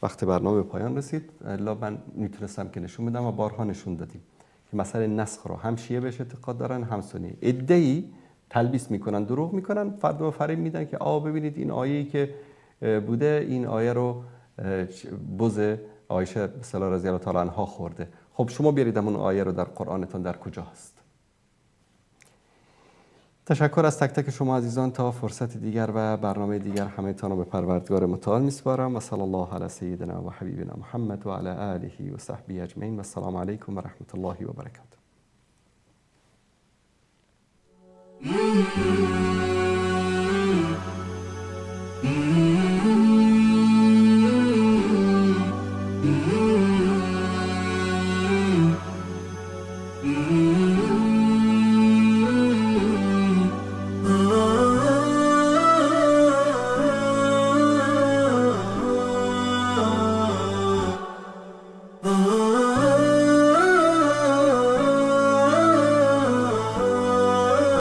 وقت برنامه به پایان رسید. الا من میتونستم که نشون بدم و بارها نشون دادیم که مثلا نسخ رو هم شیعه بهش اعتقاد دارن هم سنی. عده‌ای تلبیس میکنن، دروغ میکنن، فرد و فریب میدن که ببینید این آیه‌ای که بوده این آیه رو بز عایشه مثلا رضی الله تعالی عنها خورده. خب شما بیارید اون آیه رو در قرآنتون در کجا هست؟ تشکر از تک تک شما عزیزان. تا فرصت دیگر و برنامه دیگر همه تان رو به پروردگار متعال میسپارم و صلی الله علی سیدنا و حبیبنا محمد و علی آله و صحبه اجمعین و السلام علیکم و رحمت الله و برکاته.